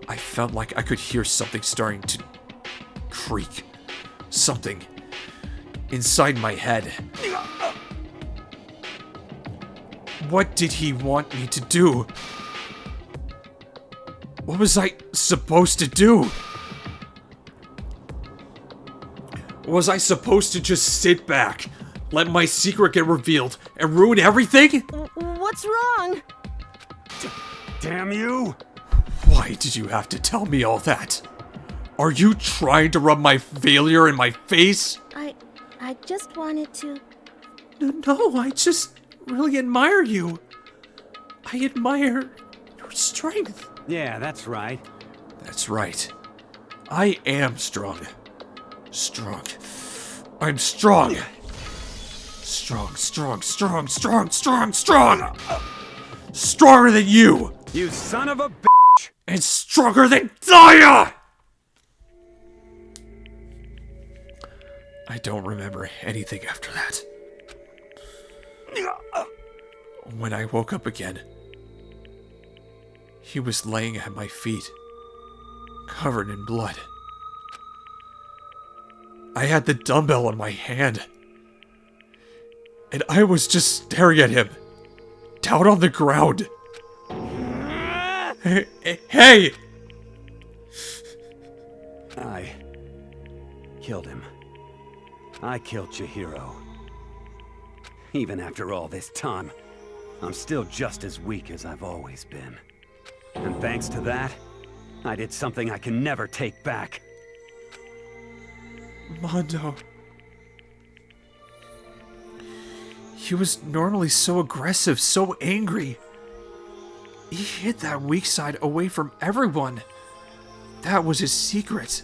I felt like I could hear something starting to creak. Something inside my head. What did he want me to do? What was I supposed to do? Was I supposed to just sit back, let my secret get revealed, and ruin everything? What's wrong? Damn you! Why did you have to tell me all that? Are you trying to rub my failure in my face? I just wanted to... No, I just really admire you. I admire your strength. Yeah, that's right. That's right. I am strong. Strong. I'm strong. Strong. Stronger than you. You son of a bitch. And stronger than Daya! I don't remember anything after that. When I woke up again, he was laying at my feet, covered in blood. I had the dumbbell in my hand, and I was just staring at him, down on the ground. Hey! I killed him. I killed Chihiro. Even after all this time, I'm still just as weak as I've always been. And thanks to that, I did something I can never take back. Mondo. He was normally so aggressive, so angry. He hid that weak side away from everyone. That was his secret.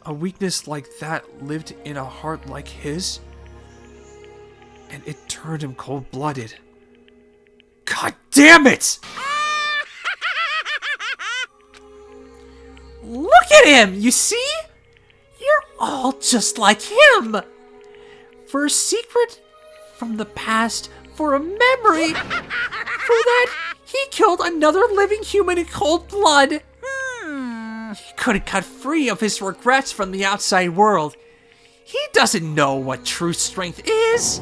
A weakness like that lived in a heart like his, and it turned him cold-blooded. God damn it! Look at him, you see? You're all just like him. For a secret from the past, for a memory, for that he killed another living human in cold blood. He couldn't cut free of his regrets from the outside world. He doesn't know what true strength is.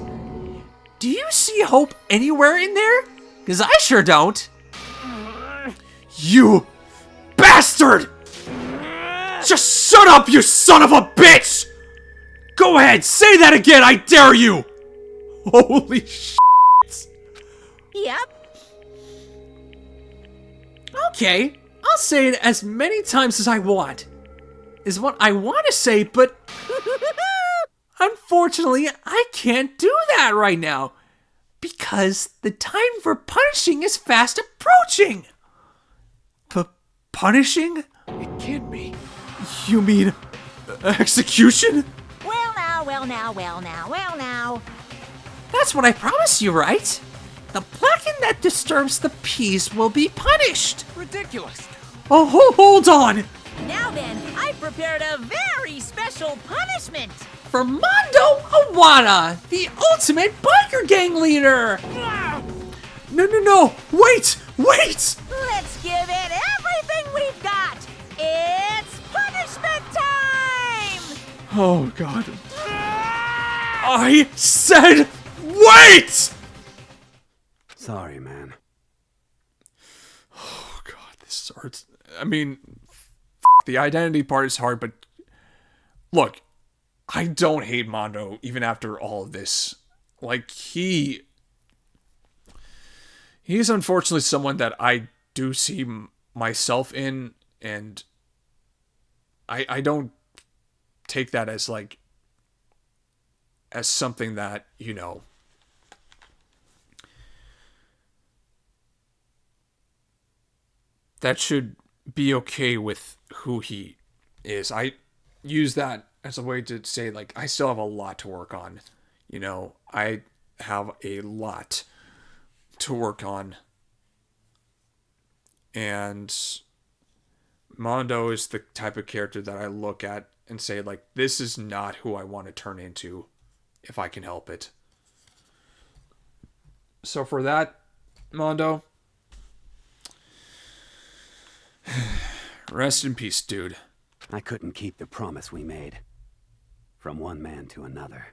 Do you see hope anywhere in there? Because I sure don't. You bastard! Just shut up, you son of a bitch! Go ahead, say that again, I dare you! Holy shit! Yep. Okay, I'll say it as many times as I want. Is what I want to say, but unfortunately, I can't do that right now. Because the time for punishing is fast approaching. Punishing? It can't be. You mean execution? Well now. That's what I promised you, right? The placken that disturbs the peace will be punished. Ridiculous. Oh, hold on. Now then, I prepared a very special punishment. For Mondo Awana, the ultimate biker gang leader. No, wait! Let's give it everything we've got. It's punishment time! Oh, God. I said wait! Sorry, man. Oh, God, this hurts. I mean, the identity part is hard, but look, I don't hate Mondo even after all of this. Like, he's unfortunately someone that I do see myself in, and I don't take that as like as something that, you know, that should be okay with who he is. I use that as a way to say, like, I still have a lot to work on. You know, I have a lot to work on. And Mondo is the type of character that I look at and say, like, this is not who I want to turn into if I can help it. So for that, Mondo, rest in peace, dude. I couldn't keep the promise we made. From one man to another.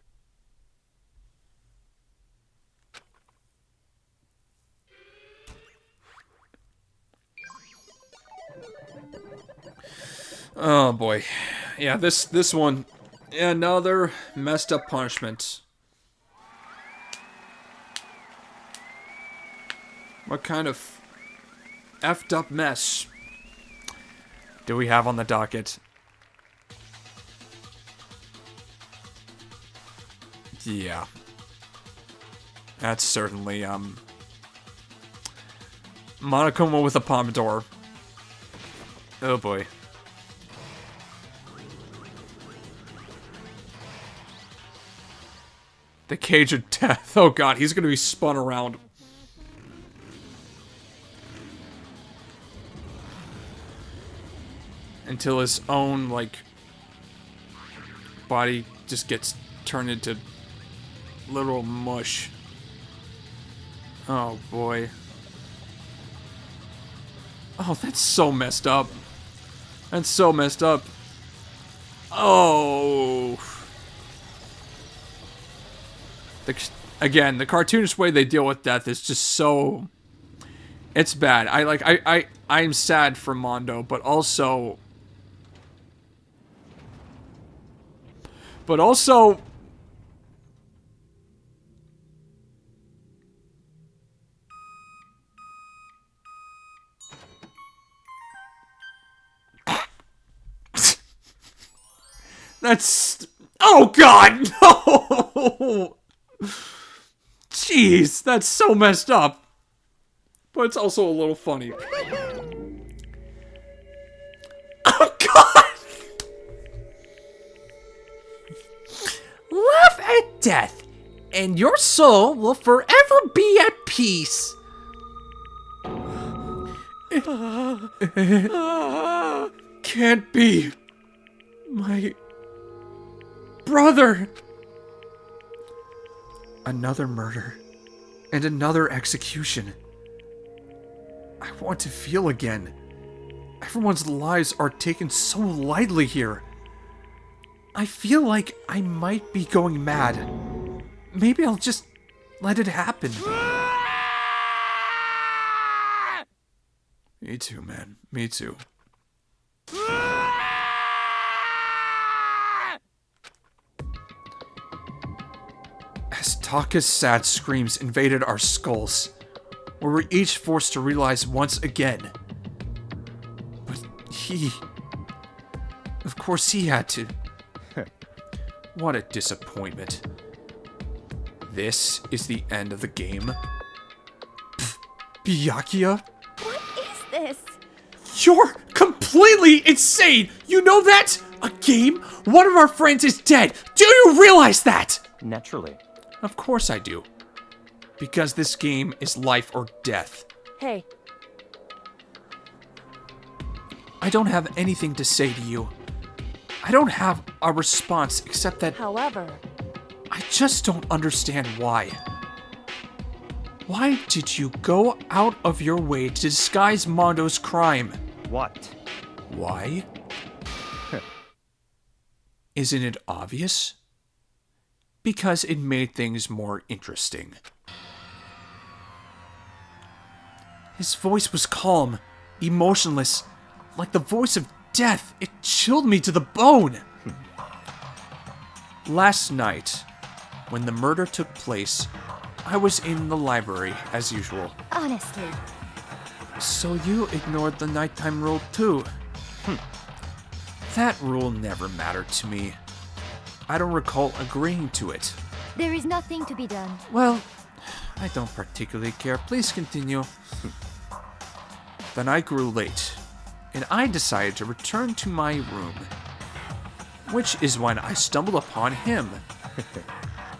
Oh boy. Yeah, this one, another messed up punishment. What kind of effed up mess do we have on the docket? Yeah. That's certainly, Monokuma with a Pomodoro. Oh boy. The cage of death. Oh god, he's gonna be spun around. Until his own, like, body just gets turned into literal mush. Oh boy. Oh, that's so messed up. That's so messed up. Oh. Again, the cartoonish way they deal with death is just so... It's bad. I'm sad for Mondo, but also... That's... Oh god, no! Jeez, that's so messed up. But it's also a little funny. Oh god! Laugh at death, and your soul will forever be at peace. Can't be. My brother. Another murder. And another execution. I want to feel again. Everyone's lives are taken so lightly here. I feel like I might be going mad. Maybe I'll just let it happen. Me too, man. Me too. As Taka's sad screams invaded our skulls, we were each forced to realize once again. But he... Of course he had to. What a disappointment. This is the end of the game? Byakua? What is this? You're completely insane! You know that? A game? One of our friends is dead! Do you realize that? Naturally. Of course I do. Because this game is life or death. Hey. I don't have anything to say to you. I don't have a response except that... However... I just don't understand why. Why did you go out of your way to disguise Mondo's crime? What? Why? Isn't it obvious? Because it made things more interesting. His voice was calm, emotionless, like the voice of death. It chilled me to the bone. Last night, when the murder took place, I was in the library, as usual. Honestly. So you ignored the nighttime rule too? That rule never mattered to me. I don't recall agreeing to it. There is nothing to be done. Well, I don't particularly care. Please continue. The night grew late, and I decided to return to my room, which is when I stumbled upon him.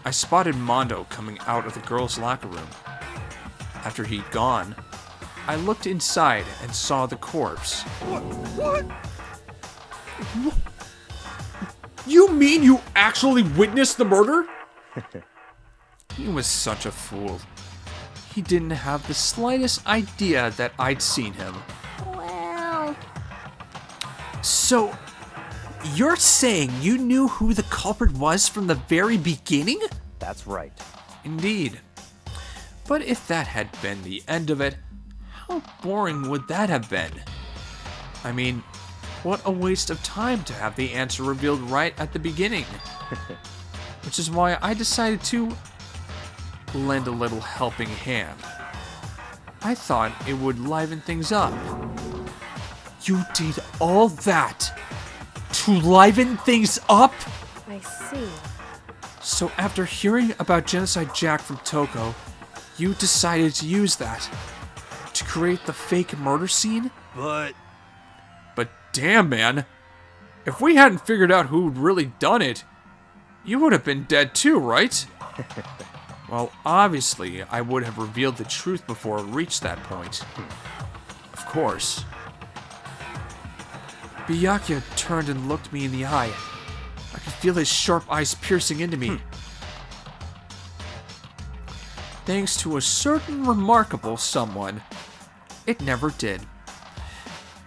I spotted Mondo coming out of the girls' locker room. After he'd gone, I looked inside and saw the corpse. What? You mean you actually witnessed the murder? He was such a fool. He didn't have the slightest idea that I'd seen him. Well... So, you're saying you knew who the culprit was from the very beginning? That's right. Indeed. But if that had been the end of it, how boring would that have been? I mean, what a waste of time to have the answer revealed right at the beginning. Which is why I decided to lend a little helping hand. I thought it would liven things up. You did all that to liven things up? I see. So after hearing about Genocide Jack from Toko, you decided to use that to create the fake murder scene? But damn, man. If we hadn't figured out who'd really done it, you would have been dead too, right? Well, obviously, I would have revealed the truth before it reached that point. Of course. Byakua turned and looked me in the eye. I could feel his sharp eyes piercing into me. Thanks to a certain remarkable someone, it never did.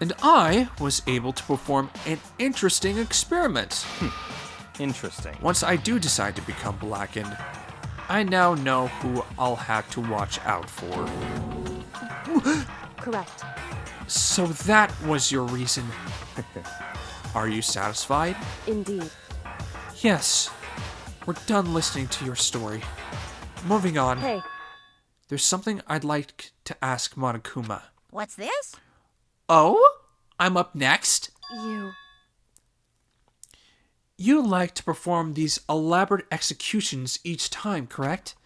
And I was able to perform an interesting experiment. Interesting. Once I do decide to become blackened, I now know who I'll have to watch out for. Correct. So that was your reason. Are you satisfied? Indeed. Yes. We're done listening to your story. Moving on. Hey. There's something I'd like to ask Monokuma. What's this? Oh? I'm up next? You like to perform these elaborate executions each time, correct?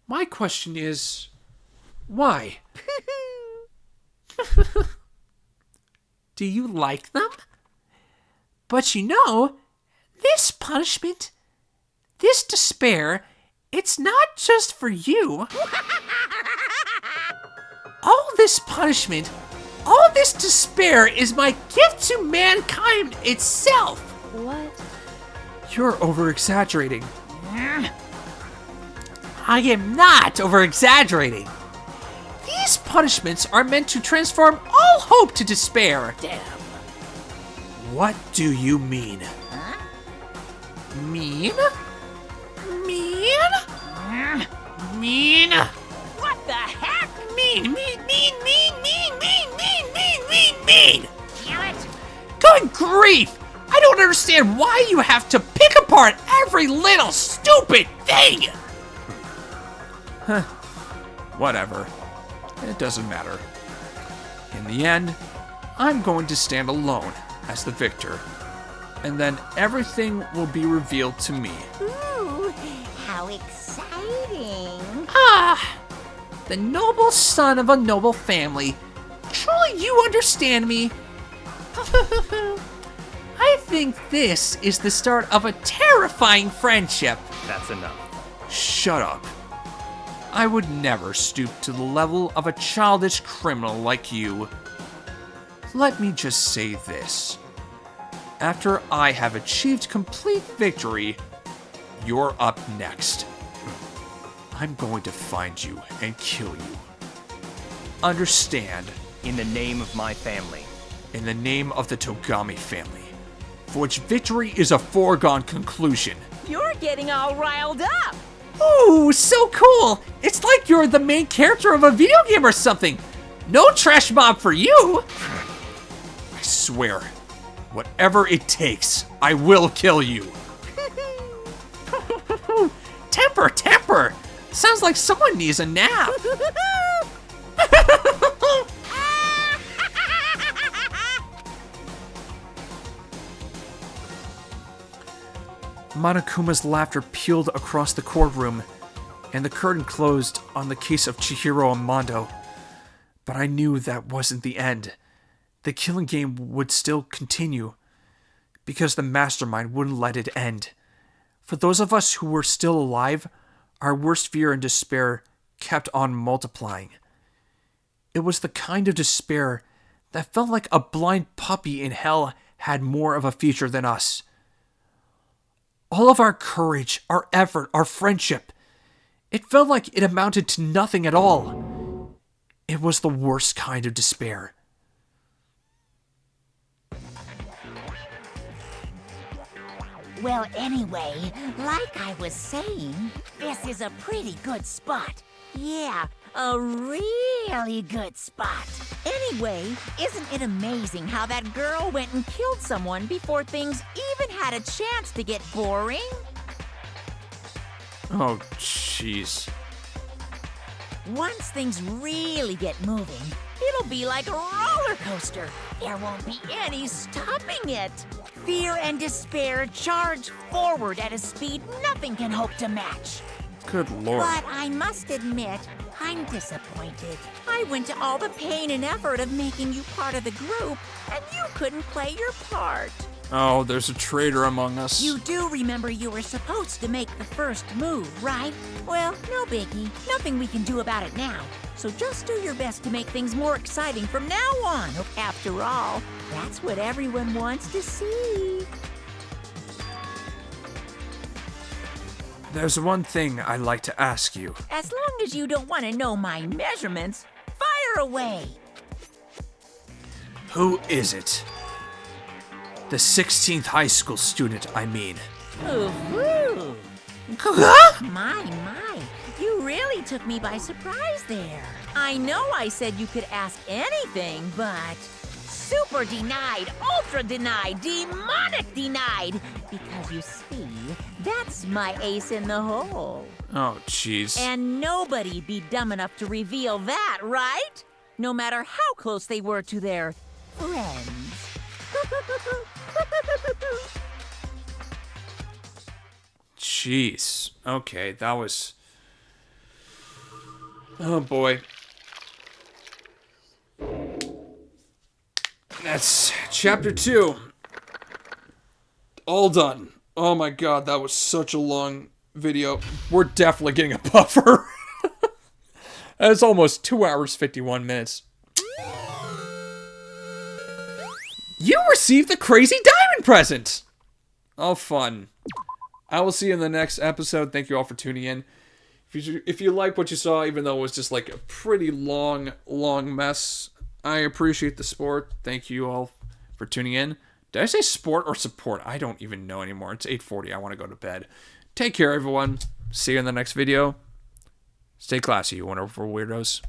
My question is, why? Do you like them? But you know, this punishment, this despair, it's not just for you. All this punishment, all this despair is my gift to mankind itself. What? You're over-exaggerating. I am not over-exaggerating. These punishments are meant to transform all hope to despair. Damn. What do you mean? Huh? Mean? Mean? Mean? What the heck? Mean. Damn it! Good grief! I don't understand why you have to pick apart every little stupid thing! Whatever. It doesn't matter. In the end, I'm going to stand alone as the victor. And then everything will be revealed to me. Ooh, how exciting! Ah! The noble son of a noble family. Truly you understand me. I think this is the start of a terrifying friendship. That's enough. Shut up. I would never stoop to the level of a childish criminal like you. Let me just say this. After I have achieved complete victory, you're up next. I'm going to find you and kill you. Understand? In the name of my family. In the name of the Togami family, for which victory is a foregone conclusion. You're getting all riled up! Ooh, so cool! It's like you're the main character of a video game or something. No trash mob for you! I swear, whatever it takes, I will kill you. Temper! Sounds like someone needs a nap. Monokuma's laughter pealed across the courtroom, and the curtain closed on the case of Chihiro and Mondo. But I knew that wasn't the end. The killing game would still continue, because the mastermind wouldn't let it end. For those of us who were still alive, our worst fear and despair kept on multiplying. It was the kind of despair that felt like a blind puppy in hell had more of a future than us. All of our courage, our effort, our friendship, it felt like it amounted to nothing at all. It was the worst kind of despair. Well, anyway, like I was saying, this is a pretty good spot. Yeah, a really good spot. Anyway, isn't it amazing how that girl went and killed someone before things even had a chance to get boring? Oh, jeez. Once things really get moving, it'll be like a roller coaster. There won't be any stopping it. Fear and despair charge forward at a speed nothing can hope to match. Good lord. But I must admit, I'm disappointed. I went to all the pain and effort of making you part of the group, and you couldn't play your part. Oh, there's a traitor among us. You do remember you were supposed to make the first move, right? Well, no biggie. Nothing we can do about it now. So just do your best to make things more exciting from now on. After all, that's what everyone wants to see. There's one thing I'd like to ask you. As long as you don't want to know my measurements, fire away. Who is it? The 16th high school student, I mean. Ooh. My. You really took me by surprise there. I know I said you could ask anything, but super denied, ultra denied, demonic denied. Because you see, that's my ace in the hole. Oh, jeez. And nobody be dumb enough to reveal that, right? No matter how close they were to their friends. Jeez. Okay, that was... Oh, boy. That's chapter 2. All done. Oh my god, that was such a long video. We're definitely getting a buffer. That's almost 2 hours, 51 minutes. You received the crazy diamond present! Oh, fun. I will see you in the next episode. Thank you all for tuning in. If you like what you saw, even though it was just like a pretty long mess, I appreciate the support. Thank you all for tuning in. Did I say sport or support? I don't even know anymore. It's 8:40. I want to go to bed. Take care, everyone. See you in the next video. Stay classy, you wonderful weirdos.